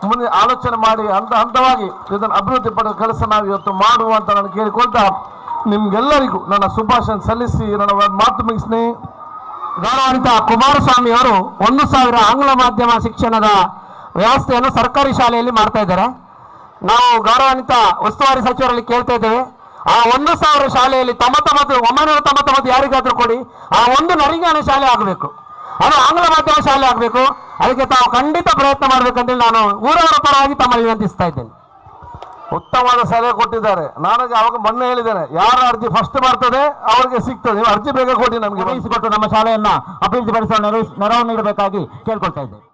ಮುಂದೆ ಆಲೋಚನೆ ಮಾಡಿ ಹಂತವಾಗಿ ಇದನ್ನು ಅಭಿವೃದ್ಧಿ ಪಡೆದ ಕೆಲಸ ನಾವು ಇವತ್ತು ಮಾಡುವಂತ ನಾನು ಕೇಳಿಕೊಳ್ತಾ ನಿಮ್ಗೆಲ್ಲರಿಗೂ ನನ್ನ ಶುಭಾಶಯ ಸಲ್ಲಿಸಿ ನನ್ನ ಮಾತು ಮುಗಿಸ್ತೀನಿ. ಗೌರವಾನ್ವಿತ ಕುಮಾರಸ್ವಾಮಿ ಅವರು 1,000 ಆಂಗ್ಲ ಮಾಧ್ಯಮ ಶಿಕ್ಷಣದ ವ್ಯವಸ್ಥೆಯನ್ನು ಸರ್ಕಾರಿ ಶಾಲೆಯಲ್ಲಿ ಮಾಡ್ತಾ ಇದ್ದಾರೆ. ನಾವು ಗೌರವಾನ್ವಿತ ಉಸ್ತುವಾರಿ ಸಚಿವರಲ್ಲಿ ಕೇಳ್ತಾ ಇದ್ದೇವೆ, ಆ 1,000 ಶಾಲೆಯಲ್ಲಿ 999 ಯಾರಿಗಾದ್ರೂ ಕೊಡಿ, ಆ ಒಂದು ನರಿಗಾನ ಶಾಲೆ ಆಗಬೇಕು, ಅದು ಆಂಗ್ಲ ಮಾಧ್ಯಮ ಶಾಲೆ ಆಗಬೇಕು. ಅದಕ್ಕೆ ತಾವು ಖಂಡಿತ ಪ್ರಯತ್ನ ಮಾಡಬೇಕಂತೇಳಿ ನಾನು ಊರವರ ಪರವಾಗಿ ತಮ್ಮಲ್ಲಿ ವಿನಂತಿಸ್ತಾ ಇದ್ದೇನೆ. ಉತ್ತಮವಾದ ಸಲಹೆ ಕೊಟ್ಟಿದ್ದಾರೆ. ನನಗೆ ಅವಾಗ ಮೊನ್ನೆ ಹೇಳಿದ್ದೇನೆ, ಯಾರ ಅರ್ಜಿ ಫಸ್ಟ್ ಬರ್ತದೆ ಅವ್ರಿಗೆ ಸಿಗ್ತದೆ, ನೀವು ಅರ್ಜಿ ಬೇಗ ಕೊಡಿ ನಮಗೆ ನಮ್ಮ ಶಾಲೆಯನ್ನ ಅಭಿವೃದ್ಧಿಪಡಿಸುವ ನೆರವು ನೀಡಬೇಕಾಗಿ ಕೇಳ್ಕೊಳ್ತಾ ಇದ್ದೇವೆ.